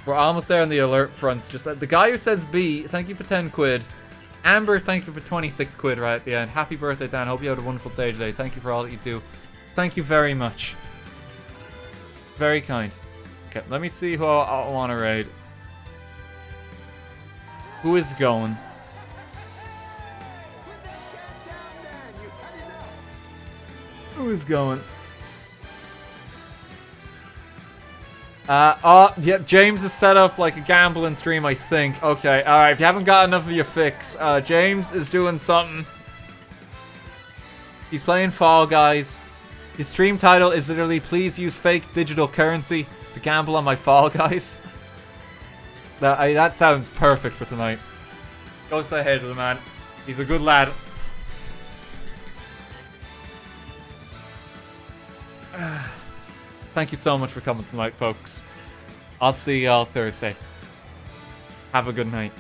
We're almost there on the alert fronts. Just the guy who says B, thank you for 10 quid. Amber, thank you for 26 quid right at the end. Happy birthday, Dan. Hope you had a wonderful day today. Thank you for all that you do. Thank you very much. Very kind. Okay, let me see who I want to raid. Who is going? Who is going? Yeah, James is set up like a gambling stream, I think. Okay, alright, if you haven't got enough of your fix, James is doing something. He's playing Fall Guys. His stream title is literally, please use fake digital currency to gamble on my Fall Guys. That sounds perfect for tonight. Go say hey to the man. He's a good lad. Thank you so much for coming tonight, folks. I'll see y'all Thursday. Have a good night.